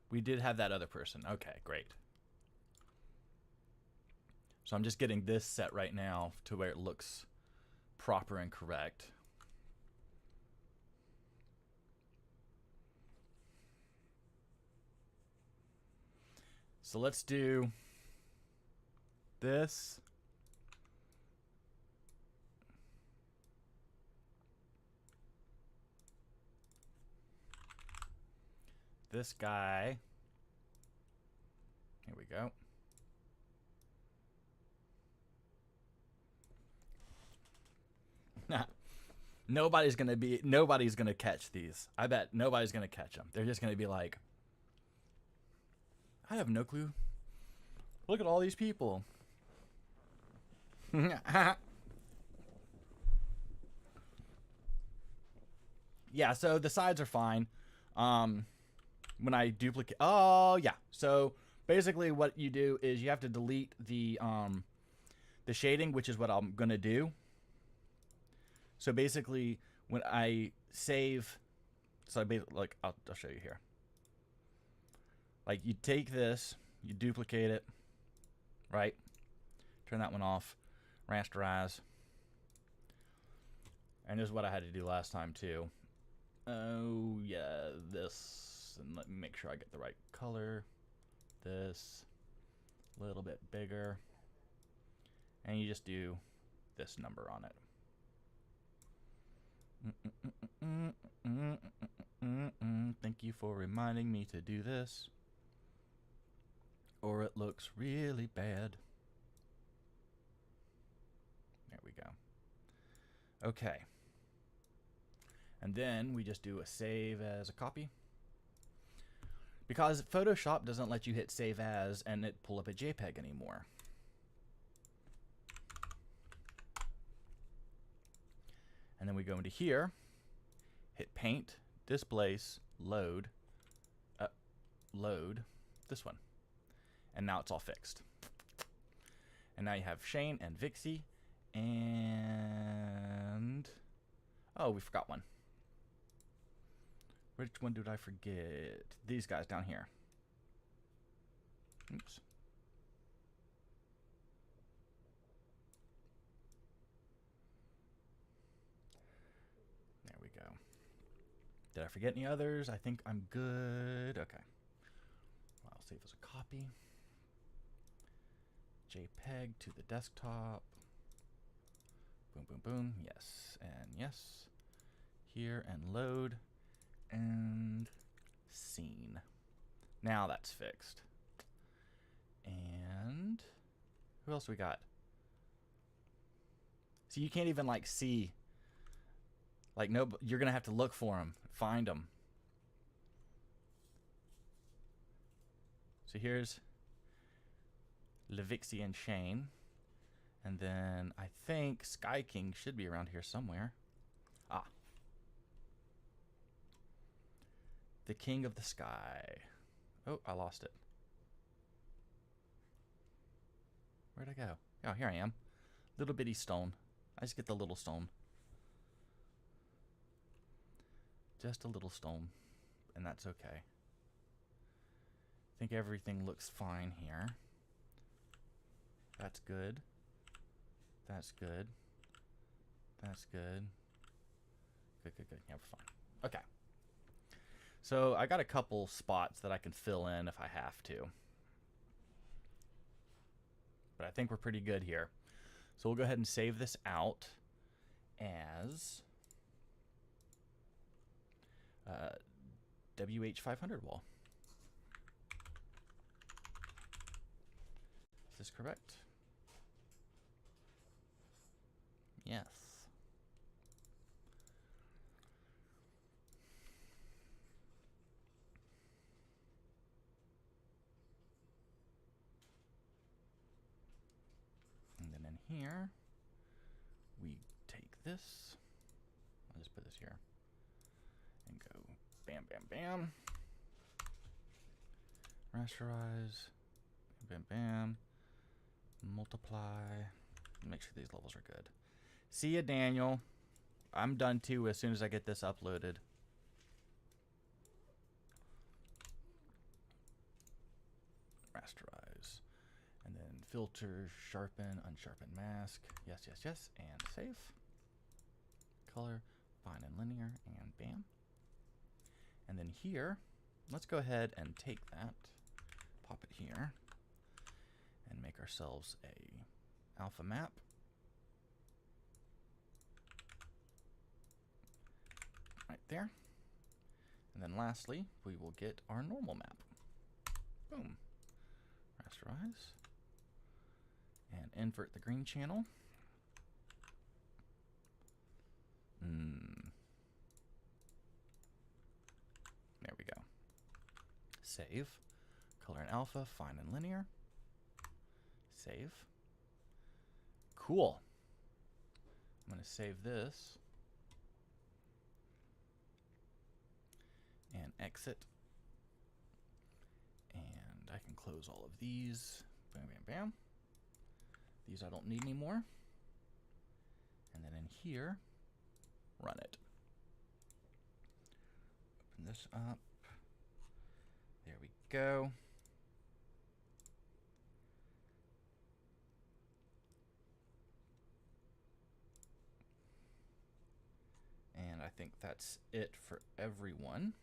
We did have that other person. Okay, great. So I'm just getting this set right now to where it looks proper and correct. So let's do this. This guy. Here we go. Nobody's gonna catch these. I bet nobody's gonna catch them. They're just gonna be like, I have no clue. Look at all these people. Yeah, so the sides are fine. When I duplicate, oh yeah. So basically, what you do is you have to delete the shading, which is what I'm gonna do. So basically, when I save, so I basically, like I'll show you here. Like, you take this, you duplicate it, right? Turn that one off, rasterize. And this is what I had to do last time, too. Oh, yeah, this. And let me make sure I get the right color. This. A little bit bigger. And you just do this number on it. Thank you for reminding me to do this, or it looks really bad. There we go. Okay. And then we just do a save as a copy. Because Photoshop doesn't let you hit save as and it pull up a JPEG anymore. And then we go into here, hit paint, displace, load, load this one. And now it's all fixed. And now you have Shane and Vixie and, oh, we forgot one. Which one did I forget? These guys down here. Oops. There we go. Did I forget any others? I think I'm good. Okay. I'll save as a copy. JPEG to the desktop. Boom, boom, boom. Yes, and yes. Here, and load. And scene. Now that's fixed. And who else we got? So you can't even like see. Like, no, you're gonna have to look for them, find them. So here's Levixie and Shane, and then I think Sky King should be around here somewhere. Ah. The King of the Sky. Oh, I lost it. Where'd I go? Oh, here I am. Little bitty stone. I just get the little stone. Just a little stone. And that's okay. I think everything looks fine here. That's good. That's good. That's good. Good, good, good. Yeah, we're fine. Okay. So I got a couple spots that I can fill in if I have to. But I think we're pretty good here. So we'll go ahead and save this out as WH500 wall. Is this correct? Yes. And then in here, we take this. I'll just put this here and go bam, bam, bam. Rasterize, bam, bam, multiply. Make sure these levels are good. See ya, Daniel. I'm done too as soon as I get this uploaded. Rasterize. And then filter, sharpen, unsharpen mask. Yes, yes, yes. And save. Color, fine and linear, and bam. And then here, let's go ahead and take that, pop it here, and make ourselves a alpha map. Right there. And then lastly, we will get our normal map. Boom. Rasterize. And invert the green channel. There we go. Save. Color and alpha, fine and linear. Save. Cool. I'm going to save this. And exit. And I can close all of these. Bam, bam, bam. These I don't need anymore. And then in here, run it. Open this up. There we go. And I think that's it for everyone.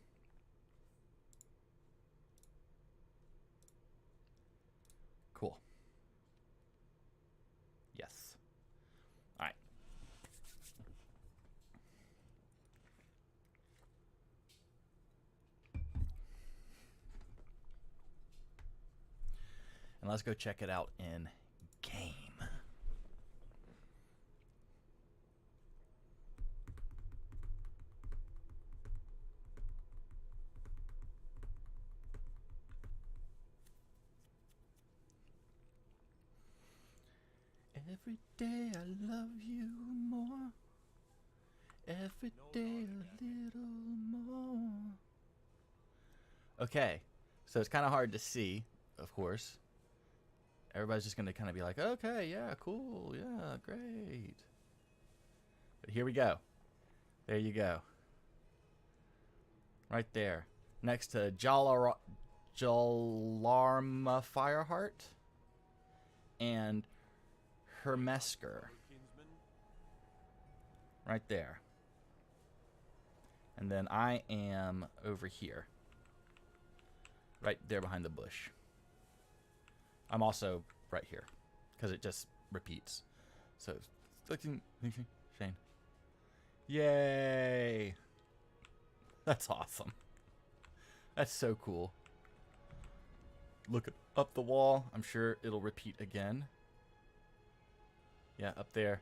Cool. Yes. All right. And let's go check it out in game. Every day I love you more. Every day a little more. Okay, so it's kind of hard to see, of course. Everybody's just going to kind of be like, okay, yeah, cool, yeah, great. But here we go. There you go. Right there. Next to Jalarma Fireheart and Hermesker. Right there. And then I am over here. Right there behind the bush. I'm also right here. Because it just repeats. So, Shane. Yay! That's awesome. That's so cool. Look up the wall. I'm sure it'll repeat again. Yeah, up there.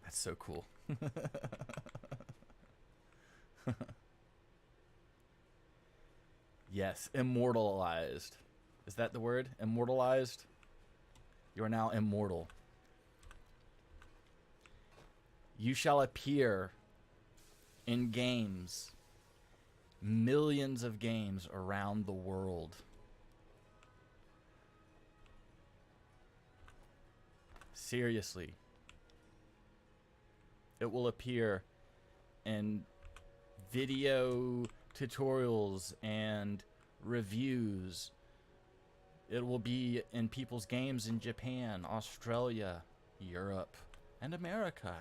That's so cool. Yes, immortalized. Is that the word? Immortalized? You are now immortal. You shall appear in games. Millions of games around the world. Seriously. It will appear in video tutorials and reviews. It will be in people's games in Japan, Australia, Europe, and America.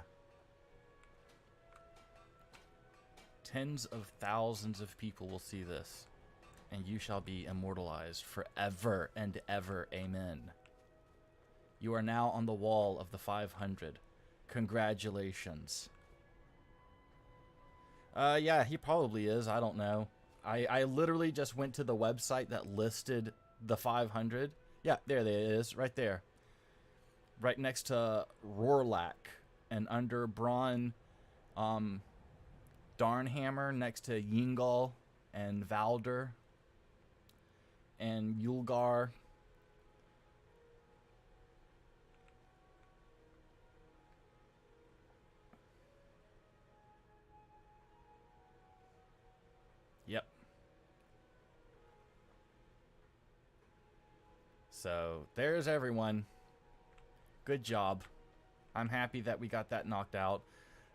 Tens of thousands of people will see this, and you shall be immortalized forever and ever. Amen. You are now on the wall of the 500. Congratulations. Yeah, he probably is. I don't know. I literally just went to the website that listed the 500. Yeah, there it is. Right there. Right next to Rorlak. And under Braun Darnhammer, next to Yingal and Valder and Yulgar. Yep. So, there's everyone. Good job. I'm happy that we got that knocked out.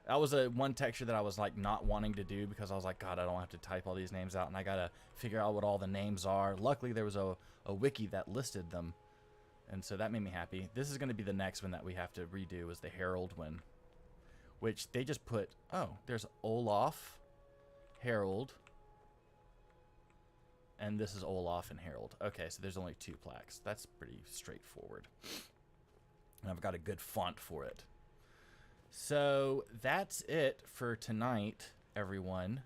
That was one texture that I was like not wanting to do because I was like, God, I don't have to type all these names out and I gotta figure out what all the names are. Luckily, there was a wiki that listed them. And so that made me happy. This is going to be the next one that we have to redo is the Herald one. Which they just put, oh, there's Olaf, Herald. And this is Olaf and Herald. Okay, so there's only 2 plaques. That's pretty straightforward. And I've got a good font for it. So that's it for tonight, everyone.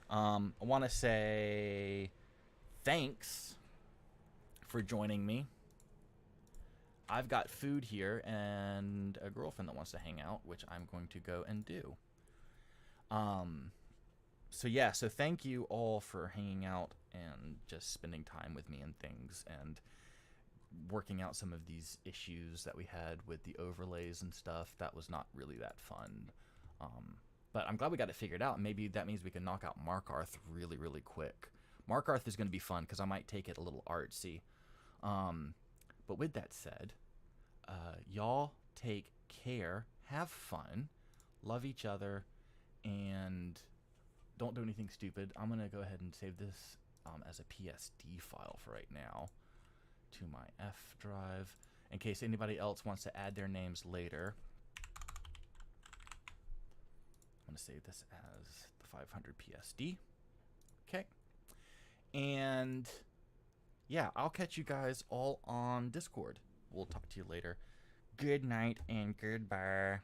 I want to say thanks for joining me. I've got food here and a girlfriend that wants to hang out, which I'm going to go and do. So yeah, so thank you all for hanging out and just spending time with me and things and working out some of these issues that we had with the overlays and stuff. That was not really that fun. But I'm glad we got it figured out. Maybe that means we can knock out Markarth really, really quick. Markarth is going to be fun because I might take it a little artsy. But with that said, y'all take care, have fun, love each other, and don't do anything stupid. I'm going to go ahead and save this as a PSD file for right now to my F drive in case anybody else wants to add their names later. I'm going to save this as the 500 PSD. Okay. And yeah, I'll catch you guys all on Discord. We'll talk to you later. Good night and goodbye.